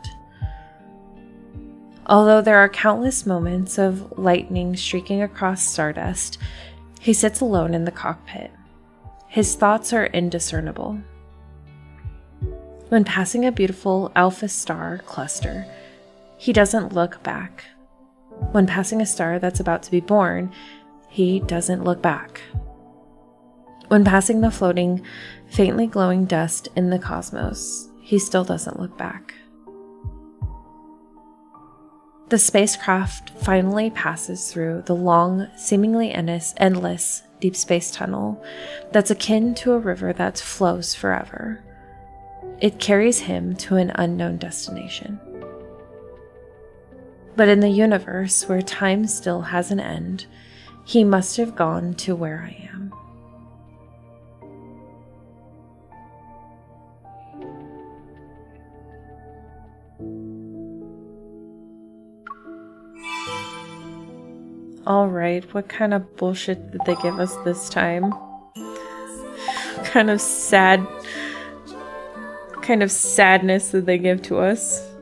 Although there are countless moments of lightning streaking across stardust, he sits alone in the cockpit. His thoughts are indiscernible. When passing a beautiful alpha star cluster, he doesn't look back. When passing a star that's about to be born, he doesn't look back. When passing the floating, faintly glowing dust in the cosmos, he still doesn't look back. The spacecraft finally passes through the long, seemingly endless deep space tunnel that's akin to a river that flows forever. It carries him to an unknown destination. But in the universe where time still has an end, he must have gone to where I am. Alright, what kind of bullshit did they give us this time? What kind of sadness did they give to us?